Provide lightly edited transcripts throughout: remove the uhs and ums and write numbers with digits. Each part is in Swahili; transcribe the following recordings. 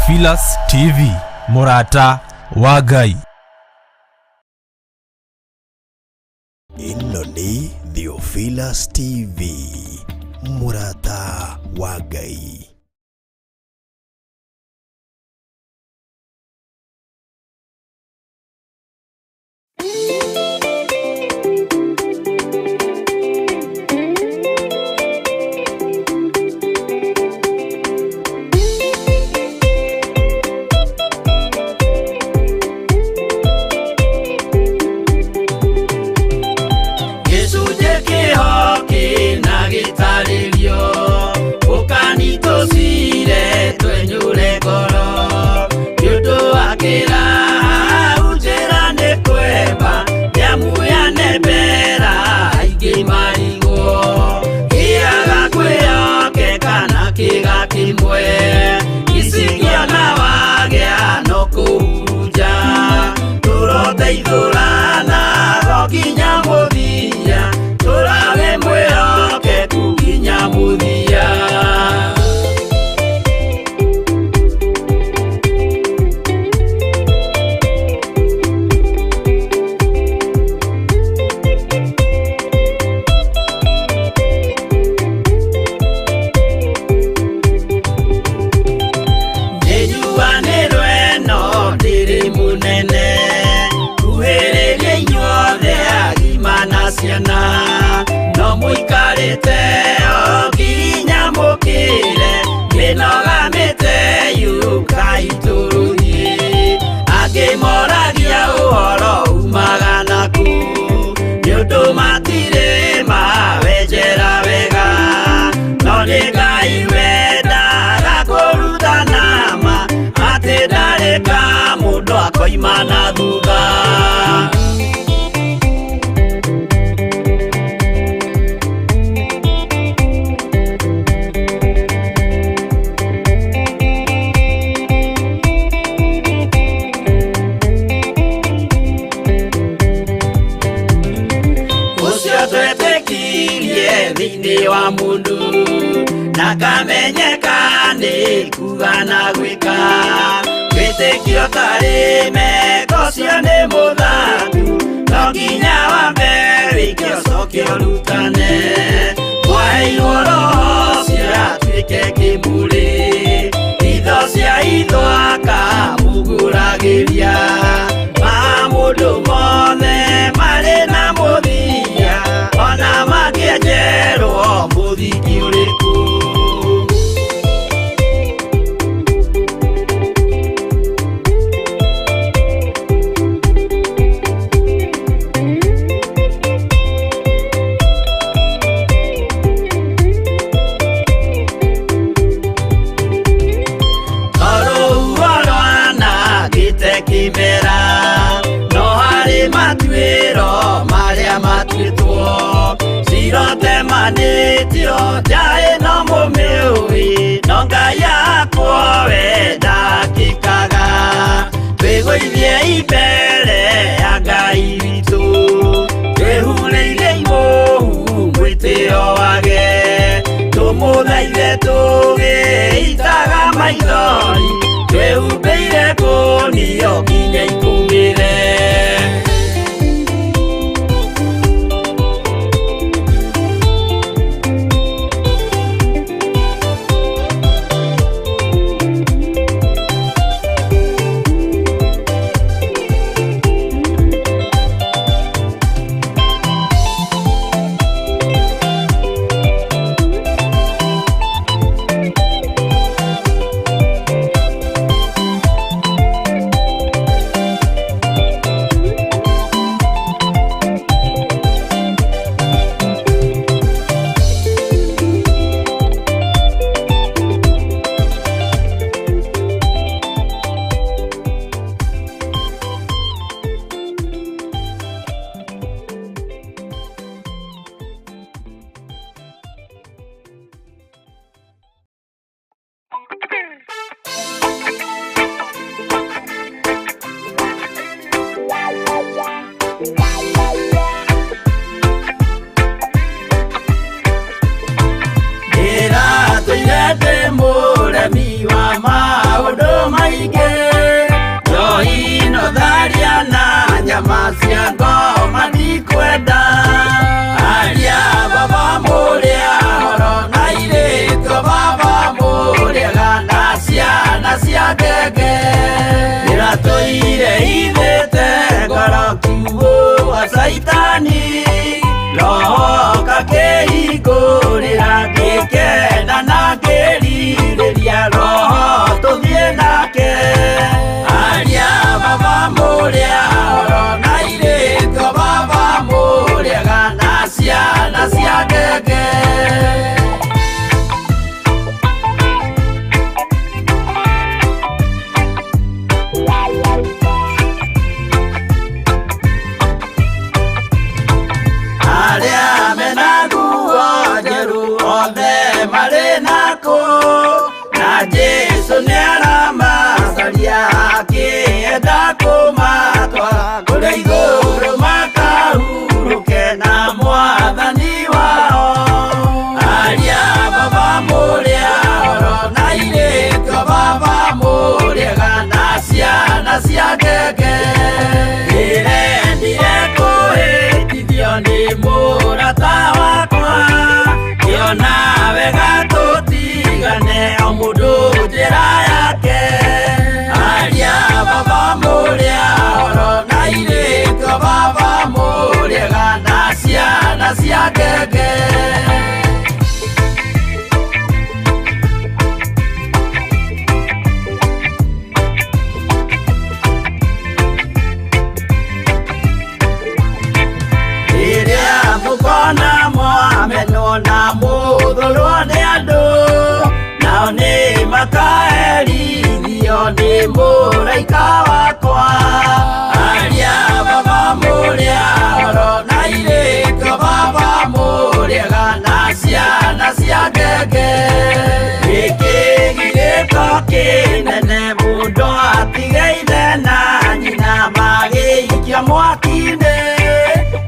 Theophilus TV, Murata wa Ngai. Ino ni Theophilus TV, Murata wa Ngai. No muikarite okinya mukire ginogamite yukaituruhi akimoragia uhoro umaga naku niundu matire mawenjera wega no ni Ngai wendaga kuruta nama ati ndareka mundu akoima na thutha. Thini wa mundu nakamenyeka ni kuga na gwika witikio tari meko cio ni muthangu no nginya wambe wikio cokio rutane waheirwo roho cia atuike kimuri itho cia ithwaka muguragiria ma mundu mothe mari na muthia ona magienjerwo muthiki uriku. Kimera no hari matwiro maria matwitwo sirote manitio jae no mumiui no Ngai yakwa we ndakikaga twiguithie imbere ya Ngai witu twehureire imuhu mwitio wage tumuthaithe tugiitaga maithori twehumbeire kunio nginya ikumire. saitani roho kakĩhingũrĩra ngĩkena na ngĩrirĩria roho tũthiĩ nake aria baba mũrĩa oro na irĩtio baba mũrĩega na ciana cia ngenge Jesu nĩaramacaria akĩenda kũmatwara kũrĩa igũrũ makahurũke na mwathani wao aria baba mũrĩa oro na irĩtio baba mũrĩega na ciana cia ngenge ndĩrendire kũhĩtithio nĩ mũrata wakwa kĩona wega tũtigane o mũndũ njĩra yake aria baba mũrĩa oro na irĩtio baba mũrĩega na ciana cia ngenge rĩrĩa mũkona mwamenwo na mũthũrwo nĩ andũ nao nĩ makaherithio nĩ mũraika wakwa aria baba mũrĩa oro na irĩtio baba mũrĩega na ciana cia ngenge gĩkĩ githĩko kĩnene mũndũ atigeire na nyina magĩikia mwaki-inĩ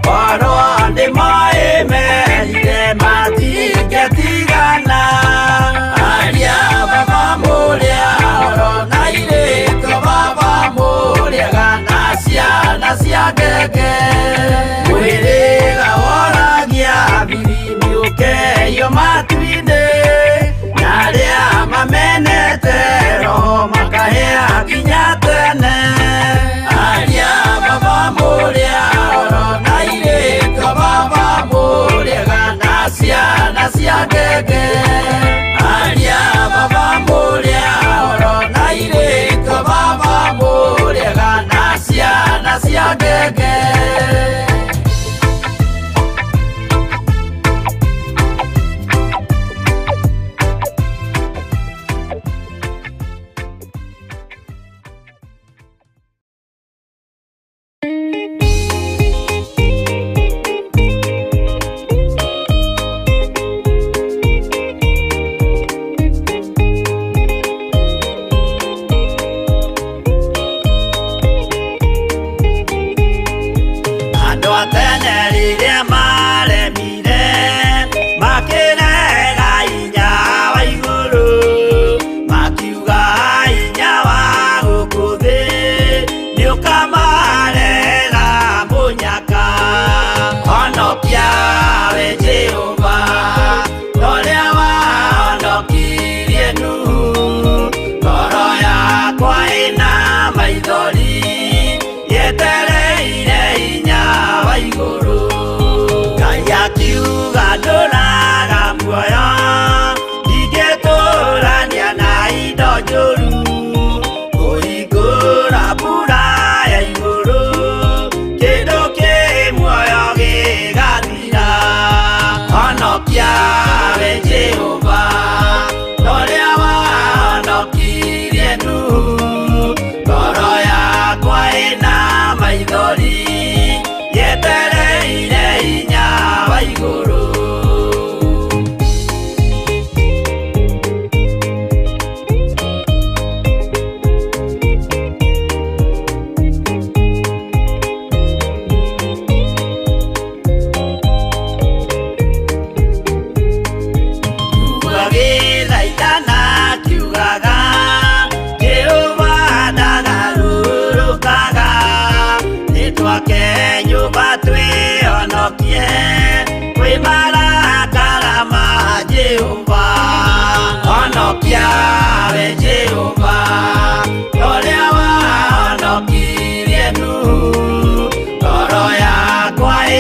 korwo nĩmoĩmerire matingĩtigana aria baba mũrĩa oro na irĩtio baba mũrĩega na ciana cia ngenge mwĩrĩga woragia birimi ũkeio matu-inĩ na arĩa mamenete roho makahĩa nginya tene aria baba mũrĩa oro na irĩtio baba mũrĩega na ciana cia ngenge aria baba mũrĩa oro na irĩtio baba mũrĩega na ciana cia ngenge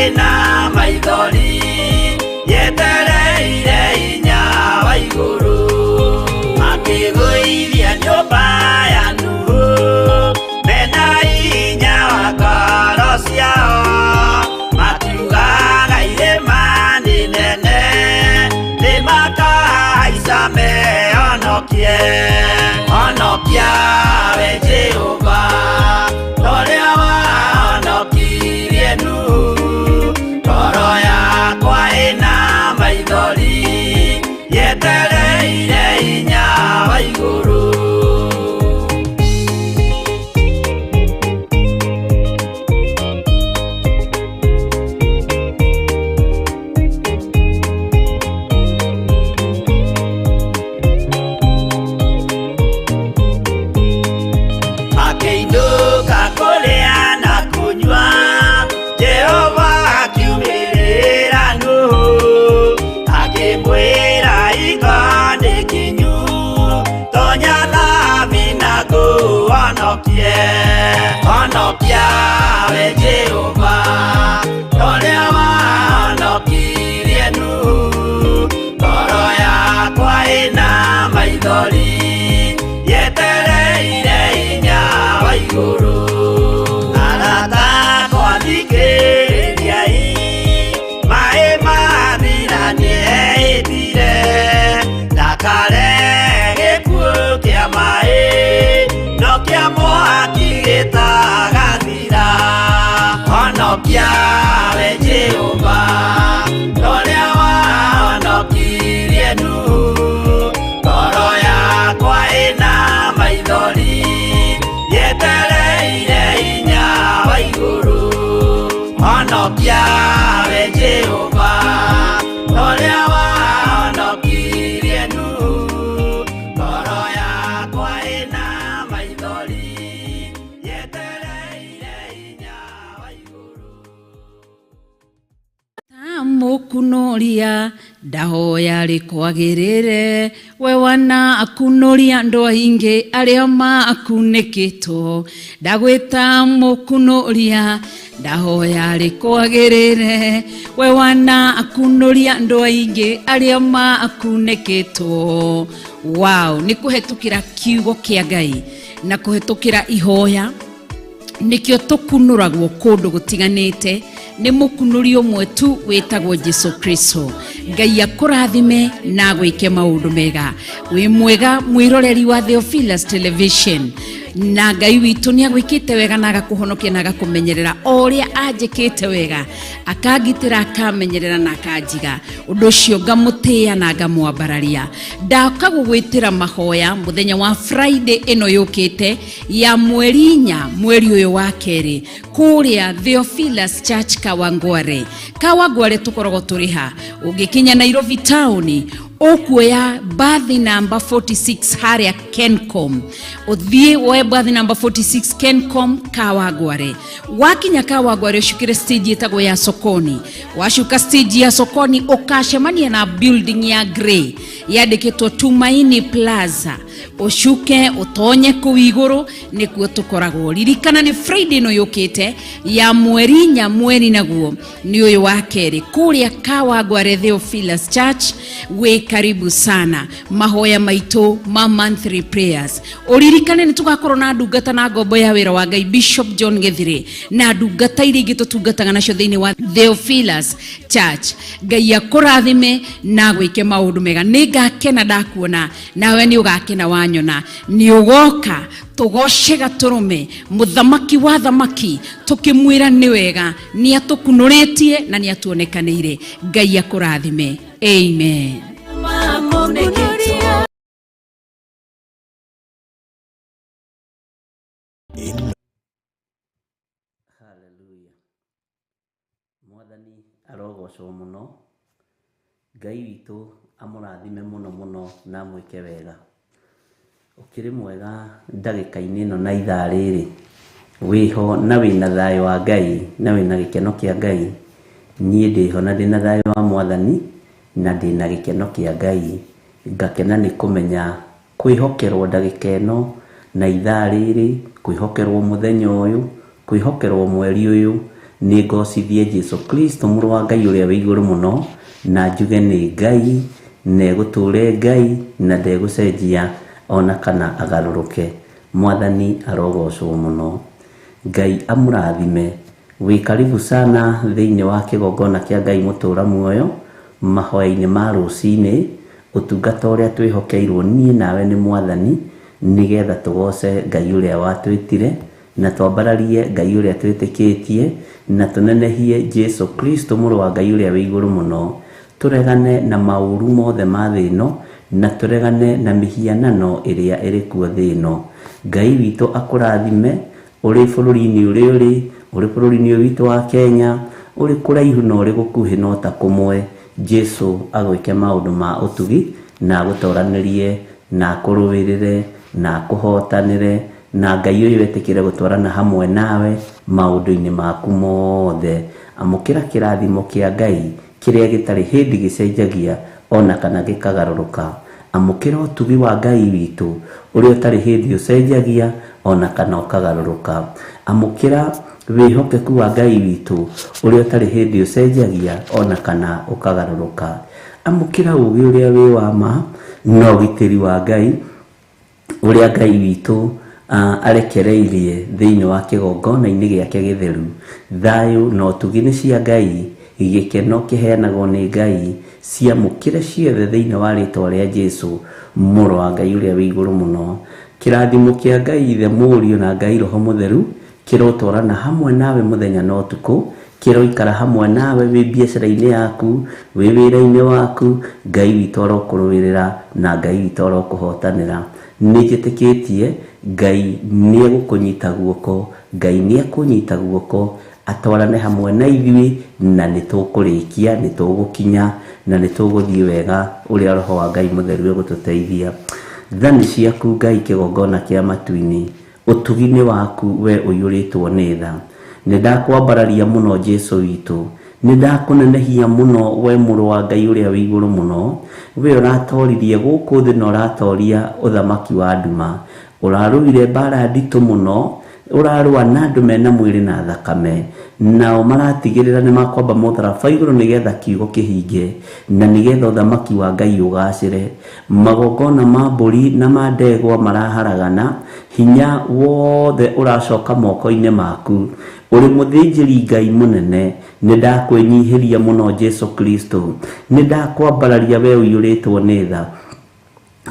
ina maithori yetereire inya wa iguru akiguithia nyumba ya Nuhu mena inya wa ngoro ciao makiugaga irĩma nĩ nene nĩmakahaica mehonokie honokia we Jehova torĩa wahonokirie Nuhu ngoro yakwa ĩna maithori yetereire inya wa igũrũ akĩinũka kũrĩa na kũnyua Jehova akiumĩrĩra Nuhu akĩmwĩra iko nĩ kinyu tonya thabina ngũhonokie honokia we Jehova torĩa wahonokirie Nuhu ngoro yakwa ĩna maithori yetereire inya wa igũrũ arata kwathikĩrĩriai maĩ mathira nĩehĩtire ndakare gĩkuũ kĩa maĩ no kĩa mwaki gĩtagathira honokia we Jehova torĩa wahonokirie Nuhu ngoro yakwa ĩna maithori yetereire inya wa igũrũ honokia we Jehova torĩa wahonokirie Nuhu ngoro yakwa ĩna maithori yetereire inya wa igũrũ mukunoria ndahoya rikwagirire we wana akunoria andu aingi aria makunĩkĩtwo ndagwĩta mukunoria ndahoya rikwagirire we wana akunoria andu aingi aria makunĩkĩtwo wow ni kuhetukira kiugo kia Ngai na kuhetukira ihoya nikio tukunuragwo kundu gutiganite ni mukunuri umwe tu wetagwo Jesu Kristo Ngai akurathime na gwike maundu mega wi mwega mwiroreri wa Theophilus Television na Ngai witu ni agwikite wega na agakuhonokia na agakumenyerera oria anjikite wega akagitira akamenyerera na akanjiga undu cio ngamutia na ngamwambararia ndakagugwitira mahoya muthenya wa Friday ino yukite ya mweri 4 mweri uyu wa keri kuria Theophilus Church Kawangware tukorogo turiha ugikinya Nairobi town okuya birthday number 46 haria Kencom uthie we birthday number 46 Kencom Kawangware wakinya Kawangware ushukire stage itago ya sokoni washuka stage ya sokoni ukashemania na building ya grey yandikitwo Tumaini Plaza ushuke utonye kuiguru nikuo tukoragwo ririkana ni Friday no yukite ya mweri 4 mweri naguo ni uyu wa keri kuria Kawangware Theophilus Church we karibu sana mahoya maitu ma monthly prayers uririkane ni tugakorwo na ndungata na ngombo ya wira wa Ngai Bishop John Gethire na ndungata iria ingĩ tutungataga nacio thĩinĩ wa Theophilus Church Ngai akũrathime na gwĩke maũndũ mega nĩ ngakena ndakuona nawe nĩ ũgakena wanyona nĩ ũgoka tugoce gaturume muthamaki wa thamaki tukimwira ni wega ni atukunuretie na ni atuonekanire Ngai akũrathime amen. Hallelujah. Mwathani arogocwo muno Ngai witu amurathime muno muno na mwike wega ukiri mwega ndagika-ini ino na ithaa riri wiho na wina thayo wa Ngai na wina gikeno kia Ngai nie ndiho na ndina thayo wa Mwathani na ndina gikeno kia Ngai ngakena ni kumenya kwihokerwo ndagika ino na ithaa riri kwihokerwo muthenya uyu kwihokerwo mweri uyu nĩ ngocithie Jesu Kristo mũrũ wa Ngai ũrĩa wĩ igũrũ mũno, na njuge nĩ Ngai, na egũtũũre Ngai, na ndegũcenjia ona kana agarũrũke. Mwathani arogocwo mũno. Ngai amũrathime. Wĩ karibu sana thĩinĩ wa kĩgongona kĩa Ngai mũtũũra muoyo, mahoya-inĩ ma rũcinĩ, ũtungata ũrĩa twĩhokeirwo niĩ nawe nĩ Mwathani, nĩgetha tũgoce Ngai ũrĩa watwĩtire, na twambararie Ngai ũrĩa twĩtĩkĩtie, na tũnenehie Jesu Kristo mũrũ wa Ngai ũrĩa wĩ igũrũ mũno. Tũregane na maũru mothe ma thĩ ĩno, na tũregane na mĩhianano ĩrĩa ĩrĩ kuo thĩ ĩno. Ngai witũ akũrathime, ũrĩ bũrũri-inĩ ũrĩ bũrũri-inĩ ũyũ witũ wa Kenya, ũrĩ kũraihu na ũrĩ gũkuhĩ no ta kũmwe. Jesu agwĩke maũndũ ma ũtugi, na agũtoranĩrie, na akũrũĩrĩre, na akũhotanĩre, na Ngai ũyũ etĩkĩre gũtwarana hamwe nawe maũndũ-inĩ maku mothe. Amũkĩra kĩrathimo kĩa Ngai kĩrĩa gĩtarĩ hĩndĩ gĩcenjagia ona kana gĩkagarũrũka. Amũkĩra ũtugi wa Ngai witũ ũrĩa ũtarĩ hĩndĩ ũcenjagia ona kana ũkagarũrũka. Amũkĩra wĩhokeku wa Ngai witũ ũrĩa ũtarĩ hĩndĩ ũcenjagia ona kana ũkagarũrũka. Amũkĩra ũũgĩ ũrĩa wĩ wa ma na ũgitĩri wa Ngai ũrĩa Ngai witũ arekereirie thĩinĩ wa kĩgongona-inĩ gĩake gĩtheru. Thayũ na ũtugi nĩ cia Ngai, gĩkeno kĩheanagwo nĩ Ngai, ciamũkĩre ciothe thĩinĩ wa rĩĩtwa rĩa Jesu mũrũ wa Ngai ũrĩa wĩ igũrũ mũno. Kĩrathimo kĩa Ngai Ithe Mũriũ na Ngai Roho Mũtheru kĩrotwarana hamwe nawe mũthenya na ũtukũ, kĩroikara hamwe nawe wĩ biacara-inĩ yaku, wĩ wĩra-inĩ waku. Ngai witũ arokũrũĩrĩra na Ngai witũ arokũhotanĩra. Nĩnjĩtĩkĩtie Ngai nĩegũkũnyita guoko, Ngai nĩekũnyita guoko, atwarane hamwe na ithuĩ, na nĩtũkũrĩkia, nĩtũgũkinya, na nĩtũgũthiĩ wega ũrĩa Roho wa Ngai Mũtheru egũtũteithia. Thani ciaku Ngai kĩgongona kĩa matu-inĩ, ũtugi-inĩ waku we ũiyũrĩtwo nĩ tha. Nĩndakwambararia mũno Jesu witũ, nĩndakũnenehia mũno we mũrũ wa Ngai ũrĩa wĩ igũrũ mũno, we ũratoririe gũkũ thĩ na ũratoria ũthamaki wa nduma, ũrarũire mbara nditũ mũno, ũrarũa na andũ mena mwĩrĩ na thakame, nao maratigĩrĩra nĩmakwamba mũtharaba igũrũ nĩgetha kiugo kĩhinge, na nĩgetha ũthamaki wa Ngai ũgacĩre. Magongona ma mbũri na ma ndegwa maraharagana, hinya wothe ũracoka moko-inĩ maku. Ũrĩ mũthĩnjĩri Ngai mũnene, nĩndakwĩnyihĩria mũno Jesu Kristo, nĩndakwambararia we ũiyũrĩtwo nĩ tha,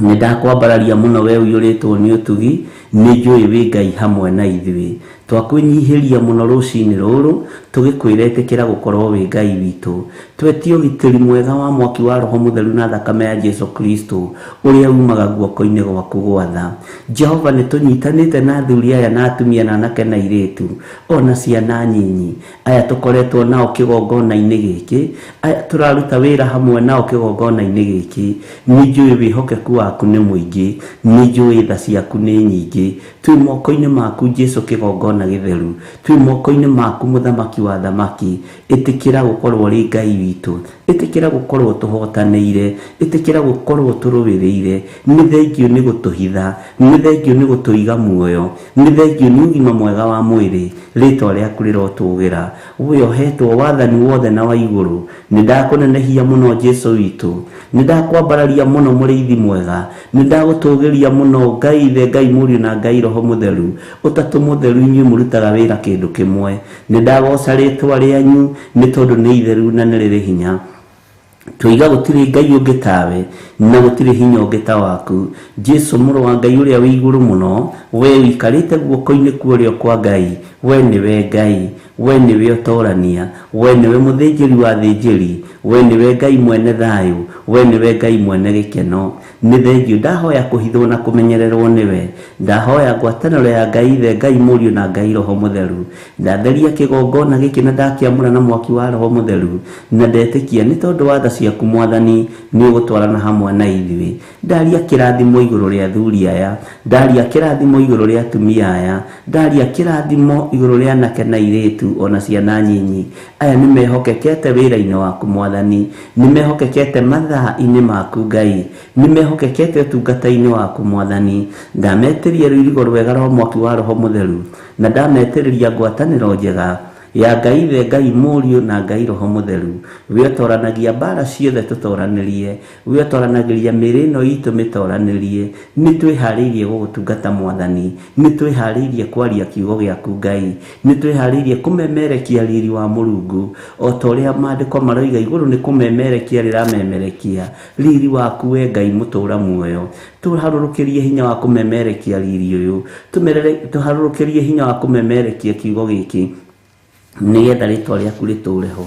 nĩndakwambararia mũno we ũiyũrĩtwo nĩ ũtugi, nĩnjũĩ wĩ Ngai hamwe na ithuĩ. Twakwĩnyihĩria mũno rũcinĩ rũrũ, tũgĩkwĩra ĩtĩkĩra gũkorwo wĩ Ngai witũ. Twetie ũgitĩri mwega wa mwaki wa Roho Mũtheru na thakame ya Jesu Kristo ũrĩa umaga guoko-inĩ gwaku gwa tha. Jehova, nĩtũnyitanĩte na athuri aya na atumia na anake na airĩtu, ona ciana nyinyi, aya tũkoretwo nao kĩgongona-inĩ gĩkĩ, aya tũraruta wĩra hamwe nao kĩgongona-inĩ gĩkĩ. Nĩnjũĩ wĩhokeku waku nĩ mũingĩ, nĩnjũĩ tha ciaku nĩ nyingĩ. Twĩ moko-inĩ maku Jesu kĩgongona gĩtheru, twĩ moko-inĩ maku mũthamaki wa thamaki. Ĩtĩkĩra gũkorwo rĩ Ngai witũ, ĩtĩkĩra gũkorwo tũhotanĩire, ĩtĩkĩra gũkorwo tũrũĩrĩire. Nĩ thengio nĩ gũtũhitha, nĩ thengio nĩ gũtũiga muoyo, nĩ thengio nĩ ũgima mwega wa mwĩrĩ, rĩtwa rĩaku rĩrotũgĩra. We ũhetwo wathani wothe na wa igũrũ. Nĩndakũnenehia mũno Jesu witũ, nĩndakwambararia mũno mũrĩithi mwega, nĩndagũtũgĩria mũno Ngai Ithe, Ngai Mũriũ na Ngai Roho Mũtheru. Ũtatũ mũtheru inyuĩ mũrutaga wĩra kĩndũ kĩmwe. Nĩndagoca rĩtwa rĩanyu nĩ tondũ nĩ itheru na nĩ rĩrĩ hinya. Tũiga gũtirĩ Ngai ũngĩ tawe, na gũtirĩ hinya ũngĩ ta waku. Jesu mũrũ wa Ngai ũrĩa wĩ igũrũ mũno, we ũikarĩte guoko-inĩ kwa ũrĩo kwa Ngai. We nĩwe Ngai, we nĩwe ũtorania, we nĩwe mũthĩnjĩri wa thĩnjĩri, we nĩwe Ngai mwene thayũ, we nĩwe Ngai mwene gĩkeno. Nĩ thengio, ndahoya kũhithwo na kũmenyererwo nĩwe. Ndahoya ngwatanĩro ya Ngai Ithe, Ngai Mũriũ na Ngai Roho Mũtheru. Ndatheria kĩgongona gĩkĩ na ndakĩamũra na mwaki wa Roho Mũtheru, na ndetĩkia nĩ tondũ wa tha ciaku Mwathani nĩ ũgũtwarana hamwe na ithuĩ. Ndaria kĩrathimo igũrũ rĩa athuri aya, ndaria kĩrathimo igũrũ rĩa atumia aya, ndaria kĩrathimo igũrũ rĩa anake na airĩtu ona ciana nyinyi. Aya nĩmehokekete wĩra-inĩ waku Mwathani, nĩmehokekete mathaa-inĩ maku Ngai, nĩmehokekete ũtungata-inĩ waku Mwathani. Ndametĩria rũirigo rwega rwa mwaki wa Roho Mũtheru, na ndametĩrĩria ngwatanĩro njega ya Ngai Ithe, Ngai Mũriũ na Ngai Roho Mũtheru, we ũtoranagia mbara ciothe tũtoranĩrie, we ũtoranagĩria mĩĩrĩ ĩno itũ mĩtoranĩrie. Nĩ twĩharĩirie gũgũtungata Mwathani, nĩ twĩharĩirie kwaria kiugo gĩaku Ngai, nĩ twĩharĩirie kũmemerekia riri wa Mũrungu, o ta ũrĩa maandĩko maroiga igũrũ nĩ kũmemerekia rĩramemerekia riri waku we Ngai mũtũũra muoyo. Tũharũrũkĩrie hinya wa kũmemerekia riri ũyũ, tũharũrũkĩrie hinya wa kũmemerekia kiugo gĩkĩ, nĩgetha rĩtwa rĩaku rĩtũũre ho.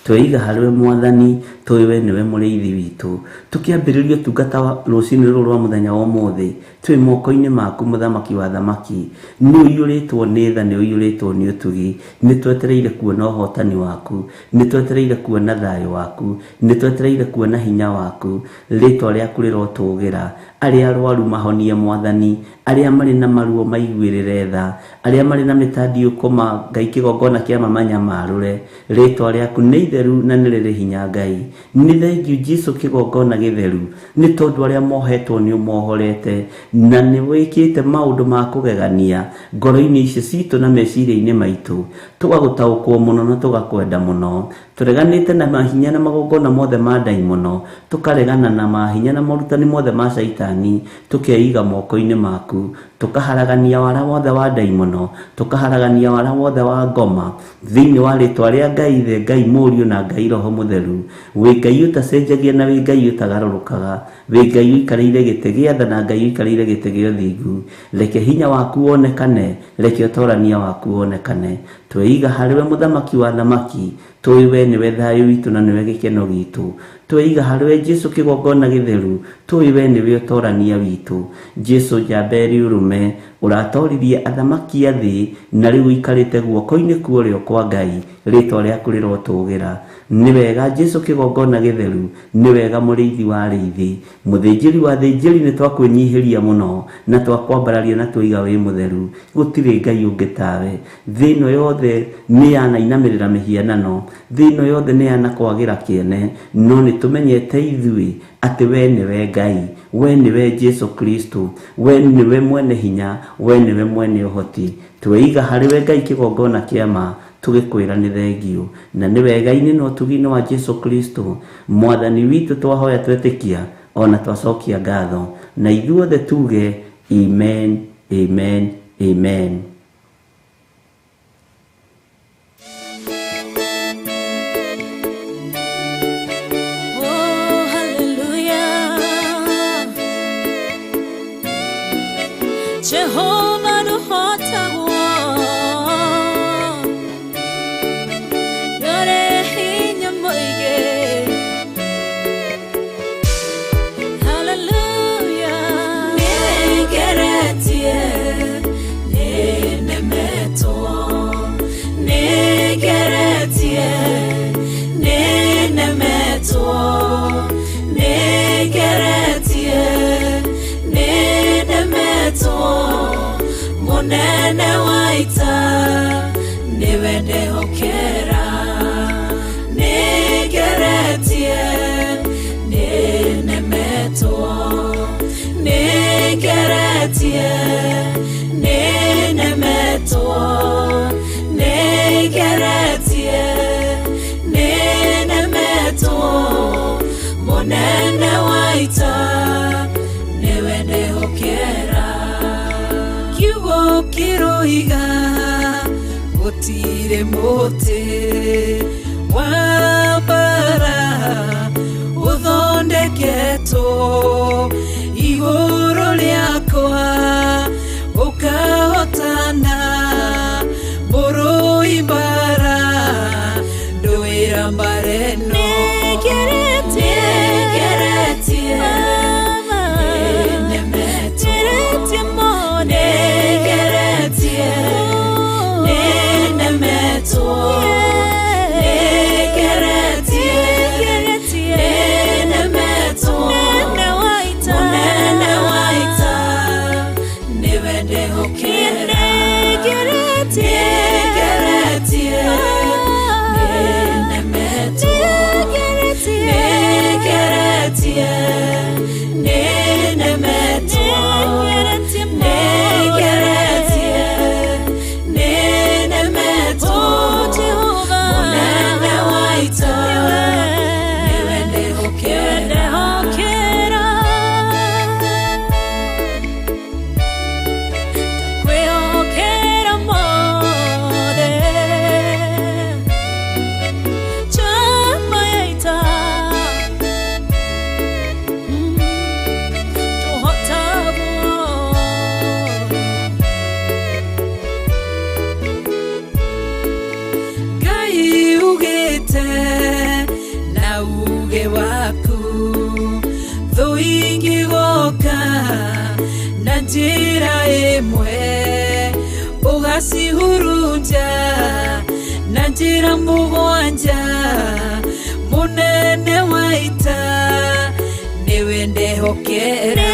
Tweiga harĩwe Mwathani, tũĩ we nĩwe mũrĩithi witũ. Tũkĩambĩrĩria ũtungata wa rũciinĩ rũrũ rwa mũthenya wa ũmũthĩ, twĩ moko-inĩ maku mũthamaki wa thamaki. Nĩ ũiyũrĩtwo nĩ tha, nĩ ũiyũrĩtwo nĩ ũtugi. Nĩ twetereire kuona ũhotani waku, nĩ twetereire kuona thayũ waku, nĩ twetereire kuona hinya waku. Rĩtwa rĩaku rĩrotũũgĩra, arĩa arwaru mahonie Mwathani, arĩa marĩ na maruo maiguĩrĩre tha, arĩa marĩ na mĩtandĩũko Ngai kĩgongona kĩa manyamarũre. Rĩtwa rĩaku nĩ itheru na nĩ rĩrĩ hinya Ngai. Nĩ thengiũ Jesũ kĩgongona gĩtheru, nĩ tondũ arĩa mohetwo nĩ ũmohorete, na nĩ wĩkĩte maũndũ ma kũgegania ngoro-inĩ icio citũ na meciria-inĩ maitũ. Tũgagũtaũkwo mũno na tũgakwenda mũno. Tũreganĩte na mahinya na magongona mothe ma ndaimono, tũkaregana na mahinya na morutani mothe ma Shaitani, tũkeiga moko-inĩ maku. Tũkaharagania wara wothe wa ndaimono, tũkaharagania wara wothe wa ngoma thĩinĩ wa rĩtwa rĩa Ngai Ithe, Ngai Mũriũ na Ngai Roho Mũtheru. Wĩ Ngai ũtacenjagia na wĩ Ngai ũtagarũrũkaga, wĩ Ngai ũikarĩire gĩtĩ gĩa tha na Ngai ũikarĩire gĩtĩ gĩa ũthingu. Reke hinya waku wonekane, reke ũtorania waku wonekane. Tweiga harĩwe mũthamaki wa thamaki, tũĩ we nĩwe thayũ witũ na nĩwe gĩkeno gitũ. Tweiga harĩwe Jesũ kĩgongona gĩtheru, tũĩ we nĩwe ũtorania witũ. Jesũ njamba ũrũme, ũratoririe athamaki a thĩ, na rĩu ũikarĩte guoko-inĩ kwa ũrĩo kwa Ngai. Rĩtwa rĩaku rĩrotũũgĩra. Nĩ wega Jesũ kĩgongona gĩtheru, nĩ wega mũrĩithi wa rĩithi, mũthĩnjĩri wa thĩnjĩri. Nĩ twakwĩnyihĩria mũno na twakwambararia na twĩiga wĩ mũtheru. Gũtirĩ Ngai ũngĩ tawe. Thĩ ĩno yothe nĩ yanainamĩrĩra mĩhianano, thĩ ĩno yothe nĩ yanakwagĩra kĩene, no nĩ tũmenyete ithuĩ atĩ we nĩwe Ngai, we nĩwe Jesũ Kristo, we nĩwe mwene hinya, we nĩwe mwene ũhoti. Tweiga harĩwe Ngai kĩgongona kĩama, tũgĩkwĩra nĩ thengio, na nĩ wega-inĩ na ũtugi-inĩ wa Jesũ Kristo Mwathani witũ. Twahoya twetĩkia ona twacokia ngatho, na ithuothe tuge amen, amen, amen. Jehovah no hotawo yore hinya moige. Hallelujah. Negeretie nenemeto, negeretie nenemeto, negeretie nenemeto. Munene waita niwende hokera, negeretie nenemeto, negeretie nenemeto, negeretie nenemeto. Munene waita niwende hokera. Kiugo kiroiga gũtirĩ mũtĩ wa mbara ũthondeketwo igũrũ rĩakwa ũkahotana mũrũi mbara ndũĩra mbara ĩno. Jehovah na uge waku thu ingigoka na njira imwe ugacihurunja na njira mugwanja munene wa ita niwe ndehokera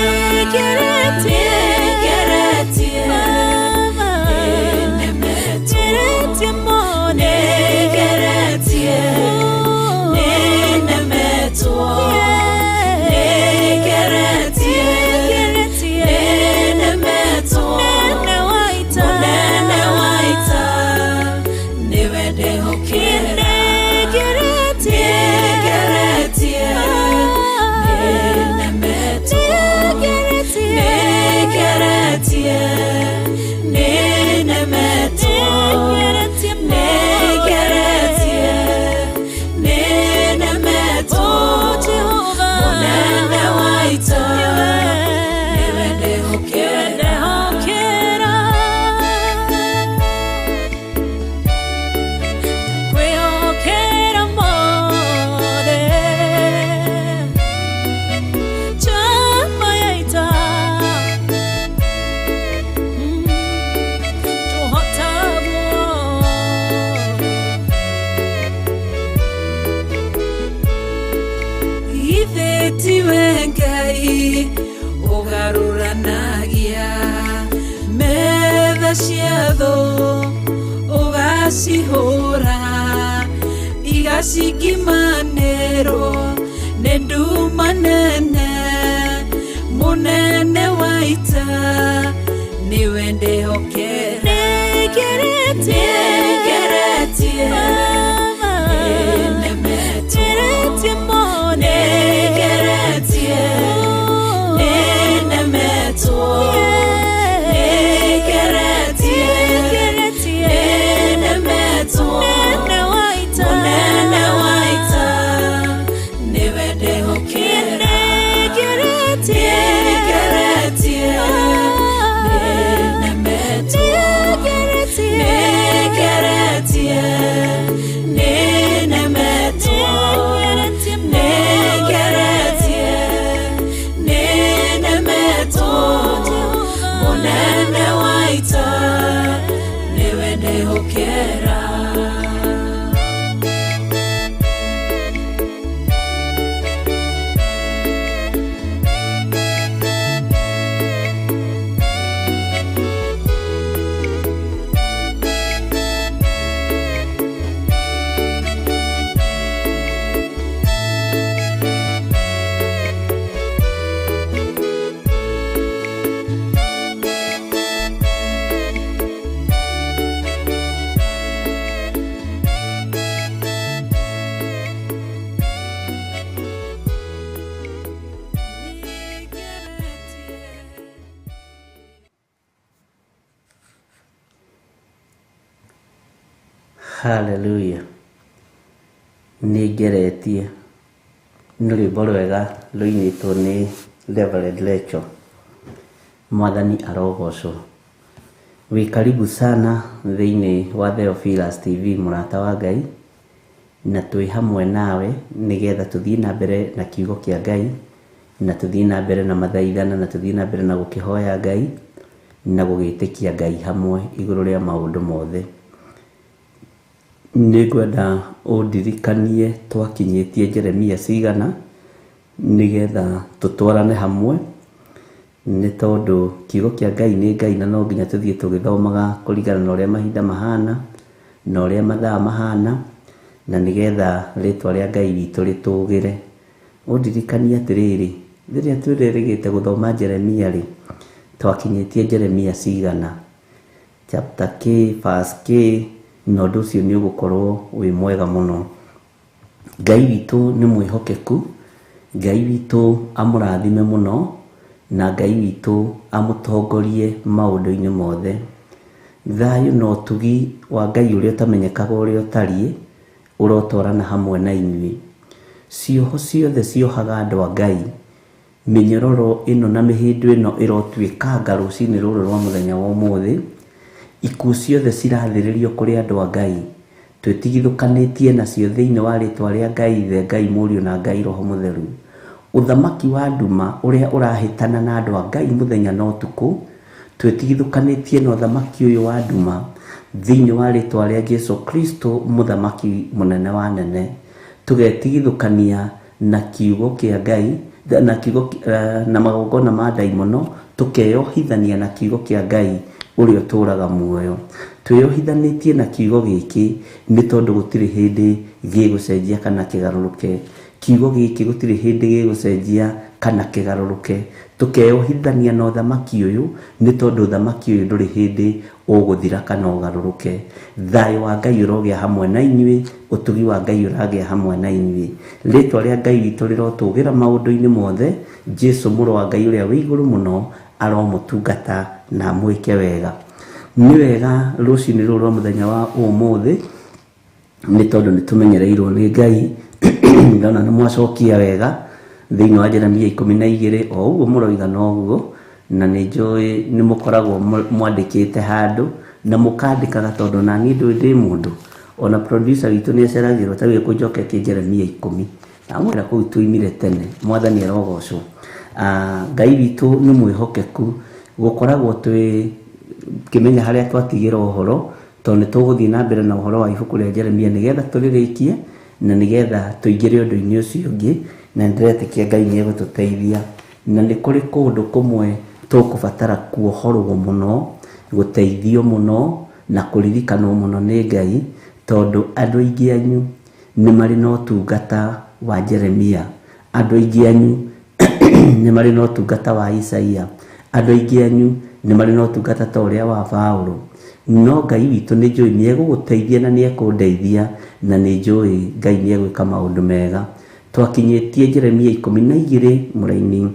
Ugacihura igacikimanero nendu manene munene waita niwe ndehokera Hallelujah. Nigeretie nä rwĩmbo rwega rũinĩtwo nĩ Reverend Rachel. Mwathani arogocwo. Wĩ karibu sana thĩinĩ wa Theophilus TV mũrata wa Ngai, na twĩ hamwe nawe nĩgetha tũthiĩ na mbere na kiugo kĩa Ngai, na tũthiĩ na mbere na mathaithana, na tũthiĩ na mbere na gũkĩhoya Ngai na gũgĩtĩkia Ngai hamwe igũrũ rĩa maũndũ mothe. Nĩngwenda ũndirikanie twakinyĩtie Jeremia cigana nĩgetha tũtwarane hamwe, nĩ tondũ kiugo kĩa Ngai nĩ Ngai na no nginya tũthiĩ tũgĩthomaga kũringana na ũrĩa mahinda mahana na ũrĩa mathaa mahana, na nĩgetha rĩtwa rĩa Ngai witũ rĩtũgĩre. Ũndirikanie atĩrĩrĩ, rĩrĩa twĩrĩgĩte gũthoma Jeremia rĩ, twakinyĩtie Jeremia cigana, chapter K, verse K, na ũndũ ũcio nĩ ũgũkorwo wĩ mwega mũno. Ngai witũ nĩ mwĩhokeku, Ngai witũ amũrathime mũno, na Ngai witũ amũtongorie maũndũ-inĩ mothe. Thayũ na ũtugi wa Ngai ũrĩa ũtamenyekaga ũrĩa ũtariĩ ũrotwarana hamwe na inyuĩ. Cioho ciothe ciohaga andũ a Ngai, mĩnyororo ĩno na mĩhĩndo ĩno ĩrotuĩkanga rũcinĩ rũrũ rwa mũthenya wa ũmũthĩ. Ikuũ ciothe cirathĩrĩrio kũrĩ andũ a Ngai, twĩtigithũkanĩtie nacio thĩinĩ wa rĩtwa rĩa Ngai Ithe, Ngai Mũriũ na Ngai Roho Mũtheru. Ũthamaki wa nduma ũrĩa ũrahĩtana na andũ a Ngai mũthenya na ũtukũ, twĩtigithũkanĩtie na ũthamaki ũyũ wa nduma thĩinĩ wa rĩtwa rĩa Jesũ Kristo, mũthamaki mũnene wa nene. Tũgetigithũkania na kiugo kĩa Ngai na kiugo na magongona ma ndaimono, tũkeyohithania na kiugo kĩa Ngai ũrĩa ũtũũraga muoyo. Twĩyohithanĩtie na kiugo gĩkĩ nĩ tondũ gũtirĩ hĩndĩ gĩgũcenjia kana kĩgarũrũke. Kiugo gĩkĩ gũtirĩ hĩndĩ gĩgũcenjia kana kĩgarũrũke. Tũkeyohithania na ũthamaki ũyũ nĩ tondũ ũthamaki ũyũ ndũrĩ hĩndĩ ũgũthira kana ũgarũrũke. Thayũ wa Ngai ũrogĩa hamwe na inyuĩ, ũtugi wa Ngai ũragĩa hamwe na inyuĩ. Rĩtwa rĩa Ngai witũ rĩrotũgĩra maũndũ-inĩ mothe. Jesũ mũrũ wa Ngai ũrĩa wĩ igũrũ mũno aromũtungata na mwĩke wega. Nĩ wega rũcinĩ rũrũ rwa mũthenya wa ũmũthĩ, nĩ tondũ nĩ tũmenyereirwo nĩ Ngai. Ndona nĩ mwacokia wega thĩinĩ wa Jeremia 12, o ũguo mũroiga noguo, na nĩ njũĩ nĩ mũkoragwo mwandĩkĩte handũ na mũkandĩkaga, tondũ na niĩ ndĩ mũndũ. Ona producer witũ nĩ aceragĩrwo ta gĩkũ njoketie Jeremia 10, na mwĩra kũu tuimire tene. Mwathani arogocwo. Ngai witũ nĩ mwĩhokeku, gũkoragwo kĩmenya harĩa twatigĩra ũhoro, tondũ nĩ tũgũthiĩ na mbere na ũhoro wa ibuku rĩa Jeremia nĩgetha tũrĩrĩkie na nĩgetha tũingĩre ũndũ-inĩ ũcio ũngĩ, na ndĩretĩkia Ngai nĩ egũtũteithia. Na nĩ kũrĩ kũndũ kũmwe tũkũbatara kuohorwo mũno, gũteithio mũno na kũririkanwo mũno nĩ Ngai, tondũ andũ aingĩ anyu nĩ marĩ na ũtungata wa Jeremia, andũ aingĩ anyu nĩ marĩ na ũtungata wa Isaia, andũ aingĩ anyu nĩ marĩ na ũtungata ta ũrĩa wa Paulo. No Ngai witũ nĩ njũĩ nĩ egũgũteithia na nĩ ekũndeithia, na nĩ njũĩ Ngai nĩ egwĩka maũndũ mega. Twakinyĩtie Jeremia 12 mũraini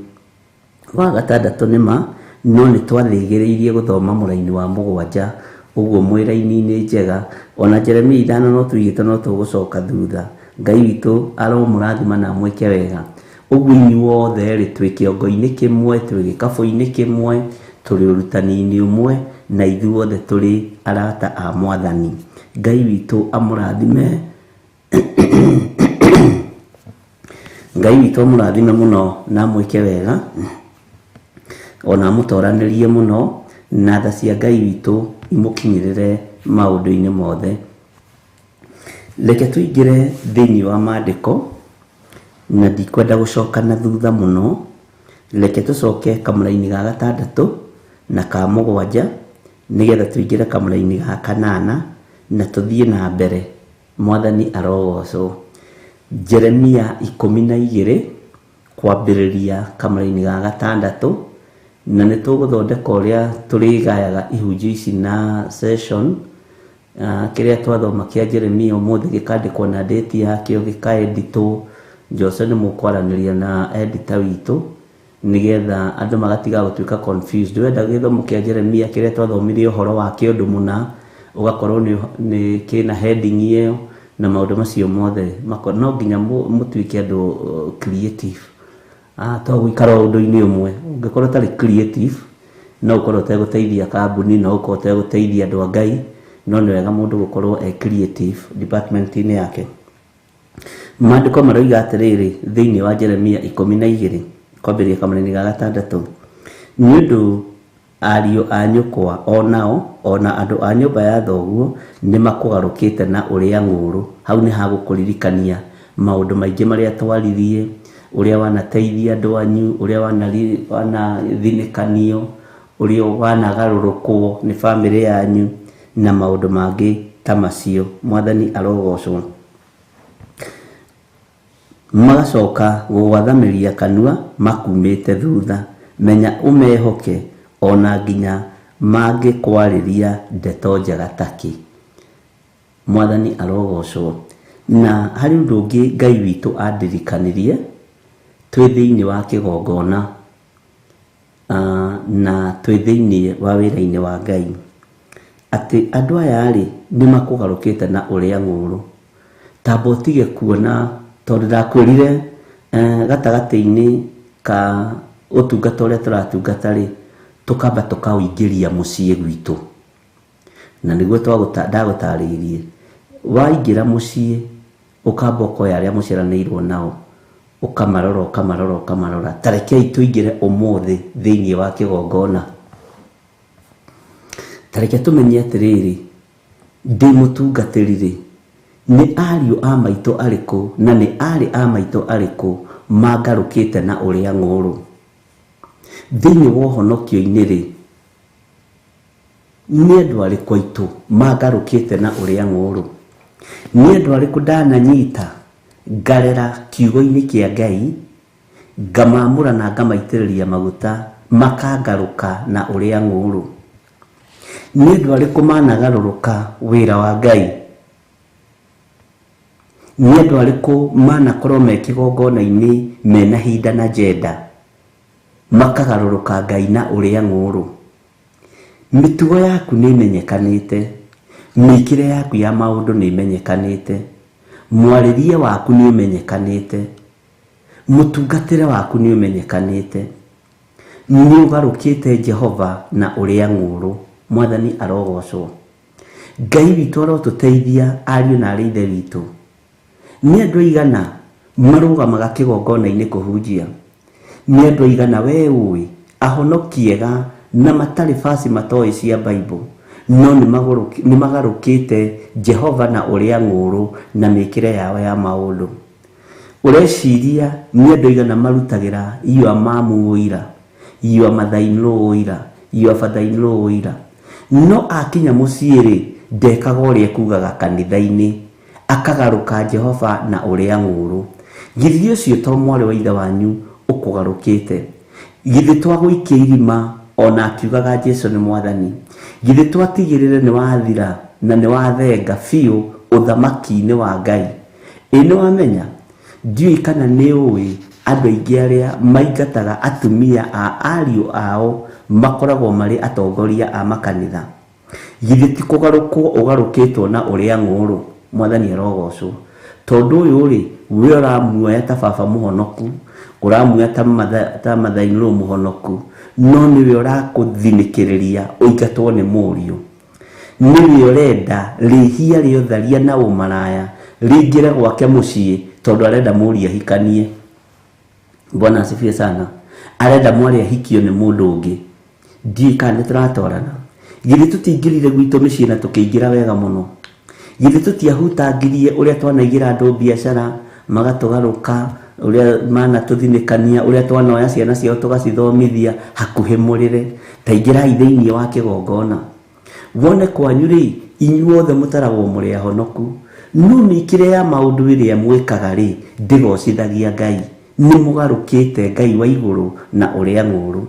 wa 6 nĩma, no nĩ twathĩgĩrĩirie gũthoma mũraini wa 7, ũguo mwĩraini-inĩ njega. Ona Jeremia 5 no tũigĩte no tũgũcoka thutha. Ngai witũ aromũrathima na mwĩke wega. Ũguo inyuothe rĩ, twĩ kĩongo-inĩ kĩmwe, twĩ gĩkabũ-inĩ kĩmwe, tũrĩ ũrutani-inĩ ũmwe, na ithuothe tũrĩ arata a Mwathani. Ngai witũ amũrathime. Ngai witũ amũrathime mũno na mwĩke wega, ona amũtoranĩrie mũno, na tha cia Ngai witũ imũkinyĩrĩre maũndũ-inĩ mothe. Reke tũingĩre thĩinĩ wa maandĩko, na ndikwenda gũcoka na thutha mũno. Reke tũcoke kamũra-inĩ ga 6 na ka 7, nĩgetha tũingĩre kamũra-inĩ ga 8 na tũthiĩ na mbere. Mwathani arogocwo. Jeremia 12 kwambĩrĩria kamũra-inĩ ga 6, na nĩ tũgũthondeka ũrĩa tũrĩgayaga ihunjio ici na session. Kĩrĩa twathoma kĩa Jeremia ũmũthĩ gĩkandĩkwo na date yakĩo, gĩkaeditwo. Jose nĩ mũkwaranĩria na editor witũ, nĩgetha andũ magatiga gũtuĩka confused. Wenda gĩthomo kĩa Jeremia kĩrĩa twathomirie ũhoro wa kĩũndũ mũna, ũgakorwo nĩ kĩna heading ĩyo na maũndũ macio mothe. No nginya mũtuĩke andũ creative. To gũikara ũndũ-inĩ ũmwe. Ũngĩkorwo tarĩ creative, no ũkorwo ũtegũteithia kambuni, no ũkorwo ũtegũteithia andũ a Ngai, no nĩ wega mũndũ gũkorwo creative department-inĩ yake. Maandĩko maroiga atĩrĩrĩ thĩinĩ wa Jeremia 12 kwambĩrĩria kamũra-inĩ ga 6, nĩ ũndũ ariũ a nyũkwa ona andũ a nyũmba ya thoguo nĩ makũgarũkĩte na ũrĩa ng'ũrũ. Hau nĩ hagũkũririkania maũndũ maingĩ marĩa twaririe, ũrĩa wanateithia andũ anyu, ũrĩa wanathinĩkanio, ũrĩa wanagarũrũkwo nĩ bamĩrĩ yanyu na maũndũ mangĩ ta macio. Mwathani arogocwo. Magacoka gũgwathamĩria kanua makumĩte thutha, menya ũmehoke ona nginya mangĩkwarĩria ndeto njega takĩ. Mwathani arogocwo. Na harĩ ũndũ ũngĩ Ngai witũ andirikanirie twĩ thĩinĩ wa kĩgongona, na twĩ thĩinĩ wa wĩra-inĩ wa Ngai, atĩ andũ aya rĩ nĩ makũgarũkĩte na ũrĩa ng'ũrũ. Tamba ũtige kuona, tondũ ndakwĩrire gatagatĩ-inĩ ka ũtungata ũrĩa tũratungata rĩ, tũkamba tũkawĩingĩria mũciĩ gwitũ. Na nĩguo ndagũtarĩirie waingira muciĩ ukamba ukoya aria muciaranĩirwo nao ukamarora tarekei tuingire umuthi thiini wa kigongona. Tareke tumenye atiriri ndi mutungatiriri ni ariu a maito ariku na ni ari a maito ariku mangarukite na uria ng'uru thiini wa uhonokio-ini ri ni andu ariku aitu mangarukite na uria ng'uru ni andu ariku ndananyita ngarera kiugo-ini kia Ngai ngamamura na ngamaitĩrĩria maguta makangaruka na uria ng'uru ni andu ariku managarũrũka wĩra wa Ngai ni andu ariku manakorwo me kigongona-ini mena hinda na jenda makagarũrũka Ngai na uria ng'uru. Mitugo yaku ni imenyekanite, mikire yaku ya maundu ni imenyekanite, mwaririe waku ni umenyekanite, mutungatire waku ni umenyekanite, ni ugarukite Jehova na uria ng'uru. Mwathani arogocwo. Ngai witu arotuteithia ariu na arithe witu. Ni andu aigana marugamaga kigongona-ini kuhunjia, ni andu aigana we ui ahonokiega na matari fasi matoi cia Bible no ni magarukite Jehova na uria ng'uru na mikire yao ya maundu. Ureciria ni andu aigana marutagira iyo amamu uira, iyo mathainlo uira, iyo fathainlo uira, no akinya muciiri ndekaga uria kugaga kanitha-ini akagaruka Jehova na uria ng'uru. Githio cio to mwari wa ithe wanyu ukugarukite, githi twagwikia irima ona akiugaga Jesu ni mwathani, githi twatigirire ni wathira na ni wathenga fiu uthamaki-ini wa Ngai. Ino wamenya ndiui kana ni ui andu aingi aria maingataga atumia a ariu ao makoragwo mari atongoria a makanitha, githi ti kugarukwo ugarukitwo na uria ng'uru. Mwathani arogocwo. Tondu uyu ri we uramuoya ta baba muhonoku, uramuoya ta mathainlo muhonoku, no niwe urakuthinikiriria uingatwo ni muriu, niwe urenda rihia riotharia na umaraya ringire gwake mucii tondu arenda muri ahikanie. Bwana asifiwe sana. Arenda mwari ahikio ni mundu ungi. Ndiĩ kana turatorana. Githi tutingirire gwitu micii na tukiingira wega muno, githi tutiahutangirie uria twanaigira andu biashara magatugaruka, uria mana tuthinikania, uria twanoya ciana ciao tugacithomithia hakuhi murire. Taingirai thiini wa kigongona wone kwanyu ri inyuothe mutaragwo muri ahonoku, no mikire ya maundu iria mwikaga ri ndigocithagia Ngai, ni mugarukite Ngai wa iguru na uria ng'uru.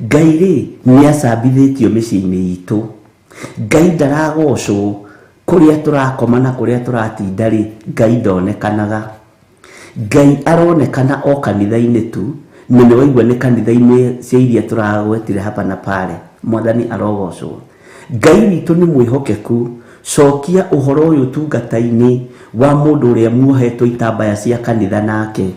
Ngai ri ni acambithitio micii-ini itu. Ngai ndaragocwo kuria turakoma na kuria turatinda ri Ngai ndonekanaga. Ngai aronekana o kanitha-ini tu, na ni waigua ni kanitha-ini cia iria turagwetire hapa na pale. Mwathani arogocwo. Ngai witu ni mwihokeku. Cokia uhoro uyu tungata-ini wa mundu uria muohetwo itambaya cia kanitha nake,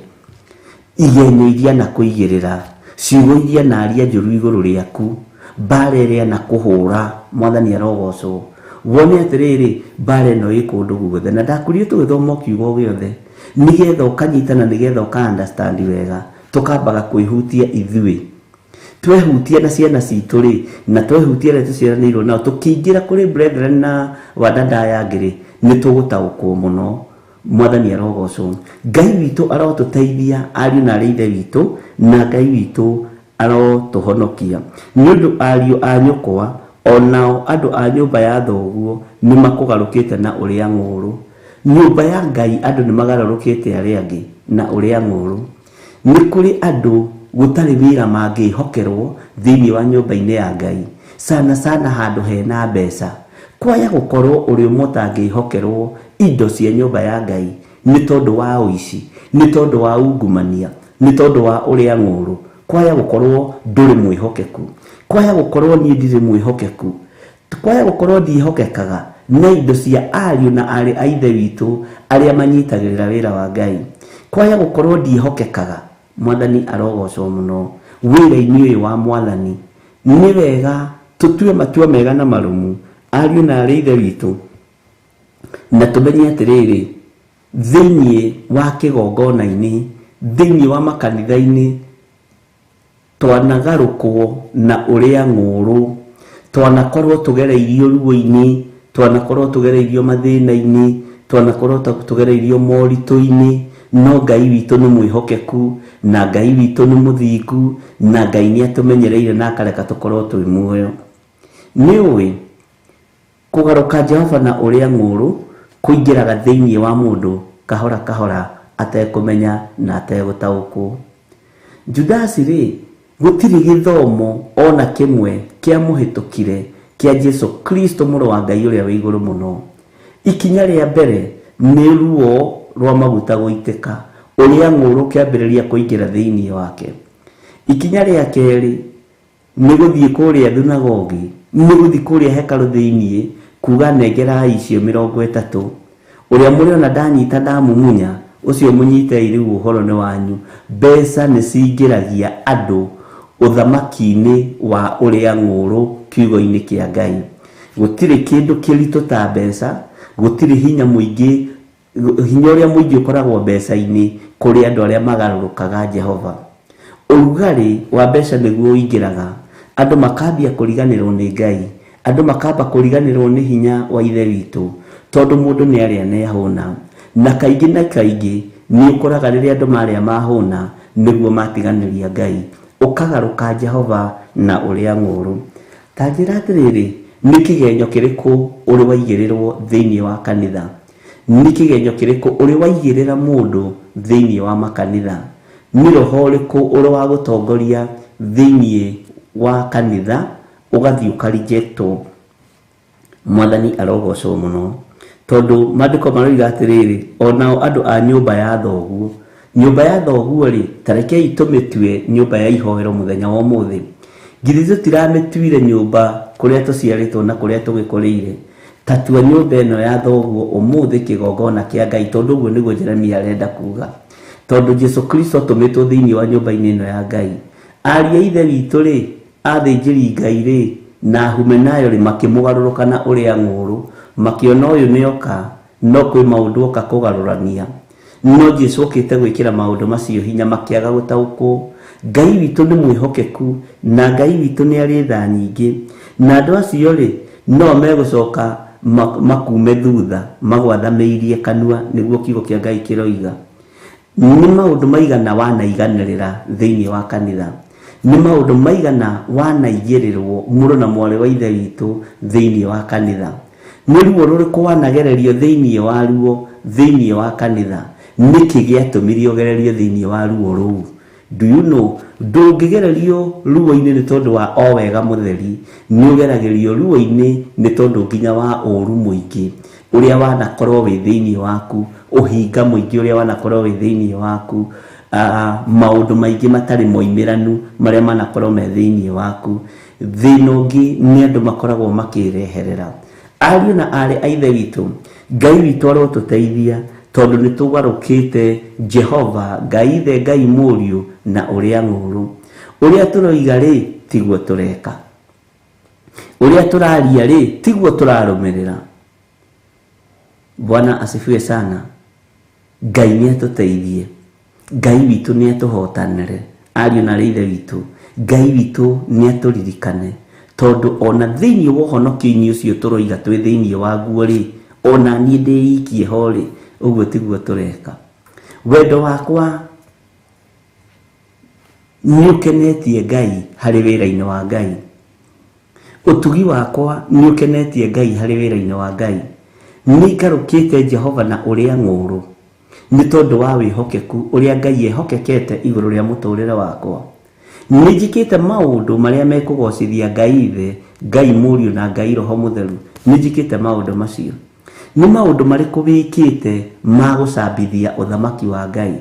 igenyo iria na kuigirira, ciugo iria na aria njuru iguru riaku, mbara iria na kuhura. Mwathani arogocwo. Wone atiriri mbara ino ĩ kundu guothe, na ndakurie tugithoma kiugo giothe nigetha ukanyitana, nigetha uka understand wega, tukambaga kwihutia ithui, twehutia na ciana citu ri, na twehutia na tuciaranĩirwo nao, tukiingira kuri brethren na wadada yangiri ni tugutaukwo muno. Mwathani arogocwo. Ngai witu arotuteithia ariu na arithe witu, na Ngai witu arotuhonokia ni undu ariu a nyukwa onao andu a nyumba ya thoguo ni makugarukite na uria ng'uru. Nyumba ya Ngai andu ni magarurukite aria angi na uria ng'uru. Ni kuri andu gutari wira mangihokerwo thiini wa nyumba-ini ya Ngai, sana handu hena mbeca. Kwaya gukorwo uri mutangihokerwo indo cia nyumba ya Ngai ni tondu wa uici, ni tondu wa ungumania, ni tondu wa uria ng'uru. Kwaya gukorwo nduri mwihokeku, kwaya gukorwo ni ndiri mwihokeku, kwaya gukorwo ndihokekaga na indo cia ariu na ari a ithe witu aria manyitagirira wira wa Ngai, kwaya gukorwo ndihokekaga. Mwathani arogocwo muno. Wira-ini uyu wa Mwathani ni wega tutue matua mega na marumu ariu na ari ithe witu na tumenye atiriri thiini wa kigongona-ini thiini wa makanitha-ini twanagaruko na uria ng'uru twanakorwo tugereirio ruo-ini twanakorwo tugereirio mathina-ini twanakorwo tugereirio moritũ-ini no Ngai witũ nĩ mwĩhokeku na Ngai witũ nĩ mũthingu na Ngai nĩ atumenyereire na akareka tukorwo twĩ muoyo. Nĩũĩ kugaruka Jehova na uria ng'uru kuingĩraga thĩinĩ wa mũndũ kahora kahora atekumenya na ategũtaũkwo. Judasi rĩ gũtirĩ gĩthomo ona kĩmwe kĩa mũhĩtũkire kĩa Jesu Kristo mũrũ wa Ngai ũrĩa wĩ igũrũ mũno. Ikinya rĩa mbere nĩ ruo rwa maguta gũitĩka uria ng'uru kĩambĩrĩria kũingĩra thĩinĩ wake. Ikinya rĩa kerĩ nĩ gũthiĩ kũrĩa thunagogi nĩ gũthiĩ kũrĩa hekalu thĩinĩ kuga nengerai icio 30 uria mũrĩona ndanyita ndamumunya ucio mũnyitei rĩu ũhoro nĩ wanyu. Mbeca nĩ cingĩragia andũ uthamaki-inĩ wa uria ng'uru kiugo-inĩ kĩa Ngai. Gũtirĩ kĩndũ kĩritũ ta mbeca, gũtirĩ hinya mũingĩ, hinya ũrĩa mũingĩ ũkoragwo mbeca-inĩ kũrĩ andũ arĩa magarũrũkaga Jehova. Ũrugarĩ wa mbeca nĩguo ũingĩraga, andũ makambia kũriganĩrwo nĩ Ngai, andũ makamba kũriganĩrwo nĩ hinya wa ithe witũ tondũ mũndũ nĩ arĩa nehũna. Na kaingĩ na kaingĩ nĩ ũkoraga rĩrĩa andũ marĩa mahũna nĩguo matiganĩria Ngai, ũkagaruka Jehova na uria ng'uru. Ta njĩra atĩrĩrĩ, nĩ kĩgenyo kĩrĩkũ ũrĩ waigĩrĩrwo thĩinĩ wa kanitha? Nĩ kĩgenyo kĩrĩkũ ũrĩ waigĩrĩra mũndũ thĩinĩ wa makanitha? Nĩ roho ũrĩkũ ũrĩ wa gũtongoria thĩinĩ wa kanitha ũgathiĩ ũkarijectwo? Mwathani arogocwo mũno tondũ maandĩko maroiga atĩrĩrĩ, onao andũ a nyũmba ya thoguo. Nyũmba ya thoguo rĩ, tarekei tũmĩtue nyũmba ya ihoero mũthenya wa ũmũthĩ. Githĩ tũtiramĩtuire nyũmba kũrĩa tũciarĩtwo na kũrĩa tũgĩkũrĩire? Tatua nyũmba ĩno ya thoguo ũmũthĩ kĩgongona kĩa Ngai, tondũ ũguo nĩguo Jeremia arenda kuga. Tondũ Jesu Kristo tũmĩtwo thĩinĩ wa nyũmba-inĩ ĩno ya Ngai. Ariũ a ithe witũ rĩ, athĩnjĩri Ngai rĩ na Humenayo rĩ makĩmũgarũrũka na uria ng'uru, makĩona ũyũ nĩoka no kwĩ maũndũ oka kũgarũrania. No Jesu okĩte gwĩkĩra maũndũ macio hinya makĩaga gũtaũkwo. Ngai witũ nĩ mwĩhokeku na Ngai witũ nĩ arĩ tha nyingĩ, na andũ acio rĩ no megũcoka makume thutha magwathamĩirie kanua, nĩguo kiugo kĩa Ngai kĩroiga. Nĩ maũndũ maigana wanaiganĩrĩra thĩinĩ wa kanitha? Nĩ maũndũ maigana wanaigĩrĩrwo mũrũ na mwarĩ wa ithe witũ thĩinĩ wa kanitha? Nĩ ruo rũrĩkũ wanagererio thĩinĩ wa ruo thĩinĩ wa kanitha? Nĩkĩ gĩatũmire ũgererio thĩinĩ wa ruo rũu? Do you know, ndũngĩgererio ruo-inĩ nĩ tondũ wa o wega mũtheri, nĩ ũgeragĩrio ruo-inĩ nĩ tondũ nginya wa ũru mũingĩ ũrĩa wanakorwo wĩ thĩinĩ waku, ũhinga mũingĩ ũrĩa wanakorwo wĩ thĩinĩ waku, maũndũ maingĩ matarĩ moimĩranu marĩa manakorwo me thĩinĩ waku. Thĩna ũngĩ nĩ andũ makoragwo makĩreherera. Ariũ na aarĩ a ithe witũ, Ngai witũ arotũteithia tondũ nĩ tũgarũkĩte Jehova, Ngai ithe, Ngai mũriũ na uria ng'uru. Ũrĩa tũroiga rĩ tiguo tũreka, ũrĩa tũraria rĩ tiguo tũrarũmĩrĩra. Bwana asifiwe sana. Ngai nĩ atũteithie, Ngai witũ nĩ atũhotanĩre. Ariũ na aarĩ ithe witũ, Ngai witũ nĩ atũririkane tondũ ona thĩinĩ wa ũhonokio-inĩ ũcio tũroiga twĩ thĩinĩ waguo rĩ, ona niĩ ndĩikie ho rĩ, ũguo tiguo tũreka. Wendo wakwa nĩ ũkenetie Ngai harĩ wĩra-inĩ wa Ngai. Ũtugi wakwa nĩ ũkenetie Ngai harĩ wĩra-inĩ wa Ngai. Nĩ ngarũkĩte Jehova na uria ng'uru nĩ tondũ wa wĩhokeku ũrĩa Ngai ehokekete igũrũ rĩa mũtũrĩre wakwa. Nĩ njĩkĩte maũndũ marĩa mekũgocithia Ngai ithe, Ngai mũriũ na Ngai roho mũtheru. Nĩ njĩkĩte maũndũ macio. Nĩ maũndũ marĩkũ wĩkĩte ma gũcambithia ũthamaki wa Ngai,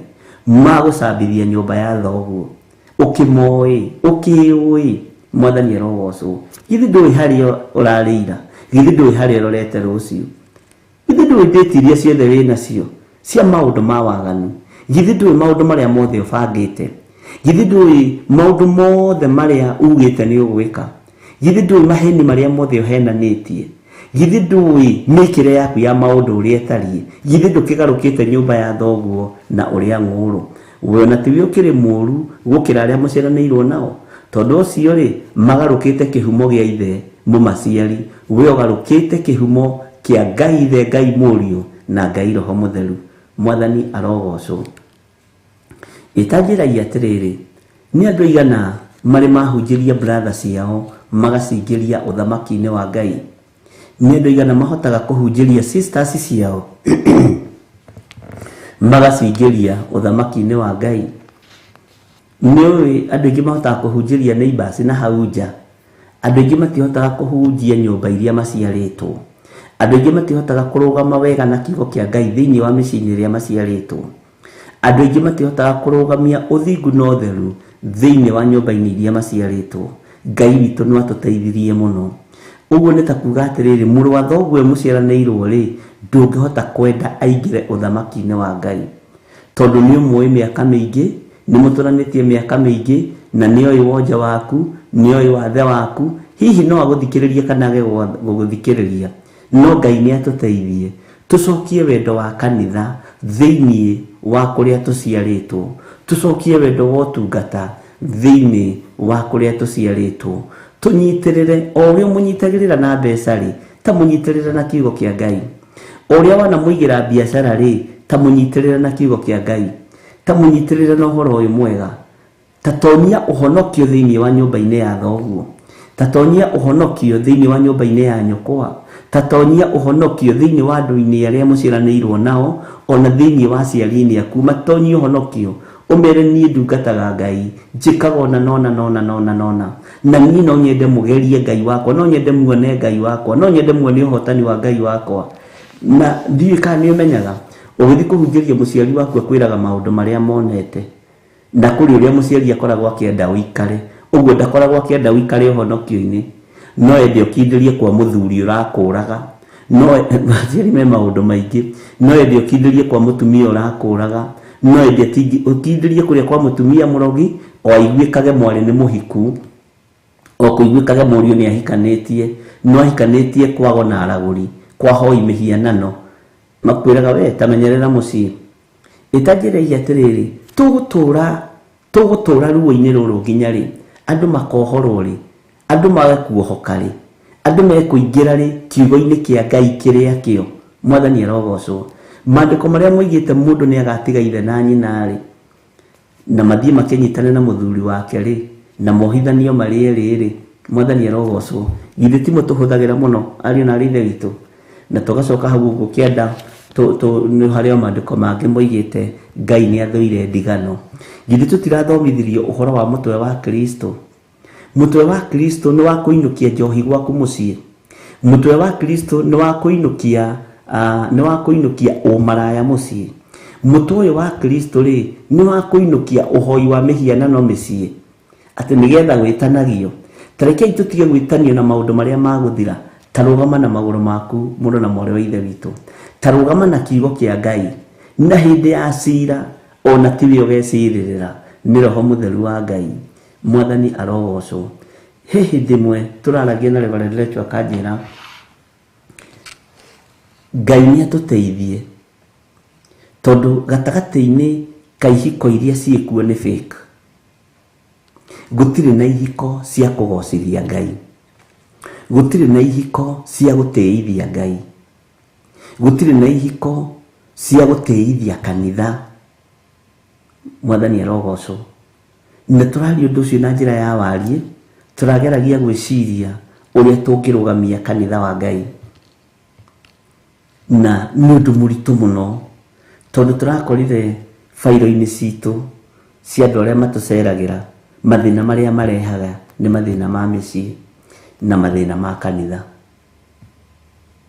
ma gũcambithia nyũmba ya thoguo? Ũkĩmoĩ, ũkĩũĩ, Mwathani arogocwo. Githĩ ndũĩ harĩa ũrarĩira? Githĩ ndũĩ harĩa ũrorete rũciũ? Githĩ ndũĩ ndĩti iria ciothe wĩ nacio cia maũndũ ma waganu? Githĩ ndũĩ maũndũ marĩa mothe ũbangĩte? Githĩ ndũĩ maũndũ mothe marĩa ugĩte nĩ ũgwĩka? Githĩ ndũĩ maheni marĩa mothe ũhenanĩtie? Githi ndui mikire yaku ya maundu uria etariĩ, githi ndukigarukite nyumba ya thoguo na uria ng'uru. We ona tiwe ukiri mũru gukira aria muciaranĩirwo nao, tondu ucio ri magarukite kihumo gia ithe mumaciari, we ugarukite kihumo kia Ngai ithe, Ngai mũriũ na Ngai roho mutheru. Mwathani arogocwo. Itanjiragia atiriri, ni andu igana mari mahunjiria brother ciao magacingiria uthamaki-ini wa Ngai. Ni andu igana mahotaga kuhunjiria sisters ciao magacingiria uthamaki-ini wa Ngai. Niwe andu ingi mahotaga kuhunjiria neighbors na hauja. Andu ingi matihotaga kuhunjia nyumba iria maciaritwo. Andu ingi matihotaga kurugama wega na kiugo kia Ngai thiini wa micini iria maciaritwo. Andu ingi matihotaga kurugamia uthingu na utheru thiini wa nyumba-ini iria maciaritwo. Ngai witu no atuteithirie muno. Uguo ni ta kuga atiriri, mũrũ wa thoguo muciaranĩirwo ri ndũngĩhota kwenda aingire uthamaki-ini wa Ngai, tondu ni umwe miaka miingi, ni muturanĩtie miaka miingi, na ni oi wonja waku, ni oi wathe waku. Hihi no aguthikiririe kana age guguthikiriria, no Ngai ni atuteithie tucokie wendo wa kanitha thiini wa kuria tuciaritwo, tucokie wendo wa utungata thiini wa kuria tuciaritwo. Tunyitirire o uria munyitagirira na mbeca ri, ta munyitirire na kiugo kia Ngai. Uria wana muigira biashara ri, ta munyitirire na kiugo kia Ngai. Ta munyitirire na uhoro uyu mwega. Ta tonyia uhonokio thiini wa nyumba-ini ya thoguo. Ta tonyia uhonokio thiini wa nyumba-ini ya nyukwa. Ta tonyia uhonokio thiini wa andu-ini aria muciaranĩirwo nao, ona thiini wa aciari-ini aku matonyia uhonokio. Umere ni ndungataga Ngai, njikaga ona nona na ni no nyende mugerie Ngai wakwa, no nyende muone Ngai wakwa, no nyende muone uhotani wa Ngai wakwa. Na ndiye kana ni umenyaga ugithi kuhunjiria muciari waku akwiraga maundu maria monete, na kuri uria muciari akoragwo akienda uikare, uguo ndakoragwo akienda uikare uhonokio-ini. No ende ukindirie kwa muthuri urakuraga, no muciari me maundu maingi, no ende ukindirie kwa mutumia urakuraga, no ende ukindirie kuria kwa mutumia murogi, o aiguikage mwari ni muhiku, o kuiguikage murio ni ahikanitie, no ahikanitie kwago na araguri, kwa hoi mihianano. Makwiraga we tamenyerera mucii. Itanjiragia atiriri, tugutura ruo-ini ruru nginya ri, andu makohorwo ri, andu mage kuohoka ri, andu mekuingira ri kiugo-ini kia Ngai kiria kio. Mwathani arogocwo. Maandiko maria moigite mundu ni agatiga ithe na nyina ri, na mathie makinyitane na muthuri wake ri, na mohithanio mari eri ri. Mwathani arogocwo. Githi timo tuhuthagira muno ari na rithe witu, na tugacoka hau guku kienda ni haria maandiko mangi moigite Ngai ni athuire ndigano. Githi tutirathomithirio uhoro wa mutwe wa Kristo. Mutwe wa Kristo ni wa kuinukia njohi gwaku mucii. Mutwe wa Kristo ni wa kuinukia umaraya mucii. Mutwe wa Kristo ri ni wa kuinukia uhoi wa mihianano micii, ati nigetha gwitanagio. Tarekei tutige gwitanio na maundu maria maguthira. Tarugama na maguru maku muno na mwari wa ithe witu. Tarugama na kiugo kia Ngai, na hindi ya cira ona tiwe ugeciririra, ni roho mutheru wa Ngai. Mwathani arogocwo. He hindi mwe turaragia na Reverend Lecho akanjira Ngai ni atuteithie, tondu gatagati-ini ka ihiko iria ciikuo ni fake. Gutire na ihiko cia kugocithia Ngai, gutire na ihiko cia guteithia Ngai, gutire na ihiko cia guteithia kanitha. Mwathani arogocwo. Na turaria undu ucio na njira ya warie, turageragia gwiciria uria tungirugamia kanitha wa Ngai, na ni undu muritu muno, tondu turakorire fairo-ini citu cia andu aria matuceragira, mathina maria marehaga ni mathina ma micii na mathina ma kanitha.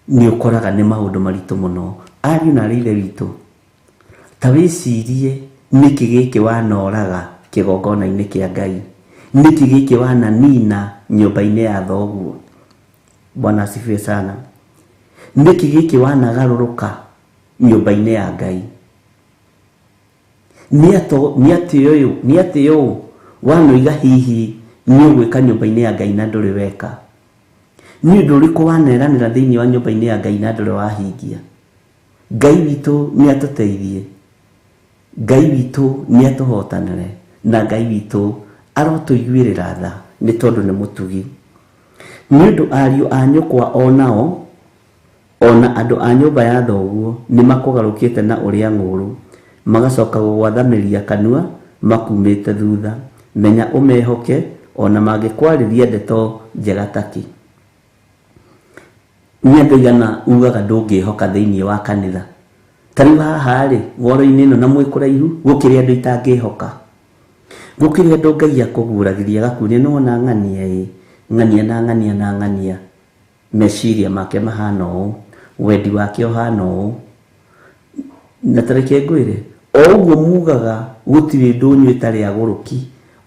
Ni ukoraga ni maundu maritu muno. Ariu na rithe witu, ta wicirie niki giki wanoraga kigongona-ini kia Ngai, niki giki wananina nyumba-ini ya thoguo. Bwana asifiwe sana. Niki giki wanagaruruka nyumba-ini ya Ngai. Ni ati uyu wanoiga hihi ni ugwika nyumba-ini ya Ngai na nduri weka. Nĩ ũndũ ũrĩkũ waneranĩra thĩinĩ wa nyũmba-inĩ ya Ngai na ndũrĩ wahingia? Ngai witũ nĩ atũteithie, Ngai witũ nĩ atũhotanĩre, na Ngai witũ arotũiguĩrĩra tha nĩ tondũ nĩ mũtugi. Nĩ ũndũ ariũ a nyũkwa onao, ona andũ a nyũmba ya thoguo nĩ makũgarũkĩte na ũrĩa ng'ũrũ, magacoka gũgwathamĩria kanua makumĩte thutha. Menya ũmehoke ona mangĩkwarĩria ndeto njega taki. Nĩ andũ aigana ugaga ndũngĩhoka thĩinĩ wa kanitha? Tarĩu haha rĩ, woro-inĩ ĩno na mwĩ kũraihu gũkĩrĩ andũ itangĩhoka, gũkĩrĩ andũ Ngai akũguũragĩria agakuonia nĩ wona ng'ania ĩ, ng'ania na ng'ania na ng'ania, meciria make mahana ũũ, wendi wake ũhana ũũ. Na tareke ngwĩre, o ũguo mugaga gũtirĩ ndũnyũ ĩtarĩ agũrũki,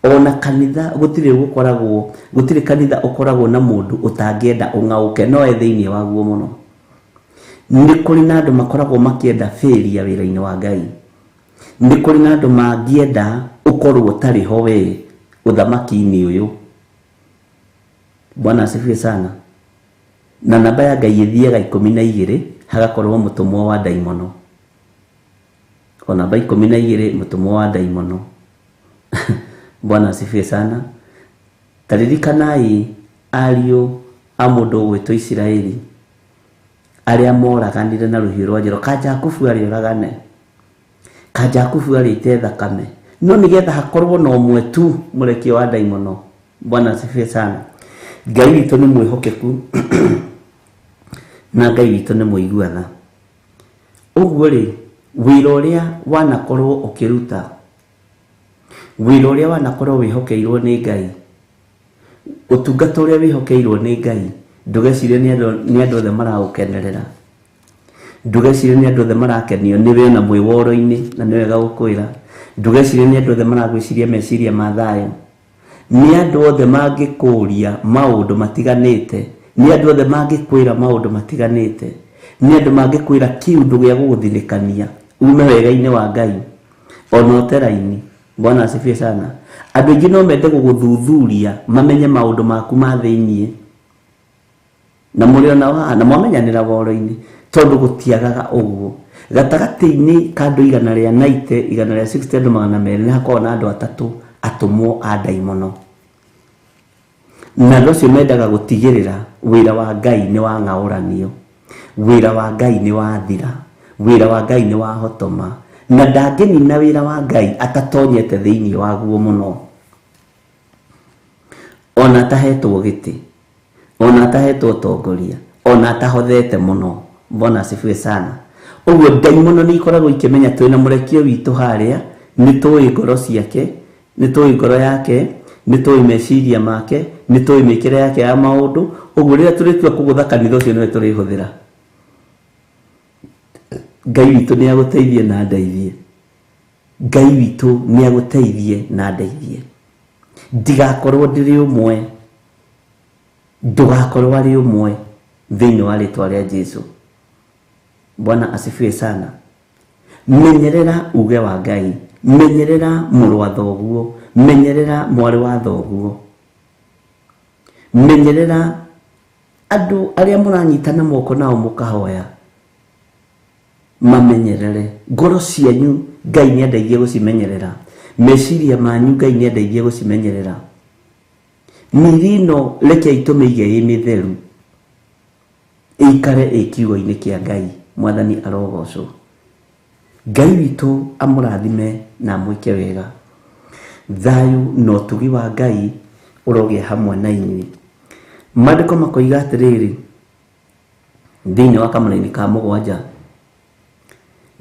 ona kanitha gũtirĩ kanitha ũkoragwo na mũndũ ũtangĩenda ũng'aũke, no thĩinĩ waguo mũno. Nĩ kũrĩ na andũ makoragwo makĩenda failure wĩra-inĩ wa Ngai. Nĩ kũrĩ na andũ mangĩenda ũkorwo ũtarĩ ho we ũthamaki-inĩ ũyũ. Bwana asifiwe sana. Na namba ya Ngai ĩthiaga 12 hagakorwo mũtũmwo wa ndaimono. O namba 12 mũtũmwo wa ndaimono. Bwana asifiwe sana. Taririkanai ariũ a mũndũ ũgwĩtwo Isiraeli arĩa moraganire na rũhiũ rwa njora. Ka Jakubu arĩ oragane, ka Jakubu arĩte thakame, no nĩgetha hakorwo na ũmwe tu mũrekia wa ndaimono. Bwana asifiwe sana. Ngai witũ nĩ mwĩhokeku na Ngai witũ nĩ mũigua tha. Ũguo rĩ, wĩra ũrĩa wanakorwo ũkĩruta, wĩra ũrĩa wanakorwo wĩhokeirwo nĩ Ngai, ũtungata ũrĩa wĩhokeirwo nĩ Ngai, ndũgecirie nĩ andũ othe maraũkenerera, ndũgecirie nĩ andũ othe marakenio nĩ we na mwĩ woro-inĩ, na nĩ wega gũkwĩra, ndũgecirie nĩ andũ othe maragwĩciria meciria ma thayũ. Nĩ andũ othe mangĩkũria maũndũ matiganĩte, nĩ andũ othe mangĩkwĩra maũndũ matiganĩte, nĩ andũ mangĩkwĩra kĩũndũ gĩa gũgũthinĩkania ume wega-inĩ wa Ngai ona ũtera-inĩ. Bwana asifiwe sana. Andũ aingĩ no mende gũgũthuthuria mamenye maũndũ maku ma thĩinĩ, na mũrĩ ona wahana mwamenyanĩra woro-inĩ, tondũ gũtiagaga ũguo. Gatagatĩ-inĩ ka andũ 190, 160 andũ 200 nĩ hakoragwo na andũ atatũ atũmwo a ndaimono, na andũ acio mendaga gũtigĩrĩra wĩra wa Ngai nĩ wang'aũranio, wĩra wa Ngai nĩ wathira, wĩra wa Ngai nĩ wahotoma, na ndangĩnina wĩra wa Ngai atatonyete thĩinĩ waguo mũno. Ona atahetwo gĩtĩ, ona atahetwo ũtongoria, ona atahothete mũno. Bwana asifiwe sana. Ũguo ndaimono nĩ ikoragwo ikĩmenya twĩna mũrekio witũ harĩa, nĩ tũĩ ngoro ciake, nĩ tũĩ ngoro yake, nĩ tũĩ meciria make, nĩ tũĩ mĩkĩre yake ya maũndũ. Ũguo rĩrĩa tũrĩtua kũgũtha kanitha ũcio nĩwe tũrĩhũthĩra. Ngai witũ nĩ agũteithie na ndeithie, Ngai witũ nĩ agũteithie na ndeithie. Ndigakorwo ndĩrĩ ũmwe, ndũgakorwo arĩ ũmwe thĩinĩ wa rĩtwa rĩa Jesũ. Bwana asifiwe sana. Menyerera uge wa Ngai, menyerera mũrũ wa thoguo, menyerera mwarĩ wa thoguo, menyerera andũ arĩa mũranyitana moko nao mũkahoya, mamenyerere. Ngoro cianyu Ngai nĩ endagie gũcimenyerera, meciria manyu Ngai nĩ endagie gũcimenyerera. Mĩri ĩno reke itũmĩige ĩ mĩtheru, ĩikare ĩ kiugo-inĩ kĩa Ngai. Mwathani arogocwo. Ngai witũ amũrathime na amwĩke wega. Thayũ na ũtugi wa Ngai ũrogĩa hamwe na inyuĩ. Maandĩko makoiga atĩrĩrĩ thĩinĩ wa kamũra-inĩ ka 7,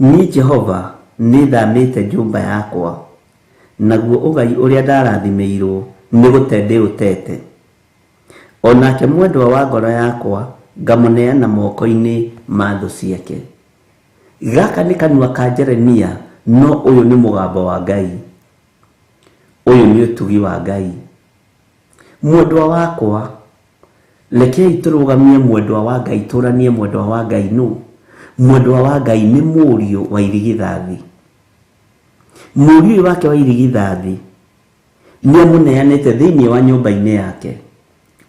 niĩ Jehova nĩ thamĩte nyũmba yakwa, naguo ũgai ũrĩa ndarathimĩirwo nĩ gũte ndĩũtete. Onake mwendwa wa ngoro yakwa ngamũneana moko-inĩ ma thũ ciake. Gaka nĩ kanua ka Jeremia, no ũyũ nĩ mũgambo wa Ngai. Ũyũ nĩ ũtugi wa Ngai. Mwendwa wakwa, rekei tũrũgamie mwendwa wa Ngai, tũranie mwendwa wa Ngai nũ? Mwendwa wa Ngai nĩ mũriũ wa irigithathi. Mũriũ wake wa irigithathi nĩ amũneanĩte thĩinĩ wa nyũmba-inĩ yake.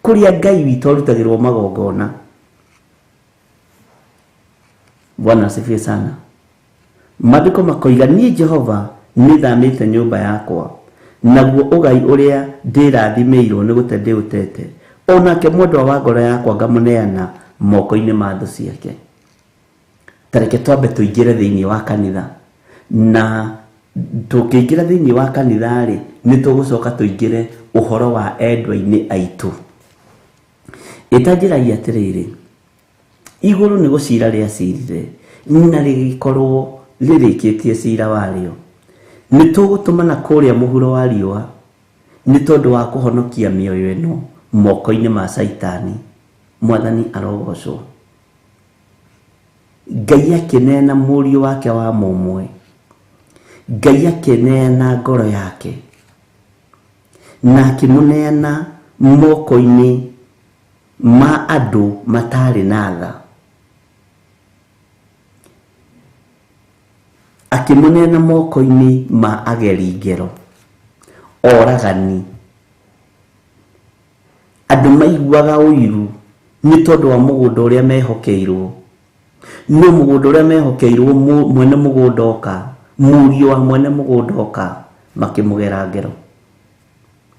kuria Ngai witũ arutagĩrwo magongona. Bwana asifiwe sana. Maandĩko makoiga niĩ Jehova nĩthamĩte nyũmba yakwa, naguo ũgai ũrĩa ndĩrathimĩirwo nĩ gũte ndĩũtete, onake mwendwa wa ngoro yakwa ngamũneana moko-inĩ ma thũ ciake. Tareke twambe tũingĩre thĩinĩ wa kanitha, na tũkĩingĩra thĩinĩ wa kanitha rĩ, nĩ tũgũcoka tũingĩre ũhoro wa endwa-inĩ aitũ. Ĩtanjĩragia atĩrĩrĩ, igũrũ nĩ gũcira rĩacirire na rĩgĩkorwo rĩrĩkĩtie cira warĩo. Nĩ tũgũtũmana kũrĩa mũhuro wa riũa nĩ tondũ wa kũhonokia mĩoyo ĩno moko-inĩ ma Saitani. Mwathani arogocwo. Ngai akĩneana mũriũ wake wa mũmwe, Ngai akĩneana ngoro yake na akĩmũneana moko-inĩ ma andũ matarĩ na tha, akĩmũneana moko-inĩ ma ageri ngero, oragani, andũ maiguaga ũiru nĩ tondũ wa mũgũnda ũrĩa mehokeirwo. No mũgũnda ũrĩa mehokeirwo mwene mũgũnda oka, mũriũ wa mwene mũgũnda oka, makĩmũgera ngero.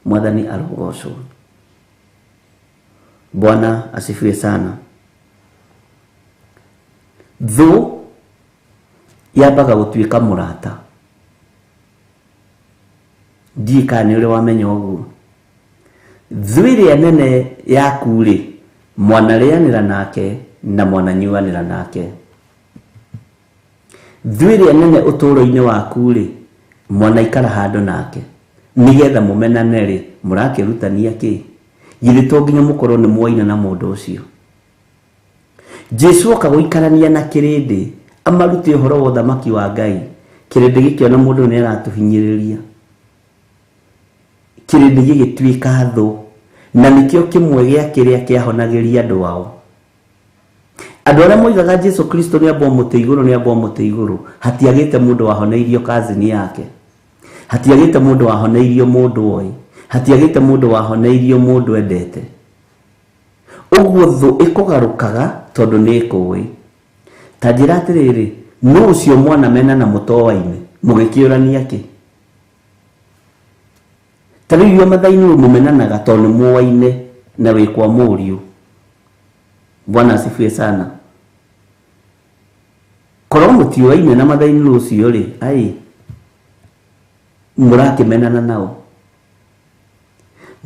Mwathani arogocwo. Bwana asifiwe sana. Thũ yambaga gũtuĩka mũrata. Ndiĩ kana nĩ ũrĩ wamenya ũguo. Thũ ĩrĩa nene yaku rĩ, mwanarĩanĩra nake na mwananyuanĩra nake. Thũ ĩrĩa nene ũtũũro-inĩ waku rĩ, mwanaikara handũ nake nĩgetha mũmenane rĩ, mũrakĩrutania kĩ? Githĩ to nginya mũkorwo nĩ mwaina na mũndũ ũcio. Jesu oka gũikarania na kĩrĩndĩ, amarute ũhoro wa ũthamaki wa Ngai. Kĩrĩndĩ gĩkĩona mũndũ nĩ aratũhinyĩrĩria, kĩrĩndĩ gĩgĩtuĩka thũ, na nĩkĩo kĩmwe gĩa kĩrĩa kĩahonagĩria andũ ao. Andũ arĩa moigaga Jesu Kristo nĩ amba mũtĩ igũrũ, nĩ amba mũtĩ igũrũ, hatiagĩte mũndũ wahoneirio kazini yake, hatiagĩte mũndũ wahoneirio mũndũ oĩ, hatiagĩte mũndũ wahoneirio mũndũ endete. Ũguo thũ ĩkũgarũkaga tondũ nĩ ĩkũĩ. Ta njĩra atĩrĩrĩ, no ũcio mwana mena na mũtowaine, mũgĩkĩũrania kĩ? Ta rĩu inyuĩ mathainĩ mũmenanaga tondũ nĩ mũwaine na wĩkwa mũriũ. Bwana asifiwe sana. Korwo mũtiũwaine na mathainĩ ũcio rĩ, ai mũrakĩmenana nao.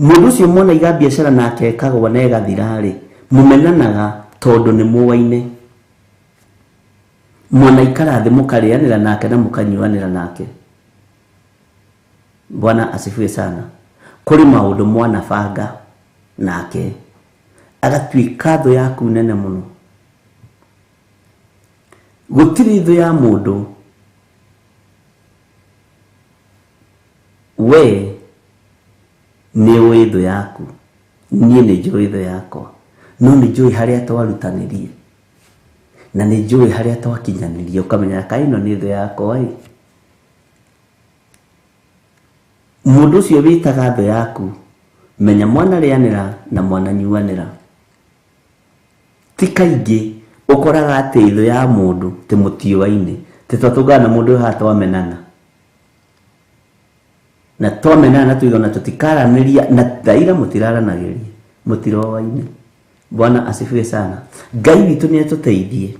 Mũndũ ũcio mwana iga biacara nake kagwa na ĩgathira rĩ, mũmenanaga tondũ nĩ mũwaine. Mwana ikara thĩ mũkarĩanĩra nake na mũkanyuanĩra nake. Bwana asifiwe sana. Kũrĩ maũndũ mwana banga nake agatuĩka thũ yaku nene mũno. Gũtirĩ thũ ya mũndũ we nĩ ũĩ thũ yaku, niĩ nĩ njũĩ thũ yakwa, no nĩ njũĩ harĩa twarutanĩrie na nĩ njũĩ harĩa twakinyanĩrie, ũkamenya kaĩ ĩno nĩ thũ yakwa ĩ. Mũndũ ũcio wĩtaga thũ yaku, menya mwana rĩanĩra na mwana nyuanĩra. Ti kaingĩ ũkoraga atĩ thũ ya mũndũ tĩ mũtiũwaine, tĩ twatũngana na mũndũ haha twamenana, na twamenana na tuiga na tũtikaranĩria na thaira mũtiraranagĩria, mũtirowaine. Bwana asifiwe sana. Ngai witũ nĩ atũteithie,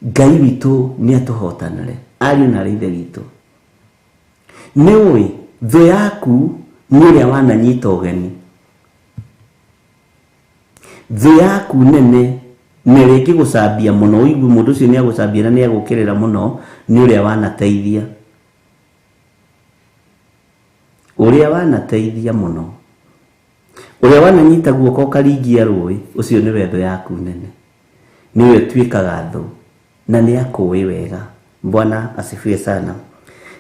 Ngai witũ nĩ atũhotanĩre, ariũ na ithe witũ. Nĩ ũĩ thũ yaku nĩ ũrĩa wananyita ũgeni. Thũ yaku nene nĩ rĩngĩ gũcambia mũno, ũigua mũndũ ũcio nĩ agũcambia na nĩ agũkĩrĩra mũno, nĩ ũrĩa wanateithia, ũrĩa wanateithia mũno, ũrĩa wananyita guoko ũkaringia rũĩ, ũcio nĩwe thũ yaku nene, nĩwe tuĩkaga thũ na nĩ akũĩ wega. Bwana asifiwe sana.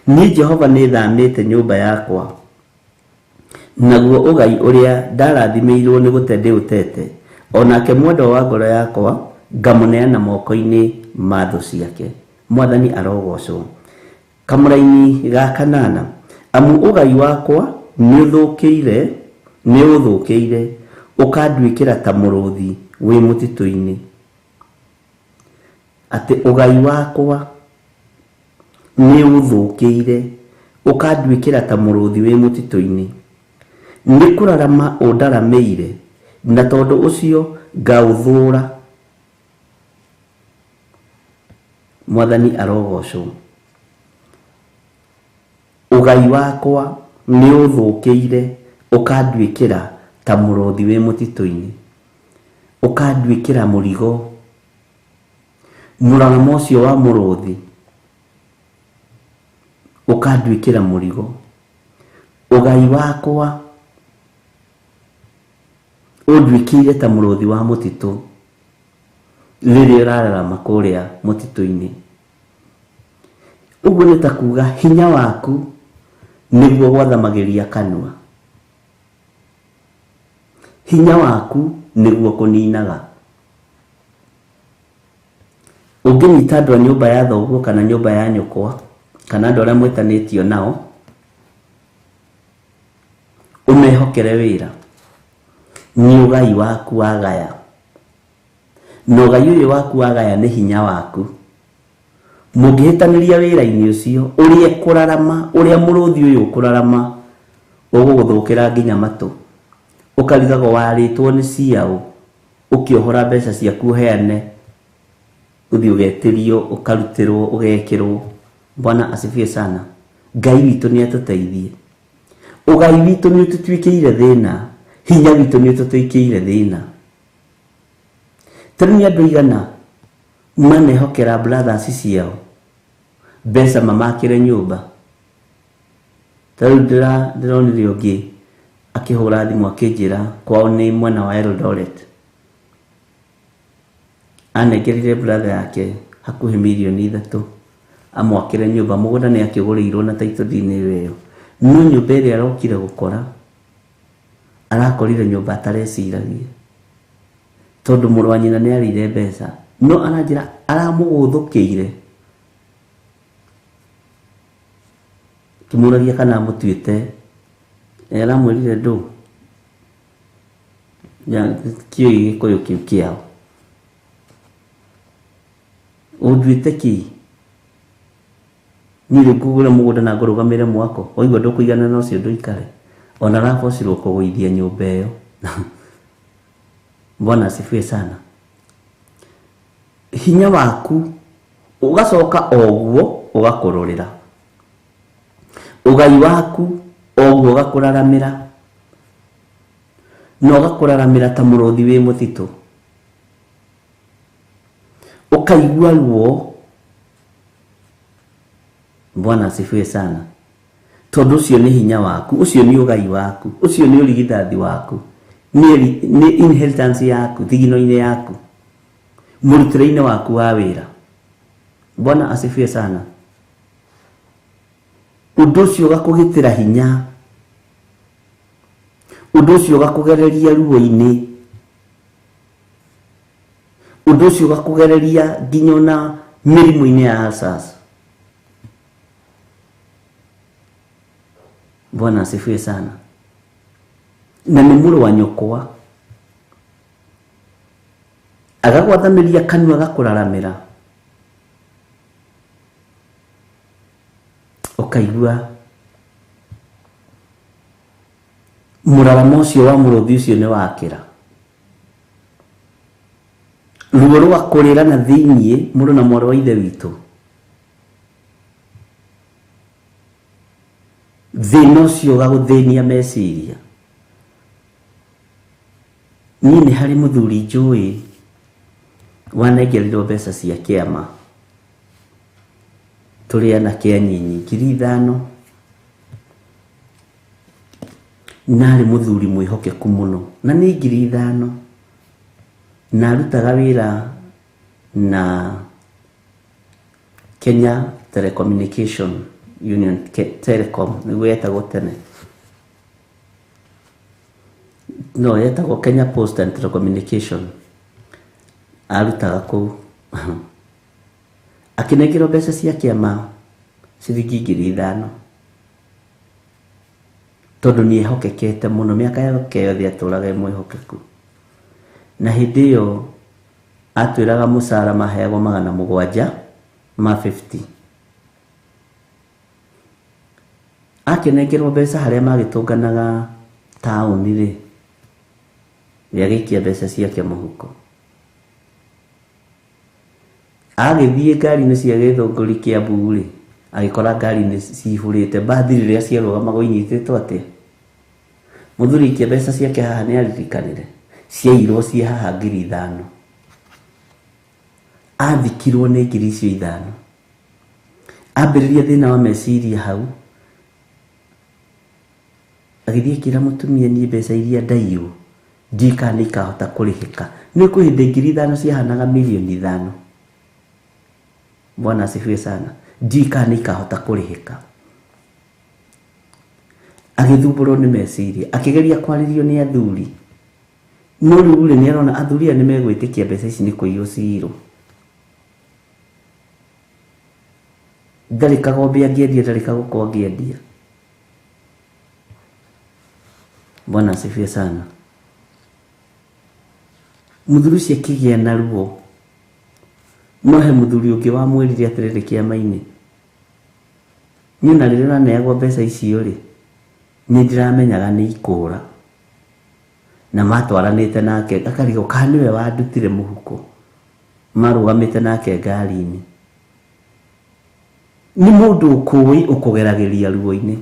Niĩ Jehova nĩ thamĩte nyũmba yakwa, naguo ũgai ũrĩa ndarathimĩirwo nĩ gũte ndĩũtete, onake mwendwa wa ngoro yakwa ngamũneana moko-inĩ ma thũ ciake. Mwathani arogocwo. Kamũra-inĩ ga kanana, amu ũgai wakwa nĩ ũthũkĩire nĩ ũthũkĩire ũkanduĩkĩra ta mũrũthi wĩ mũtitũ-inĩ. Atĩ ũgai wakwa nĩ ũthũkĩire ũkanduĩkĩra ta mũrũthi wĩ mũtitũ-inĩ. Nĩ kũrarama ũndaramĩire, na tondũ ũcio ngaũthũra. Mwathani arogocwo. Ũgai wakwa nĩ ũthũkĩire ũkanduĩkĩra ta mũrũthi wĩ mũtitũ-inĩ, ũkanduĩkĩra mũrigo. Mũraramo ũcio wa mũrũthi ũkanduĩkĩra mũrigo. Ũgai wakwa ũnduĩkĩire ta mũrũthi wa mũtitũ rĩrĩa ũrararama kũrĩa mũtitũ-inĩ. Ũguo nĩ ta kuga hinya waku nĩguo gwathamagĩria kanua. Hinya waku nĩguo kũninaga. Ũngĩnyita andũ a nyũmba ya thoguo kana nyũmba ya nyũkwa kana andũ arĩa mwĩtanĩtio nao, ũmehokere wĩra, nĩ ũgai waku wagaya. Na ũgai ũyũ waku wagaya nĩ hinya waku. Mũngĩhĩtanĩria wĩra-inĩ ũcio, ũrĩa kũrarama, ũrĩa mũrũthi ũyũ kũrarama, ũgũgũthũkĩra nginya matũ. Ũkarigagwo warĩtwo nĩ ciaũ, ũkĩohora mbeca ciaku ũheane, ũthiĩ ũgetĩrio, ũkarutĩrwo, ũgekĩrwo. Bwana asifiwe sana. Ngai witũ nĩ atũteithie. Ũgai witũ nĩ ũtũtuĩkĩire thĩna, hinya witũ nĩ ũtũtuĩkĩire thĩna. Tũrĩ nĩ andũ igana manehokera brothers ciao mbeca mamakĩre nyũmba. Tarĩu ndĩronire ũngĩ akĩhũra thimũ akĩnjĩra kwao nĩ mwena wa Eldoret. Anengerire brother yake hakuhĩ mirioni 3 amwakĩre nyũmba. Mũgũnda nĩ akĩgũrĩirwo na title deed ĩyo. No nyũmba ĩrĩa arokire gũkora, arakorire nyũmba atareciragia, tondũ mũrũ wa nyina nĩ arĩire mbeca. No aranjĩra aramũgũthũkĩire. Kĩmũragia kana mũtuĩte, aramwĩrire ndũ kĩoĩ gĩkũyũ kĩu kĩao. Ũnduĩte kĩ? Niĩ rĩu ngũgũra mũgũnda na ngũrũgamĩre mwako, waigua ndũkũigana na ũcio ndũikare. Ona arabocirwo kũgũithia nyũmba ĩyo. Bwana asifiwe sana. Hinya waku ũgacoka oguo ũgakũrũrĩra. Ũgai waku oguo ũgakũraramĩra, na ũgakũraramĩra ta mũrũthi wĩ mũtitũ. Ũkaigua ruo. Bwana asifiwe sana. Tondũ ũcio nĩ hinya waku, ũcio nĩ ũgai waku, ũcio nĩ ũrigithathi waku, nĩ inheritance yaku, thigino-inĩ yaku, mũrutĩre-inĩ waku wa wĩra. Bwana asifiwe sana. Ũndũ ũcio ũgakũgitĩra hinya. Ũndũ ũcio ũgakũgereria ruo-inĩ. Ũndũ ũcio ũgakũgereria nginya na mĩrimũ-inĩ ya ulcers. Bwana asifiwe sana. Na nĩ mũrũ wa nyũkwa. Agagwathamĩria kanua agakũraramĩra. Ũkaigua mũraramo ũcio wa mũrũthi ũcio nĩ wakĩra. Ruo rwakũrĩra na thĩiniĩ, mũrũ na mwarĩ wa ithe witũ. Thĩna ũcio ũgagũthĩnia meciria. Niĩ nĩ harĩ mũthuri njũĩ wanengerirwo mbeca cia kĩama. Tũrĩ anake anyinyi 5,000. Narĩ mũthuri mwĩhokeku mũno, na nĩ 5,000. Na arutaga wĩra na Kenya Telecommunication Union, Telecom nĩguo yetagwo tene. No, yetagwo Kenya Post and Telecommunication. Arutaga kũu. Akĩnengerwo mbeca cia kĩama ciringi 5,000. tondu ni ehokekete muno miaka yake yothe aturaga mwihokeku na hindi iyo atwiraga musara maheagwo 700 ma 50 akinengerwo mbeca haria magitunganaga tauni ri yagikia mbeca ciake muhuko agithie ngari-inĩ cia gĩthũngũri Kiambu ri agikora ngari-inĩ cihurĩte mbathi rĩrĩa ciarũgamaga inyitĩtwo atĩa muthuri ikia mbeca ciake haha nĩ aririkanire ciairwo ciĩ haha 5,000 athikirwo nĩ 5,000 ambĩrĩria thĩna wa meciria hau agithie kira mutumia ni mbeca iria ndaiywo ndika nĩ ikahota kũrĩhĩka nĩ kwĩhĩndĩ 5,000 ciahanaga 5,000,000 Bwana asifiwe sana ndika nĩ ikahota kũrĩhĩka agĩthumbũrwo nĩ meciria akĩgeria kwarĩrio nĩ athuri no rĩu nĩ arona athuri nĩ megwĩtĩkia mbeca ici nĩ kũiywo ciirwo ndarĩ kagombe angĩendia ndarĩ kagũkũ angĩendia Bwana asifiwe sana muthuri ũcio akĩgĩa na ruo no he muthuri ũngĩ wamwĩrire atĩrĩrĩ kĩama-inĩ niĩ na rĩrĩa naneagwo mbeca icio rĩ nĩ ndĩramenyaga nĩ ikũra na matwaranĩte nake akarigwo kana nĩwe wandutire mũhuko marũgamĩte nake ngari-inĩ nĩ mũndũ ũkũĩ ũkũgeragĩria ruo-inĩ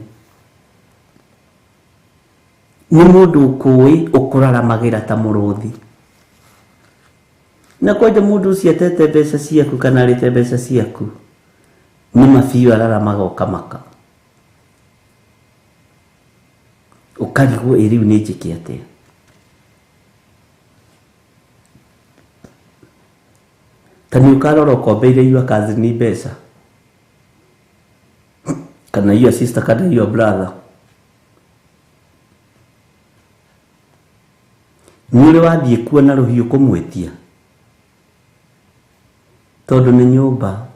nĩ mũndũ ũkũĩ ũkũraramagĩra ta mũrũthi na kwanja mũndũ ũcio atete mbeca ciaku kana arĩte mbeca ciaku nĩ mabiũ araramaga ũkamaka ũkarigwo rĩu nĩ njĩke atĩa ta nĩ ũkarora ũkombeire your cousin mbeca kana your sister kana your brother nĩ ũrĩ wathiĩ kuo na rũhiũ kũmwĩtia tondu nĩ nyũmba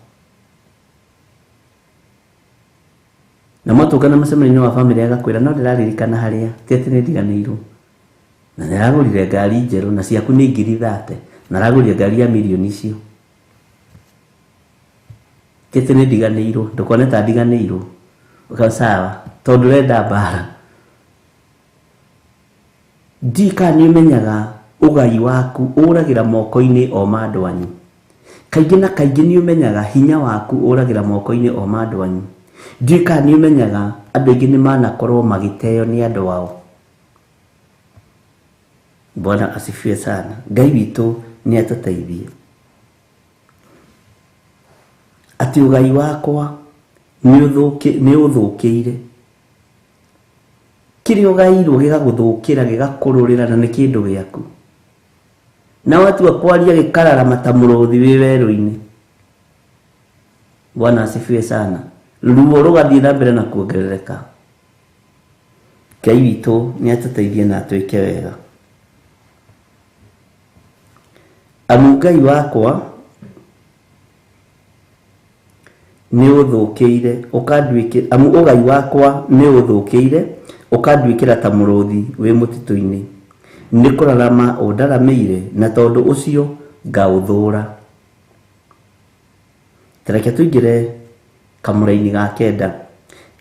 na matũngana macemania-inĩ wa bamĩrĩ agakwĩra no ndĩraririkana harĩa ti atĩ nĩ ndiganĩirwo na nĩragũrire ngari njerũ na ciaku nĩ 30,000 na aragũrire ngari ya mirioni icio ti atĩ nĩ ndiganĩirwo ndũkone ta ndiganĩirwo sawa tondu renda mbara ndika nĩ ũmenyaga ũgai waku ũragĩra moko-inĩ o mandũ anyu kaingĩ na kaingĩ nĩ ũmenyaga hinya waku ũragĩra moko-inĩ o mandũ anyu ndika nĩ ũmenyaga andũ aingĩ nĩ manakorwo magĩteo nĩ andũ ao Bwana asifiwe sana Ngai witũ nĩ atũteithie atĩ ũgai wakwa nĩ ũthũkĩire kĩrĩa ũgairwo gĩgagũthũkĩra gĩgakũrũrĩra na nĩ kĩndũ gĩaku na watua kwaria gĩkararama ta mũrũthi wĩ werũ-inĩ Bwana asifiwe sana ruo rũgathiĩ na mbere na kuongerereka Ngai witũ nĩ atũteithie na atwĩke wega amu Ngai wakwa nĩ ũthũkĩire ũkanduĩkĩra amu ũgai wakwa nĩ ũthũkĩire ũkanduĩkĩra ta mũrũthi wĩ mũtitũ-inĩ nĩ kũrarama ũndaramĩire na tondũ ũcio ngaũthũra tareke tũingĩre kamũra-inĩ ga 9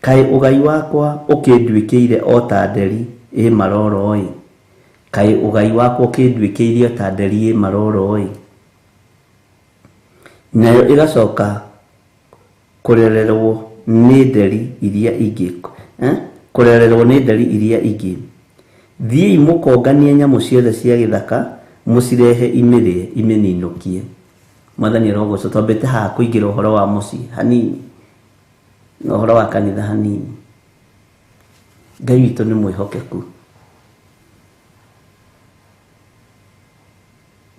kaĩ ũgai wakwa ũkĩnduĩkĩire o ta nderi ĩ maroro ĩ kaĩ ũgai wakwa ũkĩnduĩkĩire o ta nderi ĩ maroro ĩ nayo ĩgacoka kũrererwo nĩ nderi iria ingĩ kũrererwo nĩ nderi iria ingĩ thiĩi mũkonganie nyamũ ciothe cia gĩthaka mũcirehe imĩrĩe imĩninũkie Mwathani arogocwo twambĩte haha kũingĩra ũhoro wa mũciĩ hanini na ũhoro wa kanitha hanini Ngai witũ nĩ mwĩhokeku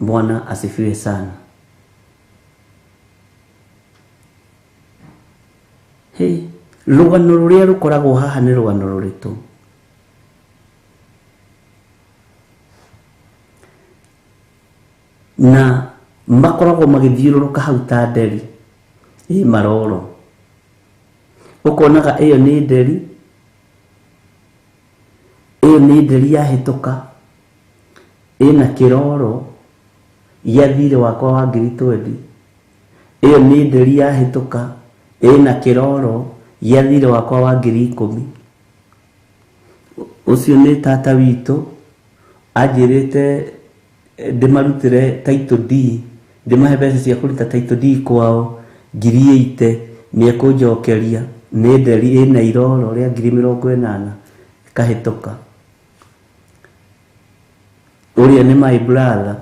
Bwana asifiwe sana rũgano rũrĩa rũkoragwo haha nĩ rũgano rũrĩtũ na makoragwo magĩthiũrũrũka hau ta nderi ĩ maroro ũkonaga ĩyo nĩ nderi ĩyo nĩ nderi yahĩtũka ĩna kĩroro gĩa thirĩ wakwa wa 2020. Ĩyo nĩ nderi yahĩtũka ĩna kĩroro gĩa thirĩ wakwa wa 10,000. Ũcio nĩ tata witũ anjĩrĩte ndĩmarutĩre title D, ndĩmahe mbeca cia kũruta title D kwao 80,000 nĩekũnjokeria. Nĩ nderi ĩna iroro rĩa 80,000 kahĩtũka. Ũrĩa nĩ my brother,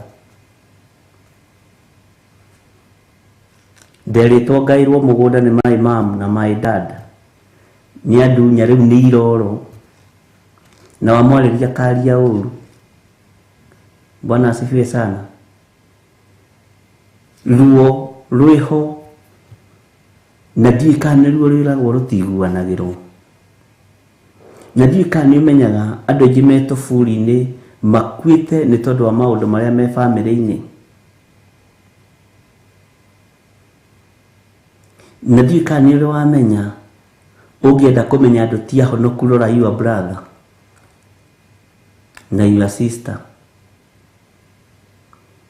nderĩtwo ngaĩrwo mũgũnda nĩ my mom na my dad. Nĩ andunya rĩu nĩ iroro na wamwarĩria karia ũru. Bwana asifiwe sana. Ruo rwĩho na ndiũĩ kana nĩ ruo rwĩragwo rũtiguanagĩrwo. Na ndiũĩ kana nĩ ũmenyaga andũ aingĩ me tũburi-inĩ makuĩte nĩ tondũ wa maũndũ marĩa me bamĩrĩ-inĩ. Na ndiũĩ kana nĩ ũrĩ wamenya ũngĩenda kũmenya andũ ti ahonoku rora your brother na your sister,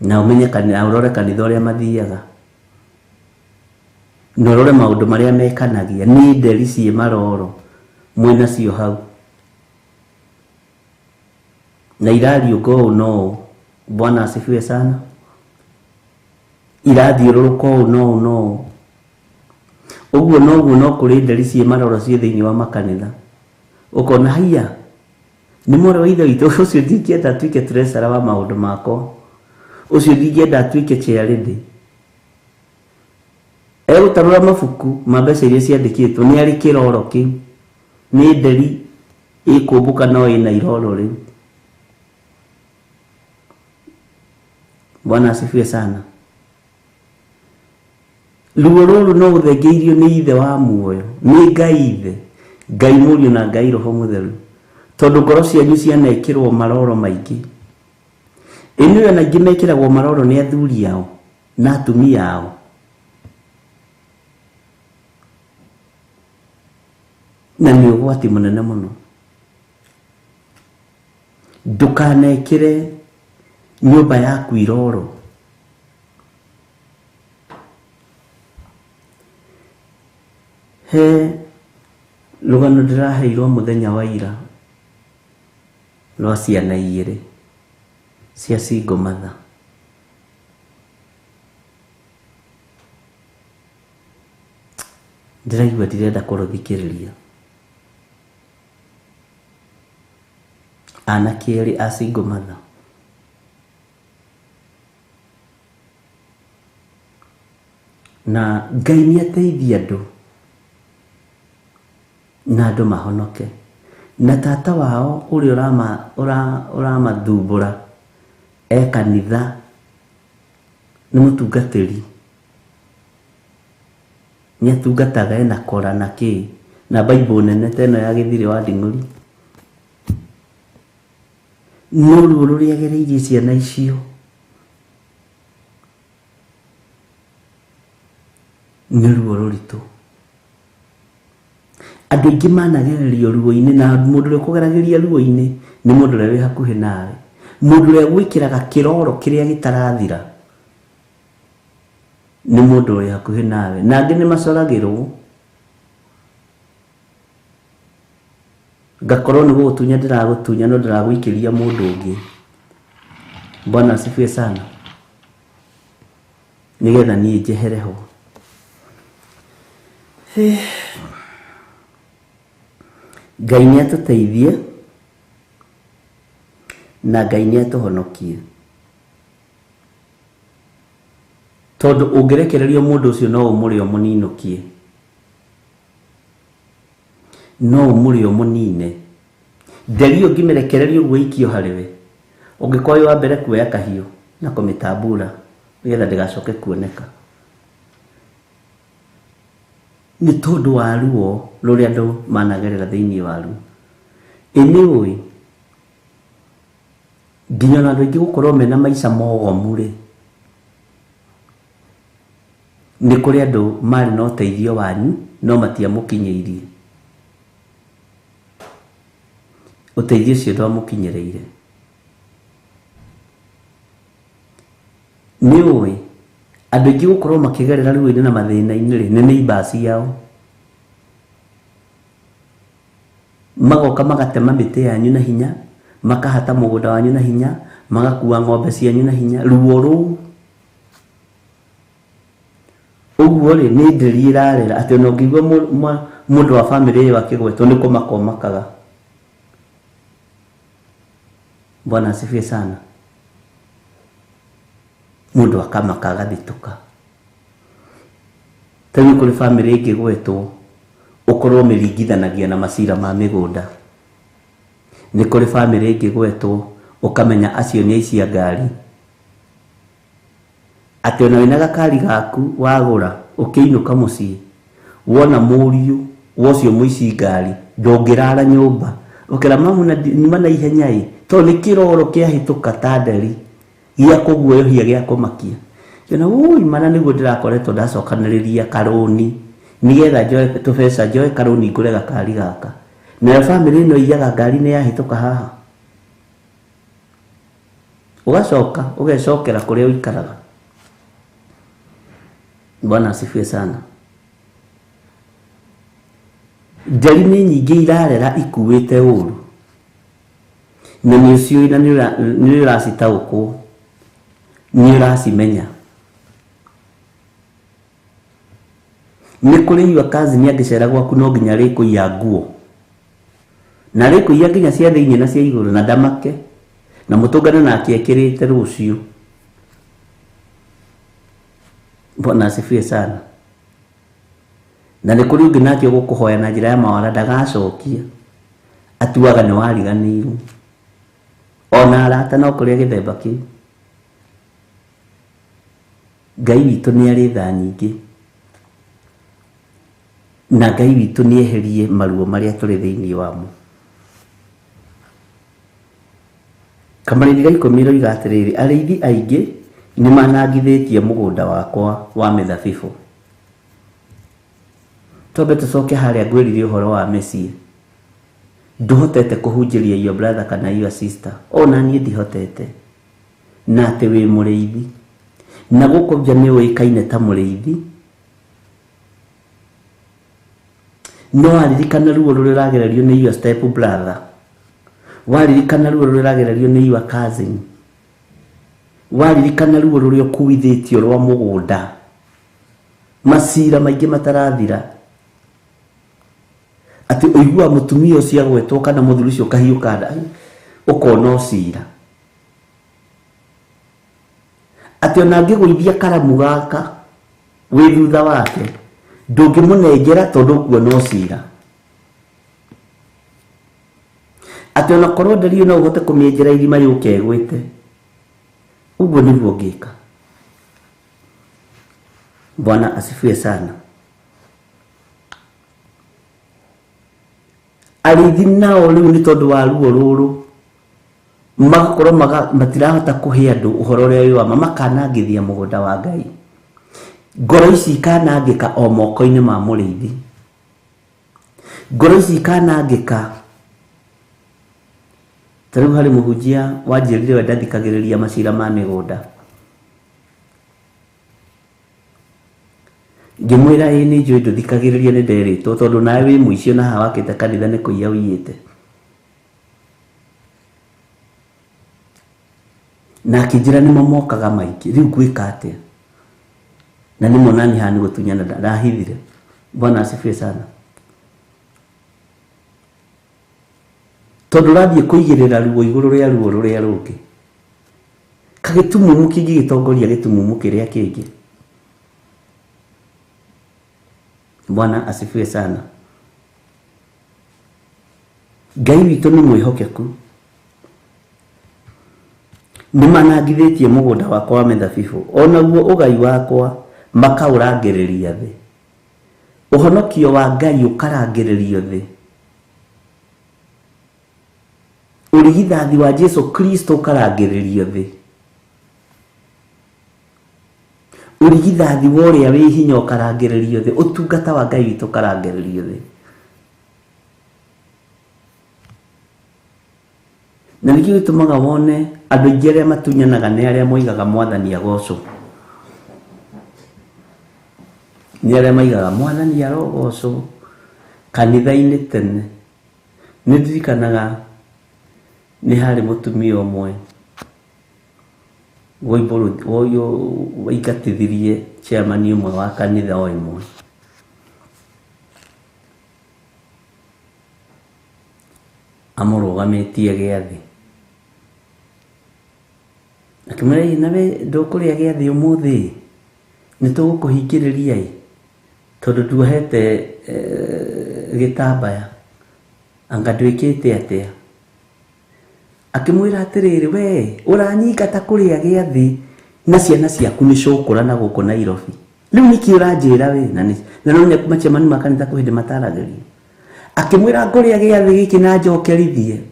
na ũmenye kana ũrore kanitha ũrĩa mathiaga, na ũrore maũndũ marĩa mekanagia. Nĩ nderi ciĩ maroro mwĩna cio hau na irariũnga ũũ no. Bwana asifiwe sana. Irathiũrũrũka ũũ no. Ũguo no kũrĩ nderi ciĩ maroro ciĩ thĩinĩ wa makanitha. Ũkona haiya nĩ mwarĩ wa ithe witũ ũcio ndingĩenda atuĩke treasurer wa maũndũ makwa, ũcio ndingĩenda atuĩke chairlady. Egũtarũra mabuku ma mbeca iria ciandĩkĩtwo, nĩ arĩ kĩroro kĩu. Nĩ nderi ĩkũmbũka no ĩna iroro rĩu. Bwana asifiwe sana. Ruo rũrũ no ũthengeirio nĩ ithe wa muoyo, nĩ Ngai ithe, Ngai Mũriũ na Ngai Roho Mũtheru, tondũ ngoro cianyu cianekĩrwo maroro maingĩ. Ĩnĩ ona ingĩ mekĩragwo maroro nĩ athuri ao na atumia ao. Na nĩ ũgwati mũnene mũno. Ndũkanekĩre nyũmba yaku iroro. He rũgano ndĩraheirwo mũthenya wa ira rwa ciana 2 cia single mother. Ndĩraigua ndirenda kũrũthikĩrĩria. Anake erĩ a single mother. Na Ngai nĩ ateithia andũ na andũ mahonoke. Na tata wao ũrĩa ũramathumbũra kanitha nĩ mũtungatĩri. Nĩ atungataga ena kora na kĩ na Bible nene teno ya gĩthirĩ wa Nding'ũri. No ruo rũrĩa agereirie ciana icio nĩ ruo rũritũ. Andũ aingĩ managererio ruo-inĩ, na mũndũ ũrĩa ũkũgeragĩria ruo-inĩ nĩ mũndũ ũrĩa wĩ hakuhĩ nawe, mũndũ ũrĩa gwĩkĩraga kĩroro kĩrĩa gĩtarathira nĩ mũndũ ũrĩ hakuhĩ nawe. Na angĩ nĩ macoragĩrwo, ngakorwo nĩ gũgũtunya ndĩragũtunya no ndĩragũikĩria mũndũ ũngĩ. Bwana asifiwe sana. Nĩgetha niĩ njehere ho. Ngai nĩ atũteithie na Ngai nĩ atũhonokie, tondũ ũngĩrekererio mũndũ ũcio no ũmũrĩ o mũninũkie, no ũmũrĩ o mũnine. Nderi ũngĩmĩrekererio ũguo ikio harĩwe, ũngĩkorwo wa mbere kuoya kahiũ na kũmĩtambura nĩgetha ndĩgacoke kuoneka. Nĩ tondũ wa ruo rũrĩa andũ managerera thĩinĩ wa ruo. Anyway, nginya andũ aingĩ gũkorwo mena maica mogomu-rĩ, nĩ kũrĩ andũ marĩ na ũteithio wanyu no matiamũkinyĩirie. uteithio ũcio ndwamukinyereire. Nĩ ũĩ andũ aingĩ gũkorwo makĩgerera ruo-inĩ na mathĩna-inĩ rĩ, nĩ neighbors yao magoka magatema mĩtĩ yanyu na hinya, makahata mũgũnda wanyu na hinya, magakua ng'ombe cianyu na hinya. Ruo rũu ũguo rĩ nĩ ndĩri ĩrarera atĩ ona ũngĩigua mũndũ wa bamĩrĩ ĩyo akĩgwetwo nĩ kũmaka makaga. Bwana asifiwe sana. Mũndũ akamaka agathitũka. Tarĩu kũrĩ bamĩrĩ ĩngĩgwetwo ũkorwo mĩringithanagia na macira ma mĩgũnda. Nĩ kũrĩ bamĩrĩ ĩngĩgwetwo ũkamenya acio nĩ aici a ngari, atĩ ona wĩna gakari gaku wagũra ũkĩinũka mũciĩ wona mũriũ wocio mũici ngari ndũngĩrara nyũmba ũkĩra mamu nima na ihenya ĩ to nĩ kĩroro kĩahĩtũka ta nderi gĩa kũguoyohia gĩa kũmakia. Yona ũi mana nĩguo ndĩrakoretwo ndacokanĩrĩria karũni nĩgetha njoe tũbeca njoe karũni ngũre gakari gaka, na bamĩrĩ ĩno iyaga ngari nĩ yahĩtũka haha. Ũgacoka ũgecokera kũrĩa ũikaraga. Bwana asifiwe sana. Nderi nĩ nyingĩ irarera ikuĩte ũru na nĩ ũciũĩ na nĩ ũracitaũkwo, nĩ ũracimenya. Nĩ kũrĩ iwa kazi nĩ angĩcera gwaku no nginya rĩkũiya nguo, na rĩkũiya nginya cia thĩinĩ na cia igũrũ na ndamake na mũtũngane nake ekĩrĩte rũciũ. Bwana asifiwe sana. Na nĩ kũrĩ ũngĩ nake ũgũkũhoya na njĩra ya mawara ndagacokia, atuaga nĩ wariganĩirwo ona arata no kũrĩa gĩthemba kĩu. Ngai witũ nĩ arĩ tha nyingĩ na Ngai witũ nĩ eherie maruo marĩa tũrĩ thĩinĩ wamo. Kamarĩthi ga 10 roiga atĩrĩrĩ, arĩithi aingĩ nĩ manangithĩtie mũgũnda wakwa wa mĩthabibũ. Twambe tũcoke harĩa ngwĩrire ũhoro wa mĩciĩ. Ndũhotete kũhunjĩria your brother kana your sister, ona niĩ ndihotete, na atĩ wĩ mũrĩithi na gũkũ nja nĩ ũĩkaine ta mũrĩithi, no waririkana ruo rũrĩa ũragererio nĩ your step brother, waririkana ruo rũrĩa ũragererio nĩ your cousin, waririkana ruo rũrĩa ũkuithĩtio rwa mũgũnda, macira maingĩ matarathira, atĩ ũigua mũtumia ũcio agwetwo kana mũthuri ũcio kahiũka nda ũkona ũcira, atĩ ona angĩgũithia karamu gaka wĩ thutha wake ndũngĩmũnengera tondũ ũkuona ũcira, atĩ ona korwo ndari no ũhote kũmĩenjera irima yũke ĩgwĩte. Ũguo nĩguo ngĩka. Bwana asifiwe sana. Arĩithi nao rĩu nĩ tondũ wa ruo rũrũ magakorwo matirahota kũhe andũ ũhoro ũrĩa wĩ wama, makanangithia mũgũnda wa Ngai. Ngoro ici ikanangĩka o moko-inĩ ma mũrĩithi, ngoro ici ikanangĩka. Tarĩu harĩ mũhunjia wanjĩrire we ndathikagĩrĩria macira ma mĩgũnda, ngĩmwĩra ĩ nĩ njũĩ ndũthikagĩrĩria nĩ nderĩtwo tondũ nawe wĩ mũicio na haha wakĩte kanitha nĩ kũiya ũiyĩte. Na akĩnjĩra nĩmo mokaga maingĩ, rĩu ngwĩka atĩa? Na nĩmo nani haha nĩ gũtunyana ndahithire. Bwana asifiwe sana. Tondũ ũrathiĩ kũigĩrĩra ruo igũrũ rĩa ruo rũrĩa rũngĩ, kagĩtumumu kĩngĩ gĩtongoria gĩtumumu kĩrĩa kĩngĩ. Bwana asifiwe sana. Ngai witũ nĩ mwĩhokeku, nĩ manangithĩtie mũgũnda wakwa wa mĩthabibũ, onaguo ũgai wakwa makaũrangĩrĩria thĩ, ũhonokio wa Ngai ũkarangĩrĩrio thĩ, ũrigithathi wa Jesu Kristo ũkarangĩrĩrio thĩ, ũrigithathi wa ũrĩa wĩ hinya ũkarangĩrĩrio thĩ, ũtungata wa Ngai witũ ũkarangĩrĩrio thĩ. Na nĩkĩo gĩtũmaga wone andũ aingĩ arĩa matunyanaga nĩ arĩa moigaga mwathani agocwo. Nĩ arĩa maigaga mwathani arogocwo kanitha-inĩ tene. Nĩ ndirikanaga nĩ harĩ mũtumia ũmwe waingatithirie chairman ũmwe wa kanitha o ĩmwe. Amũrũgamĩtie gĩathĩ. Akĩmwĩra nawe ndũkũrĩa gĩathĩ ũmũthĩ, nĩ tũgũkũhingĩrĩria tondũ nduohete gĩtambaya, anga ndwĩkĩte atĩa. Akĩmwĩra atĩrĩrĩ, we ũranyingata kũrĩa gĩathĩ na ciana ciaku nĩ cũkũra na gũkũ Nairobi. Rĩu nĩkĩ ũranjĩra we? Na no macemani ma kanitha kũhĩndĩ mataragĩrio. Akĩmwĩra ngũrĩa gĩathĩ gĩkĩ na njokerithie,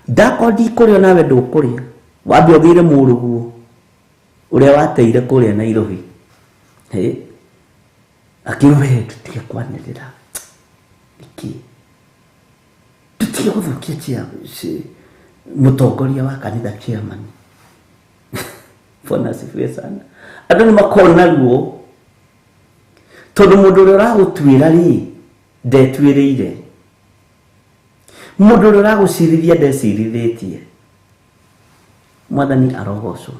ndakorwo ndikũrĩa nawe ndũkũrĩa, wambe ũgĩre mũrũguo ũrĩa wateire kũrĩa Nairobi. Akĩrwo we tũtige kwanĩrĩra, tũtige gũthũkia mũtongoria wa kanitha chairman. Bwana asifiwe sana. Andũ nĩ makona ruo tondũ mũndũ ũrĩa ũragũtuĩra rĩ ndetuĩrĩire, mũndũ ũrĩa ũragũcirithia ndecirithĩtie. Mwathani arogocwo.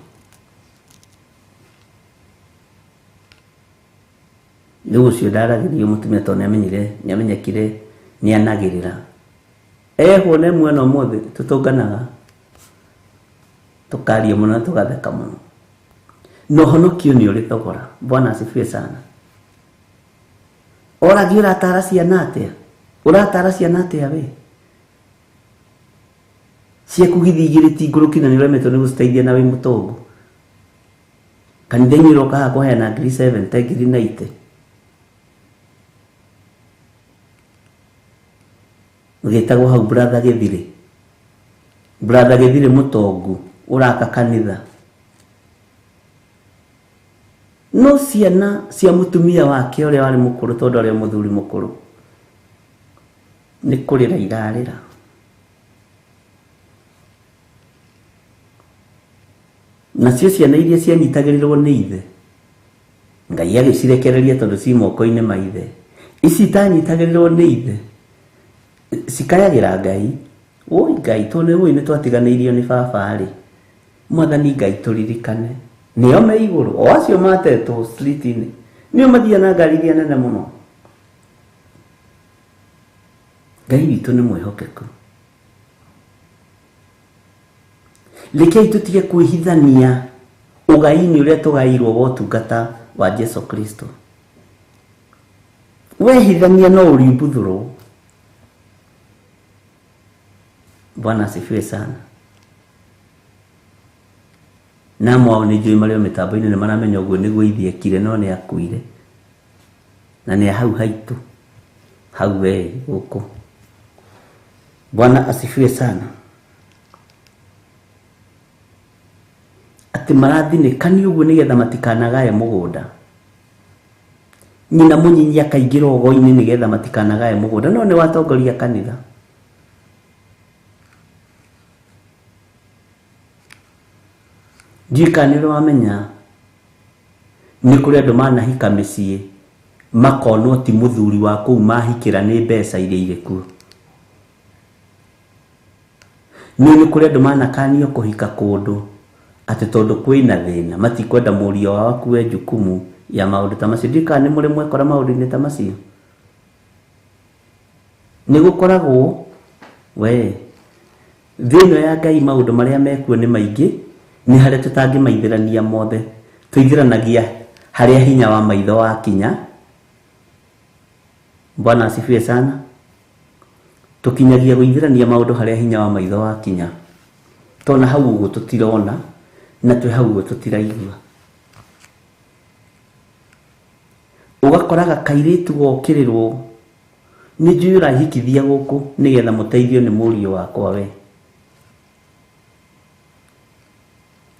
Rĩu ũcio ndaragĩrio mũtumia tondũ nĩamenyekire nĩanagĩrĩra. Ehwo nĩ mwena ũmũthĩ tũtũnganaga tũkaria mũno na tũgatheka mũno. No honokio nĩ ũrĩ thogora. Bwana asifiwe sana. Oragi ũratara ciana atĩa? Ũratara ciana atĩa we? Ciakugithi igĩrĩ ti ngũrũki na nĩũremetwo nĩ gũciteithia na wĩ mũtongo. Kanitha-inĩ ũroka haha kũheana ngiri 70 ngiri 90. Ũgĩtagwo hau brother Gĩthirĩ. Brother Gĩthirĩ mũtongu ũraka kanitha. No ciana cia mũtumia wake ũrĩa warĩ mũkũrũ tondũ arĩ mũthuri mũkũrũ nĩ kũrĩra irarĩra. Nacio ciana iria cianyitagĩrĩrwo nĩ ithe Ngai agĩcirekereria tondũ ci moko-inĩ ma ithe. Ici itanyitagĩrĩrwo nĩ ithe cikayagĩra Ngai. Oi Ngai nĩ twatiganĩirio nĩ baba rĩ. Mwathani Ngai tũririkane. Nĩo me igũrũ o acio matetwo street-inĩ nĩo mathiaga na ngari iria nene mũno. Ngai witũ nĩ mwĩhokeku. Rekei tũtige kwĩhithania ũgai-inĩ ũrĩa tũgaĩirwo wa ũtungata wa Jesu Kristo. Wehithania no ũrimbuthũrwo. Bwana asifiwe sana. Na mwao nĩ njũĩ marĩo mĩtambo-inĩ nĩ maramenya ũguo nĩguo ithe ekire no nĩ akuire. Na nĩ hau haitũ. Hau we gũkũ. Bwana asifiwe sana. Atĩ marathinĩkani ũguo nĩgetha matikanagae mũgũnda. Nyina mũnyinyi akaingĩra ũgo-inĩ nĩgetha matikanagae mũgũnda. No nĩ watongoria kanitha. Njika nĩ wamenya nĩ kũrĩ andũ manahika mĩciĩ makonwo ti mũthuri wa kũu mahikĩra nĩ mbeca iria irĩ kuo. Nĩ kũrĩ andũ manakanio kũhika kũndũ atĩ tondũ kwĩna thĩna matikwenda mũriũ wao akue jukumu ya maũndũ ta macio. Njika nĩ mũrĩ mwekora maũndũ-inĩ ta macio. Nĩ gũkoragwo we thĩinĩ ya Ngai maũndũ marĩa mekuo nĩ maingĩ. Nĩ harĩa tũtangĩmaithĩrania mothe. Tũithĩranagia harĩa hinya wa maitho wakinya. Bwana asifiwe sana. Tũkinyagia gũithĩrania maũndũ harĩa hinya wa maitho wakinya. Tona hau ũguo tũtirona na twĩ hau ũguo tũtiraigua. Ũgakoraga kairĩtu gokĩrĩrwo nĩ njũĩ ũrahikithia gũkũ nĩgetha mũteithio nĩ mũriũ wakwa we.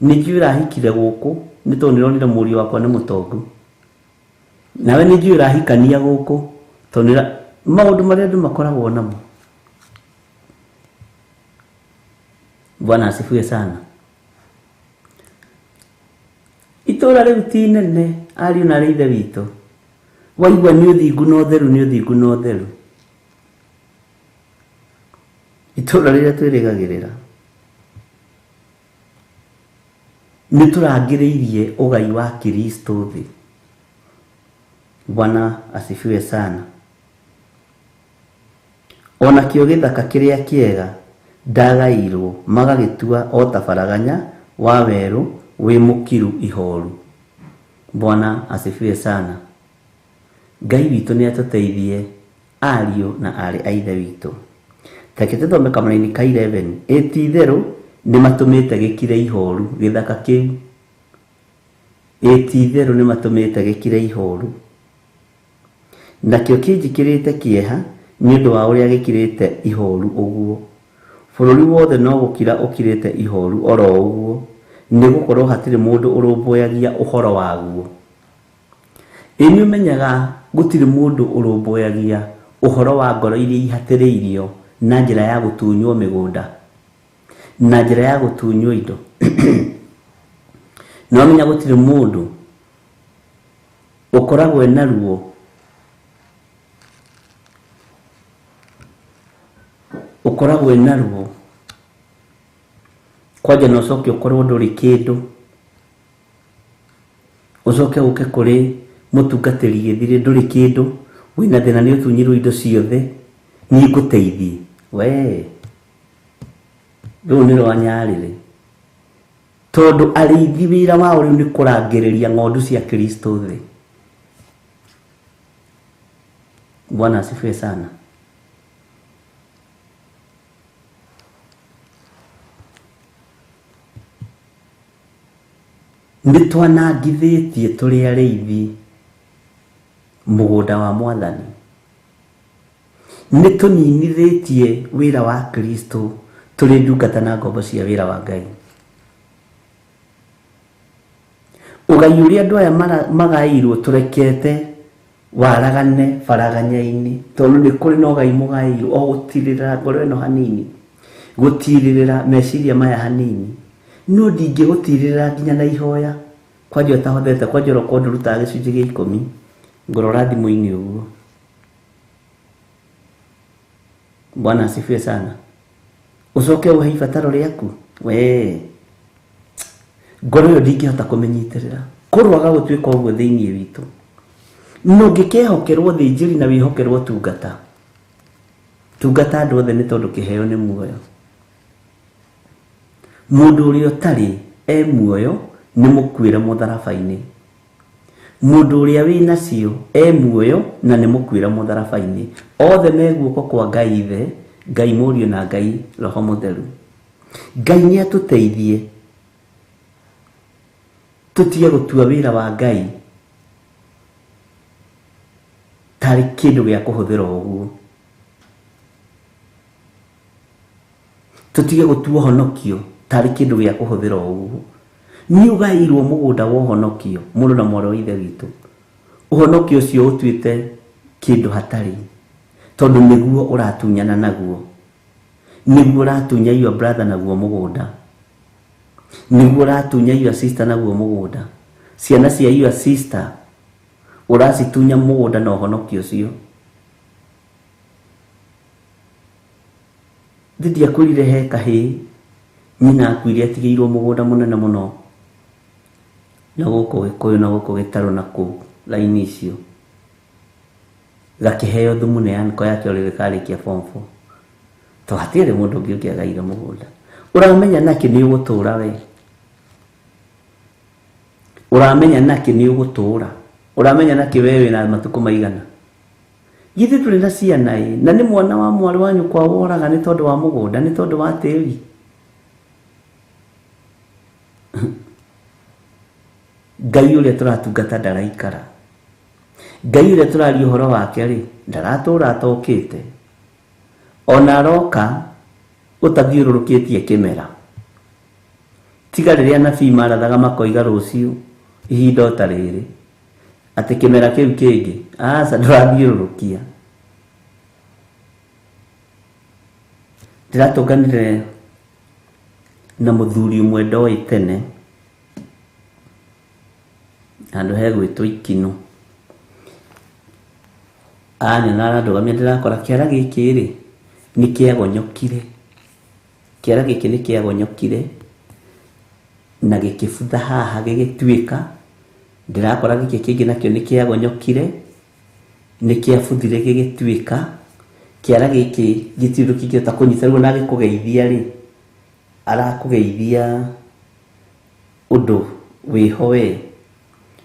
Nĩ njũĩ ũrahikire gũkũ nĩ tondũ nĩronire mũriũ wakwa nĩ mũtongu. Nawe nĩ njũĩ ũrahikania gũkũ tondũ maũndũ marĩa andũ makoragwo namo. Bwana asifiwe sana. Itora riu ti nene ari na reithe wito. Waigua ni uthingu no theru, ni uthingu no theru. Itora riria twirigagirira ni turangiriirie ugai wa Kristo thi. Bwana asifiwe sana. Ona kio githaka kiria kiega ndagairwo magagitua o tabaraganya wa weru wi mukiru ihoru. Bwana asifiwe sana. Ngai witu ni atuteithie ariu na ari aithe witu. Takete thome kamaraini ka 11 etitheru ni matumite gikire ihoru githaka kiu. Etitheru ni matumite gikire ihoru. Nakio kinjikirite kieha ni undu wa uria gikirite ihoru uguo. Bururi wothe no gukira ukirite ihoru oro uguo, ni gukorwo hatire mundu urumbuyagia uhoro waguo. Ini umenyaga gutire mundu urumbuyagia uhoro wa ngoro iria ihatiriirio na njira ya gutunywo migunda, na njira ya gutunywo indo. No menya gutire mundu ukoragwo na ruo, ukoragwo na ruo kwaje no coke ukorwo nduri kindu, ucoke uke kuri mutungatiri githire nduri kindu, wina thina ni utunyirwo indo ciothe, ni nguteithie we riu ni rwanyarire tondu arithi wira wao riu ni kurangiriria ng'ondu cia Kristo thi. Bwana asifiwe sana. Nitwanangithitie turi arithi mugunda wa Mwathani. Nituninithitie wira wa Kristo turi ndungata na ngombo cia wira wa Ngai. Ugai uria andu aya magairwo turekete waragane baraganya-ini tondu ni kuri no gai mugairwo o gutirira ngoro ino hanini, gutirira meciria maya hanini. No ndingi gutirira nginya na ihoya kwaje utahothete kwaje rokondo ruta gicunji gia 10 ngoro rathimu-ini uguo. Bwana asifiwe sana. Ucoke uhe ibataro riaku we ngoro yo ndingihota kumenyitirira kurwaga gutwika uguo thiini witu. No ngikehokerwo thinjiri na wihokerwo tungata andu othe ni tondu kiheo ni muoyo. Mundu uria utari muoyo ni mukwire mutharabaini. Mundu uria wina cio muoyo na ni mukwire mutharabaini. Othe meguoko kwa Ngai ithe, Ngai Murio na Ngai Roho Mutheru. Ngai ni atuteithie tutige gutua wira wa Ngai tari kindu gia kuhuthira uguo. Tutige gutua honokio tari kindu gia kuhuthira uguo. Ni ugairwo mugunda wa honokio mundu na moro ithe witu. Uhonokio cio utwite kindu hatari tondu niguo uratunyana naguo, niguo uratunya your brother naguo mugunda, niguo uratunya your sister naguo mugunda. Ciana cia your sister uracitunya mugunda na uhonokio cio. Ndidia kurire he kahi nyina akwire atigeirwo mugunda munene muno na guko Gikuyu na guko Gitaru na ku laini icio, gakiheo thumu ne anko yake uri gikarikia form 4 to hatire mundu ungi ukiagaire mugunda. Uramenya naki ni ugutura we, uramenya naki ni ugutura, uramenya naki wewe na matuko maigana. Githi turi na ciana na ni mwana wa mwari wanyu kwa woraga ni tondu wa mugunda, ni tondu wa tiri. Ngai uria turatungata ndaraikara. Ngai uria turari uhoro wake ri ndaratura atokite. Ona roka utathiururukitie kimera. Tiga riria nabii marathaga makoiga ruciu ihinda tariri ati kimera kiu kingi aca ndurathiururukia. Ndiratunganire na muthuri umwe ndoi tene andu he gwitwo Ikino na ndugamia ndirakora kiara giki ri ni kiagonyokire, kiara giki ni kiagonyokire na gikibutha haha gigituika, ndirakora giki kingi nakio ni kiagonyokire ni kiabuthire gigituika, kiara giki gitiru kingita kunyita riu na gikugeithia ri arakugeithia undu wiho we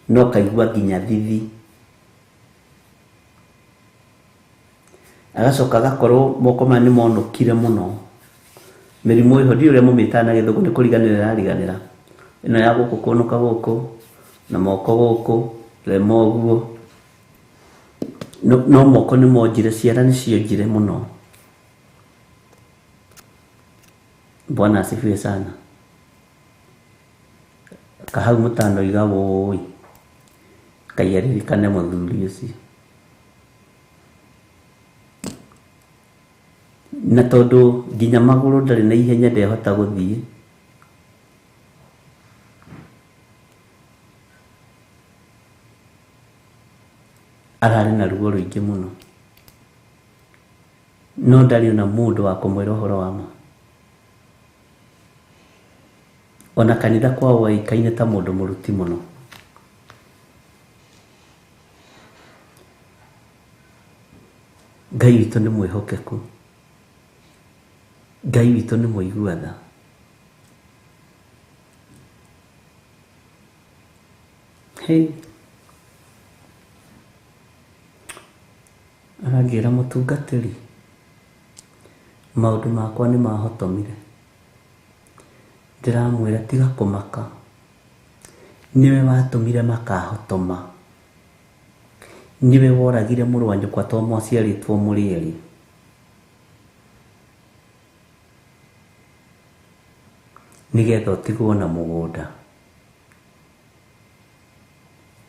no kaigua nginya thithi, agacoka gakorwo moko ma ni monokire muno, mirimu iho ndi uria mumita na githungu ni kuriganira riganira ino ya guku kunuka guku na moko guku remo guo no moko ni monjire, ciara ni cionjire muno. Bwana asifiwe sana. Kahau mutano iga woi kayaririkane muthuri ucio, na tondu nginya maguru ndari na ihenya ndehota guthie, arari na ruo ruingi muno, no ndari na mundu wa kumwira uhoro wa ma. Ona kanitha kwao waikaine ta mundu muruti muno. Ngai witũ nĩ mwĩhokeku, Ngai witũ nĩ mũigua-tha. Arangĩra mũtungatĩri maũndũ makwa nĩ mahotomire, ndiramwĩra tiga kũmaka, niwe watũmire makahotoma, niwe woragire mũrũ wa nyũkwa to mwaciarĩtwo mũrĩ erĩ. Nigetha ũtigwo na mũgũnda,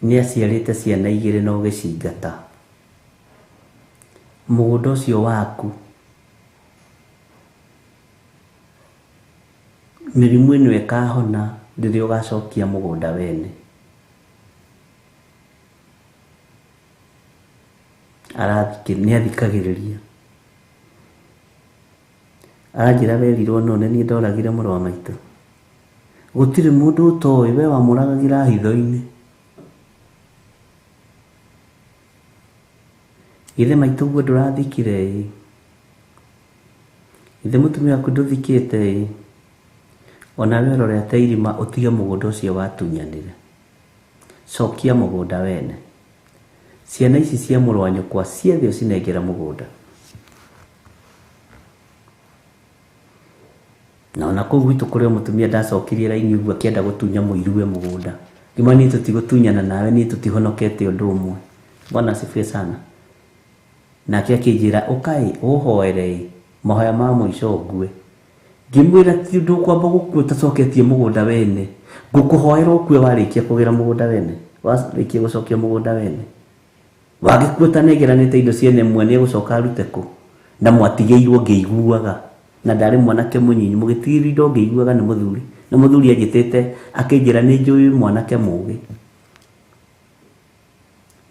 nĩ aciarĩte ciana igĩrĩ na ũgĩcingata. Mũgũnda ũcio waku mĩrimũ ĩno ĩkahona rĩrĩa ũgacokia mũgũnda wene. Nĩ athikagĩrĩria, aranjĩra werirwo no nĩ niĩ ndoragire mũrũ wa maitũ, gũtirĩ mũndũ ũtoĩ we wamũragagĩra hitho-inĩ. Ithe maitũ guo ndũrathikire, ithe mũtumia waku ndũthikĩte, ona we rorete irima ũtige mũgũnda ũcio watunyanire, cokia mũgũnda wene. Ciana ici cia mũrũ wa nyũkwa ciethe ũcinengera mũgũnda. Na ona kũu gwitũ kũrĩ mũtumia ndacokirie raini ũguo akĩenda gũtunya mũiruwe mũgũnda. Ngima niĩ tũtigũtunyana nawe, niĩ tũtihonokete ũndũ ũmwe. Bwana asifiwe sana. Nake akĩnjĩra ũkaĩ ũhoere mahoya ma mũico ngue. Ngĩmwĩra ti ndũkwamba gũkua ũtacoketie mũgũnda wene, ngũkũhoera ũkue warĩkia kũgĩra mũgũnda wene, warĩkia gũcokia mũgũnda wene. Wagĩkua ũtanegeranĩte indo ciene mwene gũcoka arute kũ? Na mwatigĩirwo ngĩiguaga, na ndarĩ mwanake mũnyinyi, mũgĩtigĩrwo indo ngĩiguaga nĩ mũthuri, na mũthuri anjĩtĩte akĩnjĩra nĩ njũĩ mwanake mũgĩ.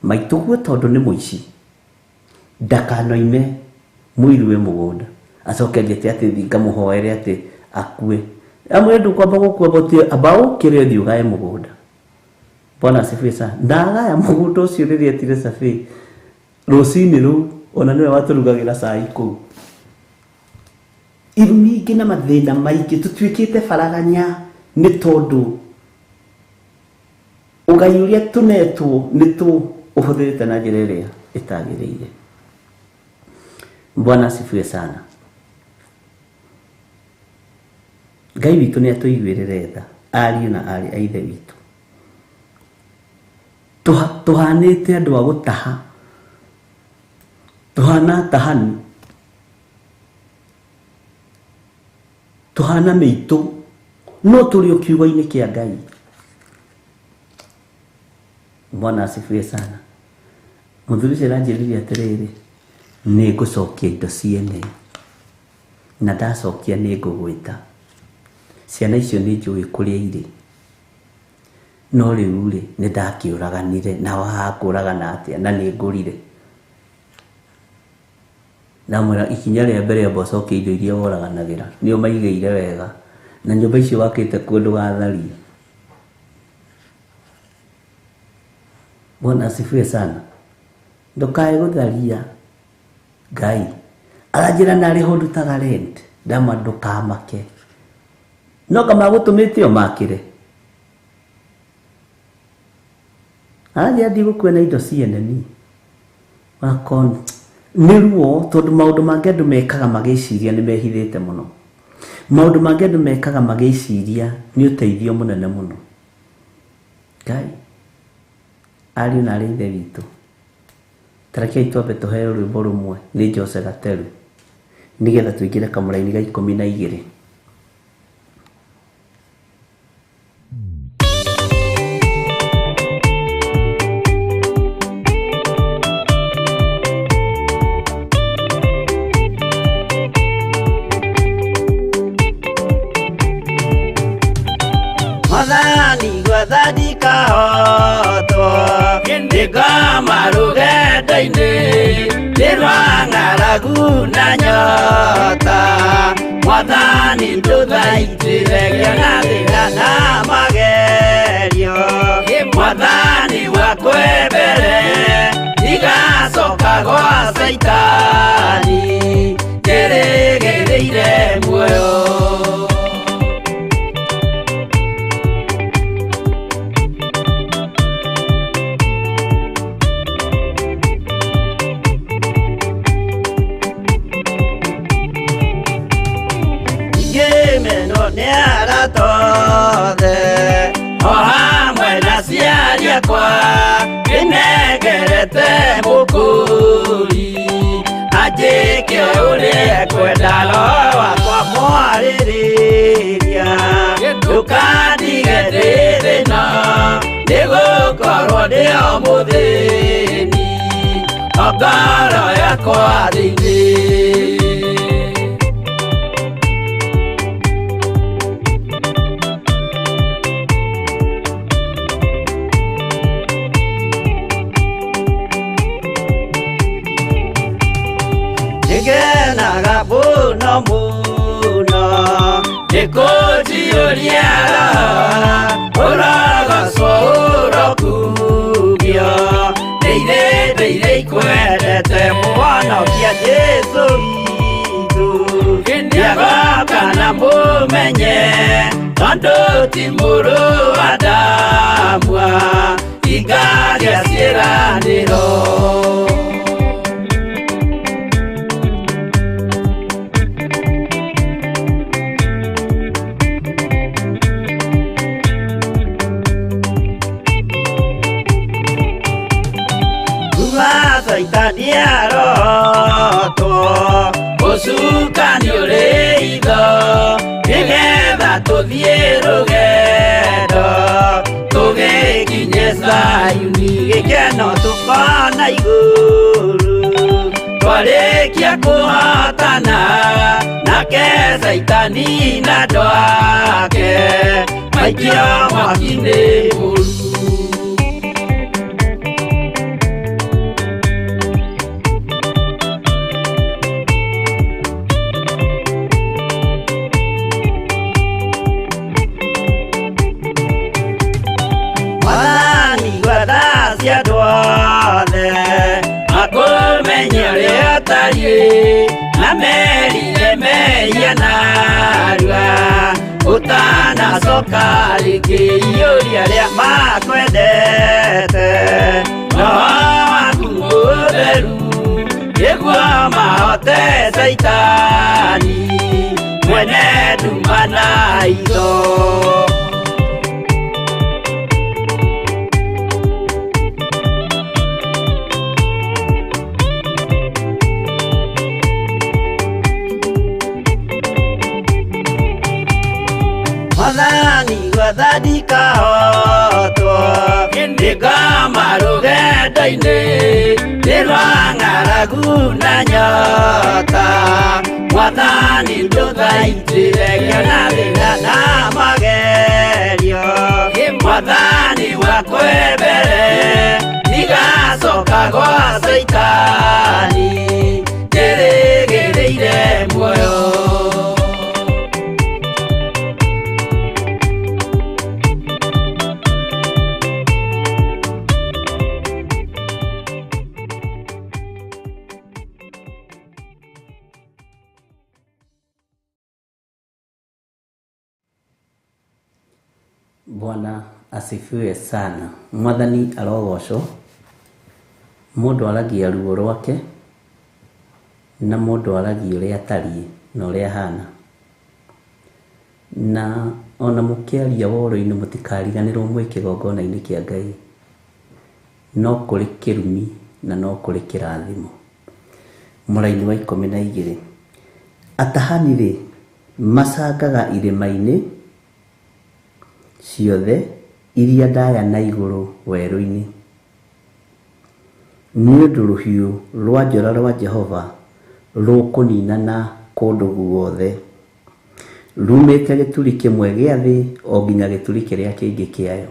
Maitũguo tondũ nĩ mũici, ndakanoime mũiruwe mũgũnda, acoke anjĩte atĩ thiĩ ngamũhoere atĩ akue. Amwĩra ndũkwamba gũkua botie amba ũkĩre ũthiĩ ũgae mũgũnda. Bwana asifiwe sana. Ndagaya mũgũnda ũcio rĩrĩa etire cabi, rũcinĩ rũu ona nĩwe watũrugagĩra cai kũu. Irumi ingĩ na mathĩna maingĩ tũtuĩkĩte baraganya nĩ tondũ ũgai ũrĩa tũnetwo nĩ ũhũthĩrĩte na njĩra ĩrĩa ĩtagĩrĩire. Bwana asifiwe sana. Ngai witũ nĩ atũiguĩrĩre tha, ariũ na arĩ a ithe witũ. Tũhanĩte andũ a gũtaha, tũhana tahani, tũhana mĩitũ, no tũrĩ o kiugo-inĩ kĩa Ngai. Bwana asifiwe sana. Mũthuri ũcio aranjĩrire atĩrĩrĩ, nĩ ngũcokia indo ciene, na ndacokia nĩ ngũgwĩta. ciana icio nĩ njũĩ kũrĩa irĩ, no rĩu rĩ nĩ ndakiũraganire na wakũragana atĩa na nĩ ngũrire. Namwĩra ikinya rĩa mbere mbocokia indo iria woraganagĩra nĩo maigĩire wega, na nyũmba icio wakĩte kuo ndũgatharie. Bwana asifiwe sana. Ndukae gũtharia. Ngai aranjĩra narĩ ho ndutaga rent, ndama ndũkamake, no kama gũtũmĩte o makĩre. Aranjĩra ndigũkuona indo CNN wakon nĩ ruo, tondũ maũndũ mangĩ andũ mekaga magĩciria nĩ mehithĩte mũno. Maũndũ mangĩ andũ mekaga magĩciria nĩ ũteithio mũnene mũno. Ngai ariũ na arĩ ithe witũ, tarekei twambe tũheo rwĩmbo rũmwe nĩ Jose Gateru nĩgetha tũingĩre kamũra-inĩ ga 12. Mwathani gwathani kahotwo ndĩngoma rũgendo-inĩ ndĩrwa ng'aragu na nyota. Mwathani ndũthaitĩrĩria na thĩna na magerio. Mwathani wakwe mbere igacoka gwa Saitani ngĩrĩgĩrĩire muoyo. O hamwe na ciari akwa nĩnegerete mũkũri anjĩke ũrĩa kwenda roho wakwa mwarĩrĩria. Ndũkandige ndĩ thĩna nĩgũkorwo ndĩ o mũthĩni o ngoro yakwa thĩinĩ. Ngenaga mũno mũno nĩkũnjiyũria ũrogocwo ũrokugio. Ndeithĩrĩrie ikwendete mũhonokia Jesũ witũ, ndiagoka na mũmenye tondũ ti mũrũ wa ndamwa ingagĩa ciĩranĩro. Saitani arotwo ũcukani ũrĩ itho nĩgetha tũthiĩ rũgendo tũgĩkinye Zayuni gĩkeno tũkona igũrũ. Twarĩkia kũhotana nake Saitani na andũ ake maikio mwaki-inĩ mũru. Na merire meia narua utanacoka rĩngĩ iyũria rĩa makwendete. Roho waku mũtheru nĩguo mahote Saitani mwene nduma na itho. Mwathani gwathani kahotwo ndĩngoma rũgendo-inĩ ndĩrwa ng'aragu na nyota. Mwathani nduthaitire kĩonathĩna na magerio. Mwathani wakwa mbere ndigacoka gwa Saitani, njĩrĩgĩrĩire muoyo. Bwana asifiwe sana. Mwathani arogocwo. Mundu aragia ruo rwake na mundu aragia uria atariĩ na uria hana. Na ona mũkĩaria woro-inĩ mũtikariganĩrwo mwĩ kĩgongona-inĩ kĩa Ngai. No kũrĩ kĩrumi na no kũrĩ kĩrathimo. Mũraini wa 12. Atahani-rĩ macangaga irĩma-inĩ ciothe iria ndaya na igũrũ werũ-inĩ. Nĩ ũndũ rũhiũ rwa njora rwa Jehova rũkũninana kũndũ guothe, rumĩte gĩturi kĩmwe gĩa thĩ o nginya gĩturi kĩrĩa kĩngĩ kĩayo,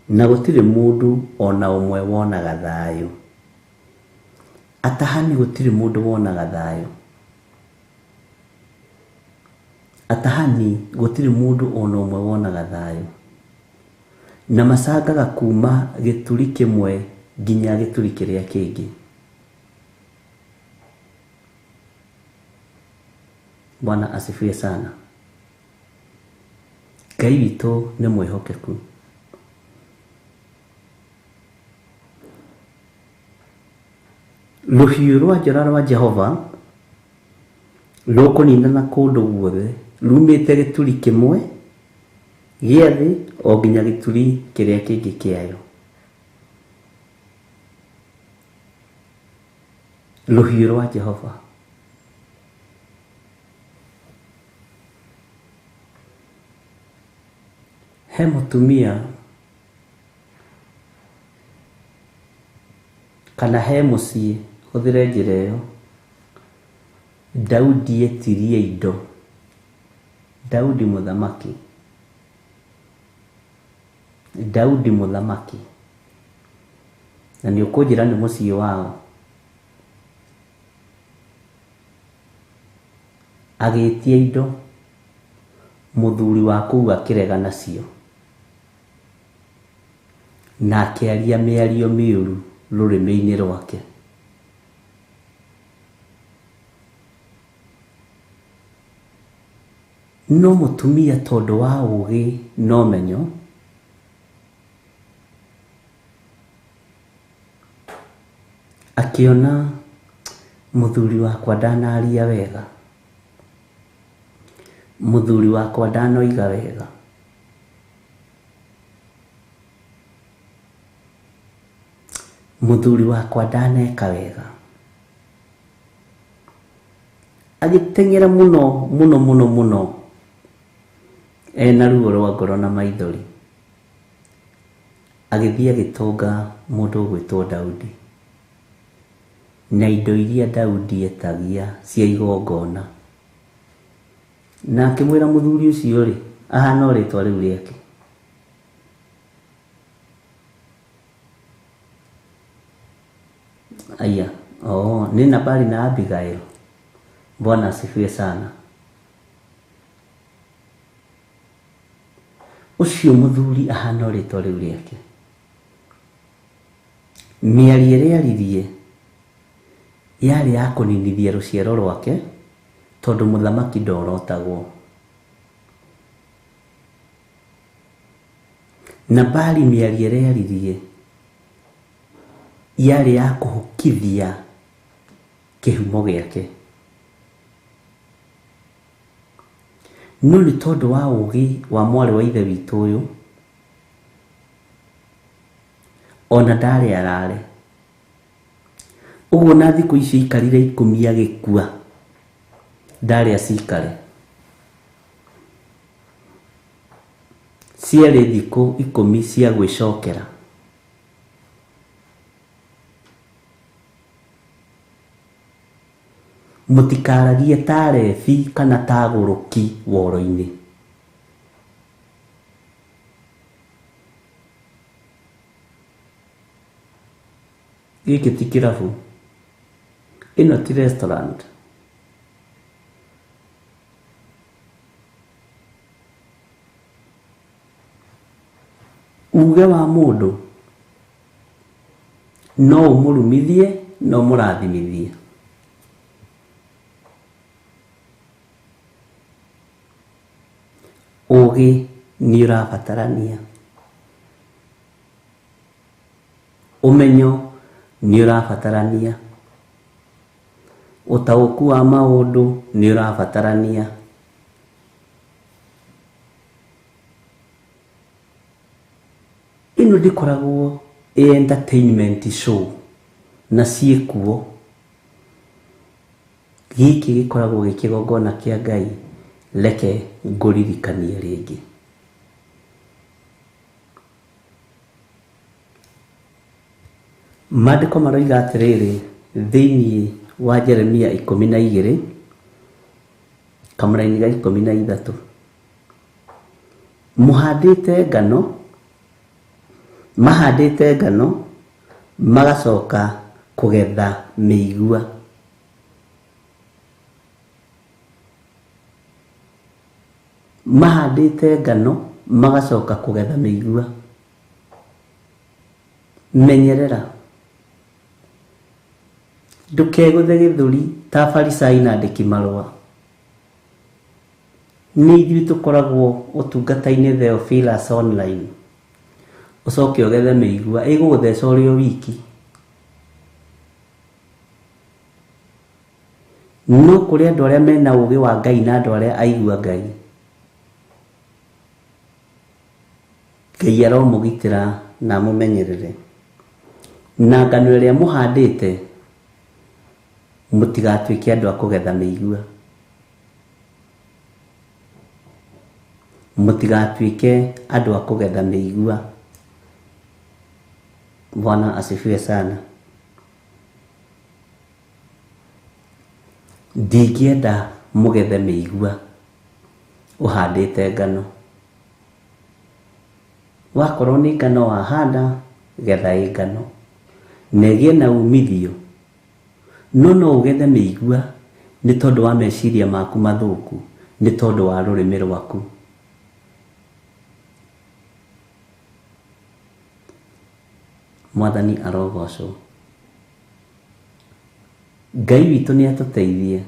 na gũtirĩ mũndũ ona ũmwe wonaga thayũ. Atahani gũtirĩ mũndũ wonaga thayũ. Atahani gũtirĩ mũndũ ona ũmwe wonaga thayũ. Na macangaga kuma gĩturi kĩmwe nginya gĩturi kĩrĩa kĩngĩ. Bwana asifiwe sana. Ngai witũ nĩ mwĩhokeku. Rũhiũ rwa njora rwa Jehova rũkũninana kũndũ guothe, rumĩte gĩturi kĩmwe gĩa thĩ o nginya gĩturi kĩrĩa kĩngĩ kĩayo. Rũhiũ rwa Jehova. He mũtumia kana he mũciĩ, hũthĩre njĩra ĩyo, Daudi etirie indo. Daudi mũthamaki. Daudi mũthamaki. Na nĩ ũkũnjĩra nĩ mũciĩ wao. Agĩtia indo, mũthuri wa kũu akĩrega nacio, na akĩaria mĩario mĩũru rũrĩmĩ-inĩ rwake. No mũtumia tondũ wa ũgĩ na ũmenyo akĩona mũthuri wakwa ndanaria wega, mũthuri wakwa ndanoiga wega, mũthuri wakwa ndaneka wega, agĩteng'era mũno mũno mũno mũno, ena ruo rwa ngoro na maithori, agĩthiĩ agĩtonga mũndũ ũgwĩtwo Daudi na indo iria Daudi etagia cia igongona, na akĩmwĩra mũthuri ũcio rĩ, ahana o rĩtwa rĩu rĩake. Aya, nĩ Nabali na Abigail. Bwana asifiwe sana. Ucio mũthuri ahana o rĩtwa rĩu rĩake. Mĩario ĩrĩa aririe yarĩ ya kũninithia rũciaro rwake, tondũ mũthamaki ndorotagwo. Nabali mĩario ĩrĩa aririe yarĩ ya kũhukithia kĩhumo gĩake. No nĩ tondũ wa ũgĩ wa mwarĩ wa ithe witũ ũyũ, ona ndarĩ arare. Ũguo na thikũ icio ikarire 10 agĩkua, ndarĩ acikare. Ciarĩ thikũ 10 cia gwĩcokera. Mutikaragie ta rebi kana ta guruki woro-ini. Giki ti kirabu. Ino ti restaurant. Uge wa mundu no umurumithie no murathimithie. Ugi ni urabatarania. Umenyo ni urabatarania. Utauku wa maundu ni urabatarania. Ino ndikoragwo entertainment show na ciekuo. Giki gikoragwo gikigongona kia Ngai. Leke nguririkanie ringi. Maandiko maroiga atiriri thiini wa Jeremia 12 kamuraini ga 13. Muhandite ngano, mahandite ngano magacoka kugetha mĩigua. Mahandite ngano magacoka kugetha mĩigua. Menyerera. Ndukeguthe gĩthũri ta Farisai na andĩki marũa. Nĩ ithuĩ tũkoragwo ũtungata-inĩ Theophilus online. Ucoke ugethe mĩigua ĩgũgũtheca ũrĩ o wiki. No kũrĩ andũ arĩa mena ũũgĩ wa Ngai na andũ arĩa aigua Ngai. Ngai aromũgitĩra na mũmenyerere. Na ngano ĩrĩa mũhandĩte mũtigatuĩke andũ a kũgetha mĩigua. Mũtigatuĩke andũ a kũgetha mĩigua. Bwana asifiwe sana. Ndingĩenda mũgethe mĩigua ũhandĩte ngano. Wakorwo nĩ ngano wahanda, getha ĩ ngano na ĩgĩe na umithio. No ũgethe mĩigua nĩ tondũ wa meciria maku mathũku, nĩ tondũ wa rũrĩmĩ rwaku. Mwathani arogocwo. Ngai witũ nĩ atũteithie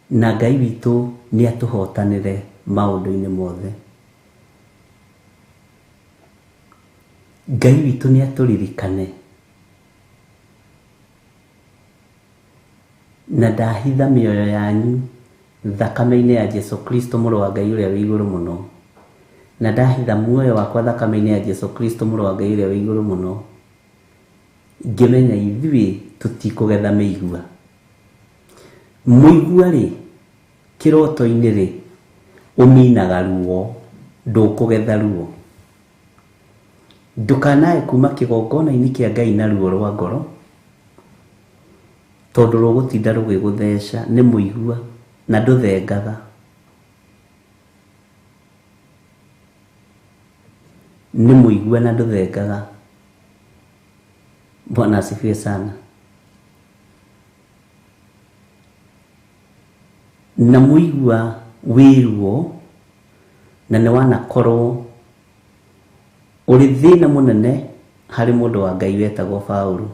na Ngai witũ nĩ atũhotanĩre maũndũ-inĩ mothe. Ngai witũ nĩ atũririkane na ndahitha mĩoyo yanyu thakame-inĩ ya Jesu Kristo mũrũ wa Ngai ũrĩa wĩ igũrũ mũno. Na ndahitha muoyo wakwa thakame-inĩ ya Jesu Kristo mũrũ wa Ngai ũrĩa wĩ igũrũ mũno. Ngĩmenya ithuĩ tũtikũgetha mĩigua. Mũigua rĩ, kĩroto-inĩ rĩ, ũminaga ruo, ndũkũgetha ruo. Ndũkanae kuma kĩgongona-inĩ kĩa Ngai na ruo rwa ngoro, tondũ rũgũtinda rũgĩgũtheca nĩ mũigua na ndũthengaga. Nĩ mũigua na ndũthengaga. Bwana asifiwe sana. Na mũigua wĩ ruo na nĩ wanakorwo ũrĩ thĩna mũnene harĩ mũndũ wa Ngai wetagwo Paũlũ.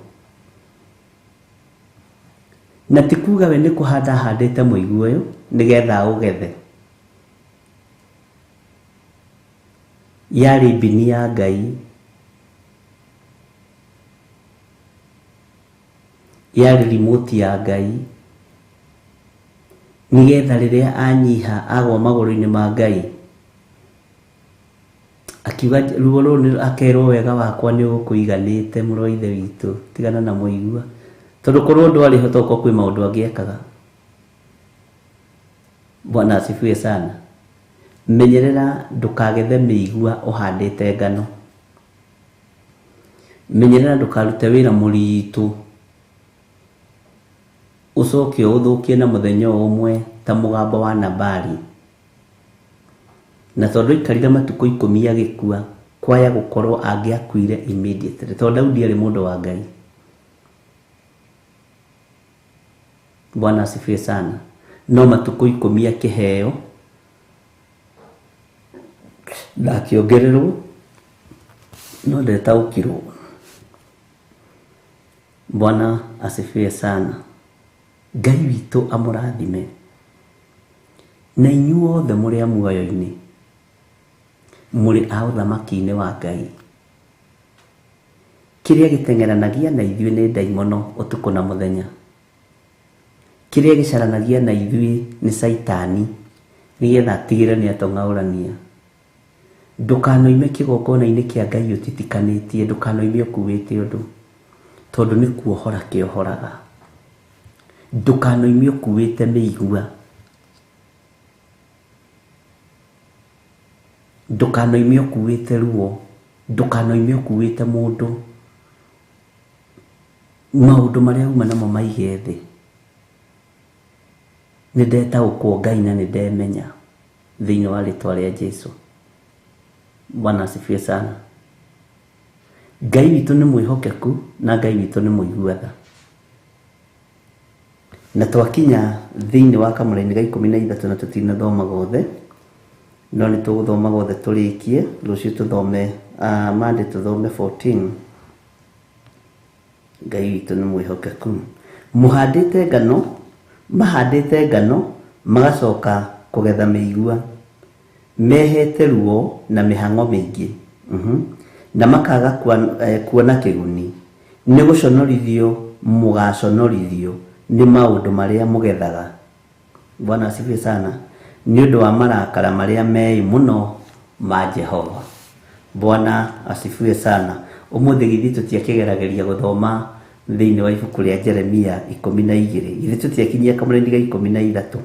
Na ti kuga we nĩ kũhanda ahandĩte mũigua ũyũ nĩgetha ũgethe. Yarĩ mbini ya Ngai, yarĩ remote ya Ngai, nĩgetha rĩrĩa anyiha agwa magũrũ-inĩ ma Ngai akiuga ruo rũrũ akerwo wega wakwa nĩ ũkũiganĩte mũrũ wa ithe witũ, tigana na mũigua. Tondũ korwo ndwarĩ ho toko kwĩ maũndũ angĩekaga. Bwana asifiwe sana. Menyerera ndũkagethe mĩigua ũhandĩte ngano. Menyerera ndũkarute wĩra mũritũ ucoke uthukie na muthenya umwe ta mugambo wa Nabali. Na tondu ikarire matuko 10 agikua, kwaya gukorwo angiakuire immediately, tondu Daudi ari mundu wa Ngai. Bwana asifiwe sana. No matuko 10 akiheo na akiongererwo no ndetaukirwo. Bwana asifiwe sana. Ngai witũ amũrathime. Na inyuothe mũrĩ a muoyo-inĩ, mũrĩ a ũthamaki-inĩ wa Ngai. Kĩrĩa gĩteng'eranagia na ithuĩ nĩ ndaimono ũtukũ na mũthenya. Kĩrĩa gĩcaranagia na ithuĩ nĩ Saitani, nĩgetha atigĩre nĩ atong'aũrania. Ndũkanoime kĩgongona-inĩ kĩa Ngai ũtitikanĩtie, ndũkanoime ũkuĩte ũndũ, tondũ nĩ kuohora kĩohoraga. Ndũkanoime ũkuĩte mĩigua, ndũkanoime ũkuĩte ruo, ndũkanoime ũkuĩte mũndũ, maũndũ marĩa uma namo maige thĩ. Nĩ ndetaũkwo Ngai na nĩ ndemenya thĩinĩ wa rĩtwa rĩa Jesũ. Bwana asifiwe sana. Ngai witũ nĩ mwĩhokeku na Ngai witũ nĩ mũiguatha. Na twakinya thĩinĩ wa kamũra-inĩ ga 13 na tũtinathoma gothe, no nĩ tũgũthoma gothe tũrĩkie. Rũciũ tũthome Monday tũthome 14. Ngai witũ nĩ mwĩhokeku. Mũhandĩte ngano, mahandĩte ngano magacoka kũgetha mĩigua, mehete ruo na mĩhang'o mĩingĩ, na makaga kuona kĩguni. Nĩ gũconorithio mũgaconorithio nĩ maũndũ marĩa mũgethaga. Bwana asifiwe sana. Nĩ ũndũ wa marakara marĩa mei mũno ma Jehova. Bwana asifiwe sana. Ũmũthĩ githĩ tũtiakĩgerageria gũthoma thĩinĩ wa ibuku rĩa Jeremia 12. Githĩ tũtiakinyia kamũra-inĩ ga 13.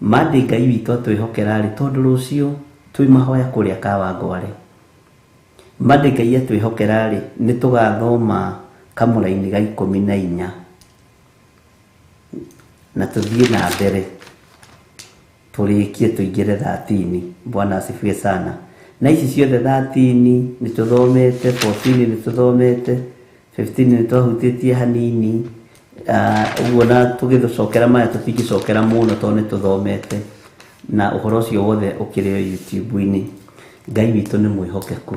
Monday Ngai witũ atwĩhokera rĩ, tondũ rũciũ twĩ mahoya kũrĩa Kawangware. Monday Ngai atwĩhokera rĩ, nĩ tũgathoma kamũra-inĩ ga 14 na tũthiĩ na mbere tũrĩkie tũingĩre 13. Bwana asifiwe sana. Na ici ciothe 13 nĩ tũthomete, 14 nĩ tũthomete, 15 nĩ twahutĩtie hanini. Ũguo na tũgĩthocokera maya tũtingĩcokera mũno tondũ nĩ tũthomete, na ũhoro ũcio wothe ũkĩrĩ YouTube-inĩ. Ngai witũ nĩ mwĩhokeku.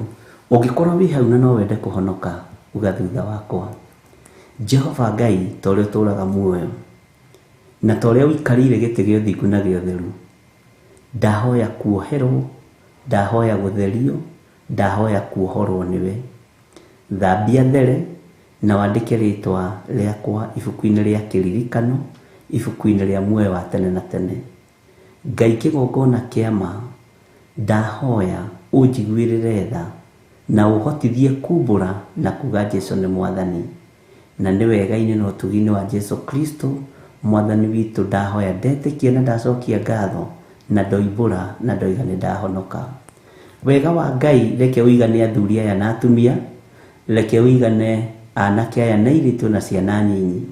Ũngĩkorwo wĩ hau na no wende kũhonoka, uga thutha wakwa. Jehova Ngai ta ũrĩa ũtũũraga muoyo, na ta ũrĩa ũikarĩire gĩtĩ gĩa ũthingu na gĩa ũtheru, ndahoya kuoherwo, ndahoya gũtherio, ndahoya kuohorwo nĩwe. Thambia there na wandĩke rĩtwa rĩakwa ibuku-inĩ rĩa kĩririkano, ibuku-inĩ rĩa muoyo wa tene na tene. Ngai kĩgongona kĩa ma, ndahoya ũnjiguĩrĩre tha na ũhotithie kumbũra na kuga Jesũ nĩ mwathani. Na nĩ wega-inĩ na ũtugi-inĩ wa Jesũ Kristo mwathani witũ, ndahoya ndetĩkia na ndacokia ngatho na ndoimbũra na ndoiga nĩ ndahonoka. Wega wa Ngai reke ũigane athuri aya na atumia, reke ũigane anake aya na airĩtu na ciana nyinyi.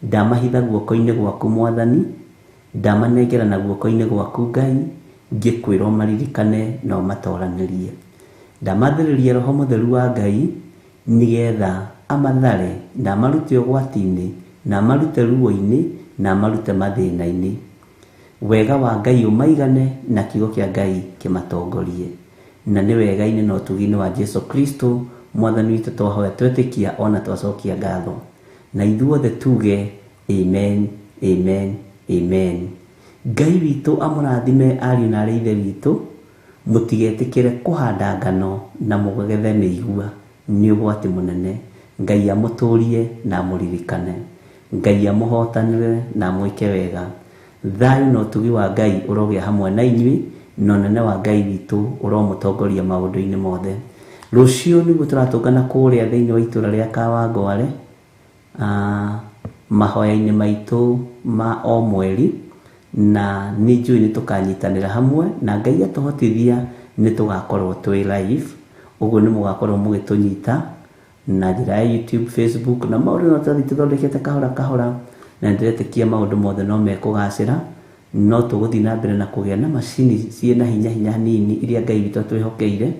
Ndamahitha guoko-inĩ gwaku mwathani, ndamanengera na guoko-inĩ gwaku Ngai, ngĩkwĩra maririkane na ũmatoranĩrie. Ndamathĩrĩria Roho Mũtheru wa Ngai nĩgetha amathare na amarute ũgwati-inĩ na amarute ruo-inĩ na amarute mathĩna-inĩ. Wega wa Ngai ũmaigane na kiugo kĩa Ngai kĩmatongorie. Na nĩ wega-inĩ na ũtugi-inĩ wa Jesũ Kristo mwathani witũ twahoya twetĩkia ona twacokia ngatho. Na ithuothe tuge amen, amen, amen. Ngai witũ amũrathime ariũ na aarĩ a Ithe witũ. Mũtigetĩkĩre kũhanda ngano na mũgethe mĩigua, nĩ ũgwati mũnene. Ngai amũtũrie na amũririkane. Ngai amũhotanĩre na amwĩke wega. Thayũ na ũtugi wa Ngai ũrogĩa hamwe na inyuĩ, na ũnene wa Ngai witũ ũromũtongoria maũndũ-inĩ mothe. Rũciũ nĩguo tũratũngana kũrĩa thĩinĩ wa itũra rĩa Kawangware, mahoya-inĩ maitũ ma o mweri, na nĩ njũĩ nĩ tũkanyitanĩra hamwe, na Ngai atũhotithia nĩ tũgakorwo twĩ live. Ũguo nĩ mũgakorwo mũgĩtũnyita na njĩra ya YouTube, Facebook na maũndũ no tũthiĩ tũthondekete kahora kahora. na ndiretĩkia maũndũ mothe no mekũgacĩra, no tũgũthiĩ na mbere na kũgĩa na macini ciĩna hinya hanini iria Ngai witũ atwĩhokeire,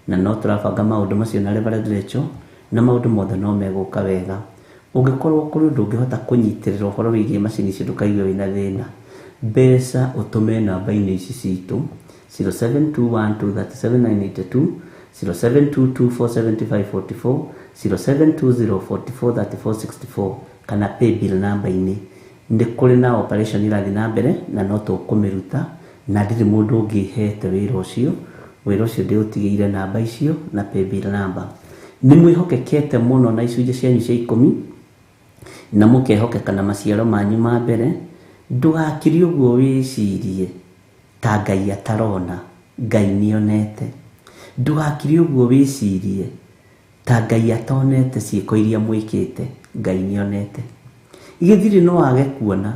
na no tũrabanga maũndũ macio na Reverend Rachel, na maũndũ mothe no megũka wega. Ũngĩkorwo kũrĩ ũndũ ũngĩhota kũnyitĩrĩra ũhoro wĩgiĩ macini icio ndũkaigue wĩna thĩna, mbeca ũtũme namba-inĩ ici citũ 0721237982, 0722475544, 0720443464 kana paybill namba-inĩ. Nĩ kũrĩ na operation irathi na mbere na no tũkũmĩruta, na ndirĩ mũndũ ũngĩhete wĩra ũcio ndĩũtigĩire namba icio na paybill namba. Nĩ mwĩhokekete mũno na icunjĩ cianyu cia 10 na mũkehokeka na maciaro manyu ma mbere. Ndũgakiri ũguo wĩcirie ta Ngai atarona, Ngai nĩonete. Ndũgakiri ũguo wĩcirie ta Ngai atonete ciĩko iria mwĩkĩte, Ngai nĩonete. Igĩthiri no age kuona,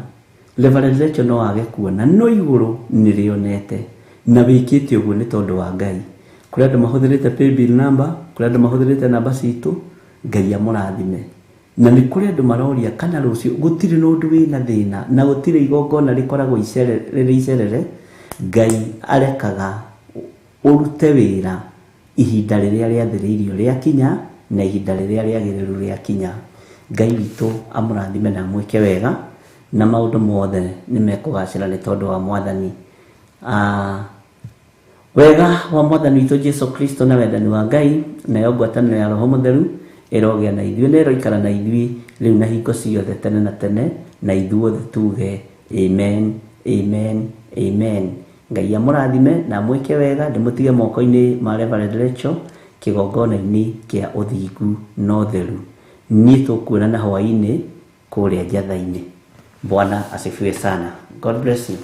Reverend Rachel no age kuona, no igũrũ nĩrĩonete, na wĩkĩte ũguo nĩ tondũ wa Ngai. Kũrĩ andũ mahũthĩrĩte paybill number, kũrĩ andũ mahũthĩrĩte namba citũ, Ngai amũrathime. Na nĩ kũrĩ andũ maroria kana rũciũ gũtirĩ na ũndũ wĩna thĩna na gũtirĩ igongona rĩkoragwo icerere, Ngai arekaga ũrute wĩra ihinda rĩrĩa rĩathĩrĩirio rĩakinya na ihinda rĩrĩa rĩagĩrĩru rĩakinya. Ngai witũ amũrathime na mwĩke wega, na maũndũ mothe nĩ mekũgacĩra nĩ tondũ wa Mwathani. Wega wa Mwathani witũ Jesu Kristo na wendani wa Ngai na ngwatanĩro ya Roho Mũtheru ĩrogĩa na ithuĩ, na ĩroikara na ithuĩ rĩu na hingo ciothe tene na tene, na ithuothe tuge amen, amen, amen. Ngai amũrathime na mwĩke wega, ndĩmũtige moko-inĩ ma Reverend Rachel kĩgongona-inĩ kĩa ũthingu na ũtheru. Niĩ tũkuonana hwaĩ-inĩ kũrĩa njatha-inĩ. Bwana asifiwe sana. God bless you.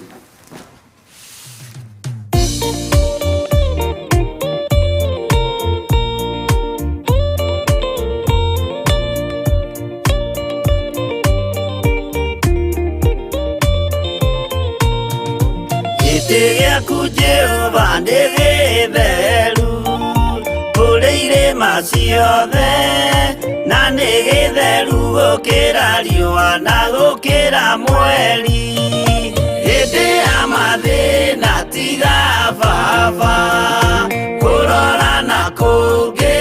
Jehova nĩ gĩtheru kũrĩ irĩma ciothe, na nĩ gĩtheru gũkĩra riũa na gũkĩra mweri. Hĩndĩ ya mathĩna tiga baba kũrora na kũngĩ,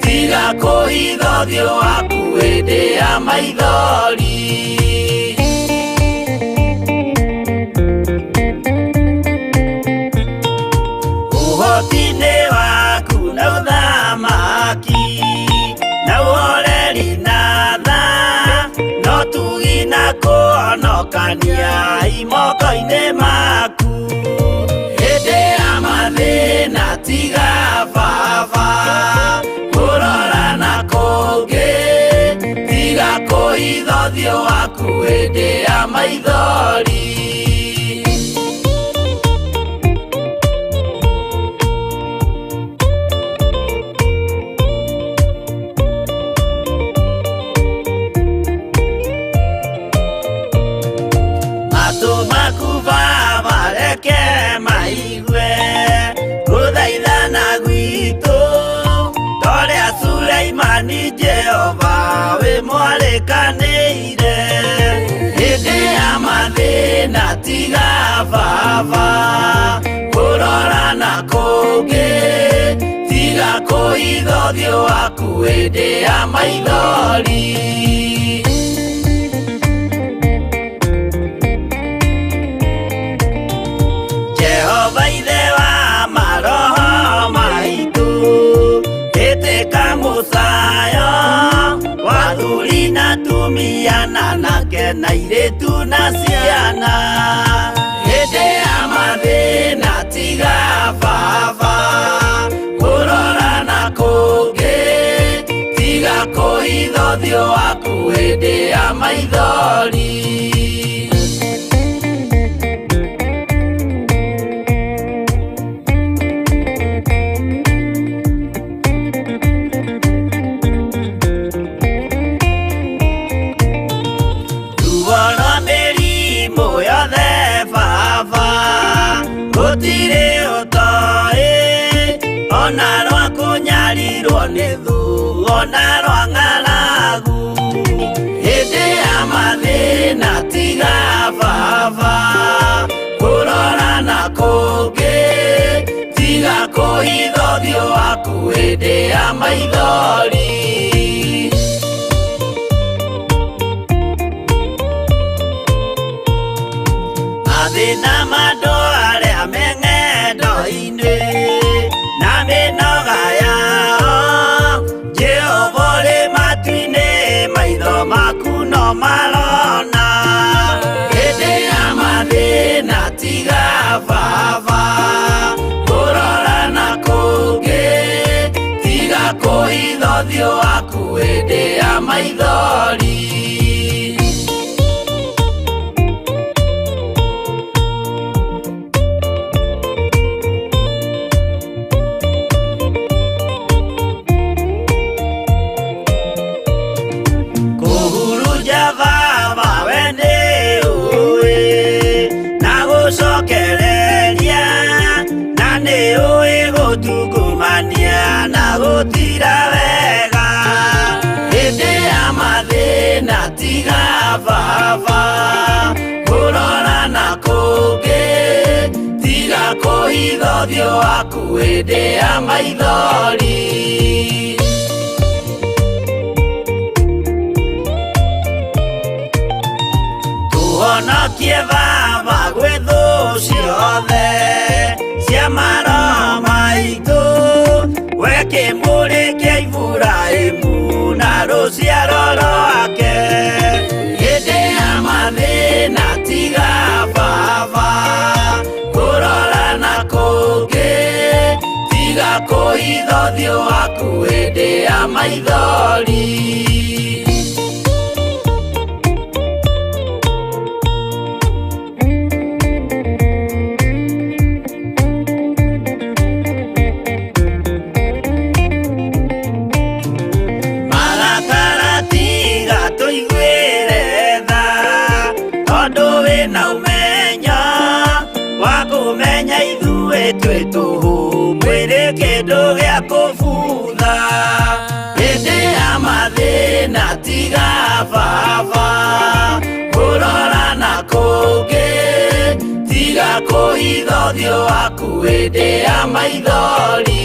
tiga kũhitha ũthiũ waku hĩndĩ ya maithori. Ũhoti-nĩ waku na ũthamaki na ũhoreri na tha, no tugi na kũhonokania moko-inĩ maku. Hĩndĩ ya mathĩna tiga baba kũrora na kũngĩ, tiga kũhitha ũthiũ waku hĩndĩ ya maithori. Jehova wĩ mwarĩkanĩire, hĩndĩ ya mathĩna tiga baba kũrora na kũngĩ, tiga kũhitha ũthiũ waku hĩndĩ ya maithori. Jehova ithe wa maroho maitũ, ĩtĩka mũcayo wathuri na tumia na nake na airĩtu na ciana. Hĩndĩ ya mathĩna tiga baba kũrora na kũngĩ, tiga kũhitha ũthiũ waku hĩndĩ ya maithori. Gũtirĩ ũtoĩ ona rwa kũnyarirwo nĩ thu ona rwa ng'aragu. Hĩndĩ ya mathĩna tiga baba kurora na kũngĩ tiga kũhitha ũthiũ waku hĩndĩ ya maithori. Mathĩna ma andũ arĩa me ng'endo-inĩ na mĩnoga yao Jehova ũrĩ matu-inĩ maitho maku no marona. Hĩndĩ ya mathĩna tiga baba kũrora na kũngĩ tiga kũhitha ũthiũ waku hĩndĩ ya maithori. Na gũtira wega hĩndĩ ya mathĩna tiga baba kũrora na kũngĩ tiga kũhitha ũthiũ waku hĩndĩ ya maithori. Tũhonokie baba gwĩ thũ ciothe cia maroho maitũ, we kĩmũrĩ kĩa Iburahĩmu na rũciaro rwake. Hĩndĩ ya mathĩna tiga baba kũrora na kũngĩ tiga kũhitha ũthiũ waku hĩndĩ ya maithori. Twĩ tũhũ mwĩrĩ kĩndũ gĩa kũbutha hĩndĩ ya mathĩna tiga baba kũrora na kũngĩ tiga kũhitha ũthiũ waku hĩndĩ ya maithori.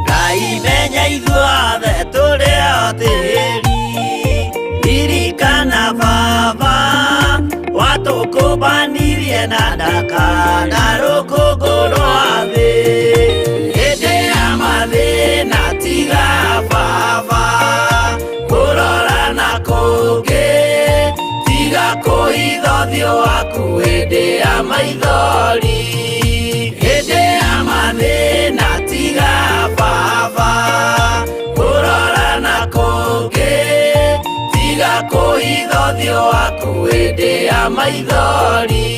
Ngai menya ithuothe tũrĩ o tĩĩri ririkana baba watũkũmbanirie na ndaka na rũkũngũ rwa thĩ. Hĩndĩ ya mathĩna tiga baba kũrora na kũngĩ tiga kũhitha ũthiũ waku hĩndĩ ya maithori. Hĩndĩ ya mathĩna tiga baba kũrora na kũngĩ tiga kũhitha ũthiũ waku hĩndĩ ya maithori.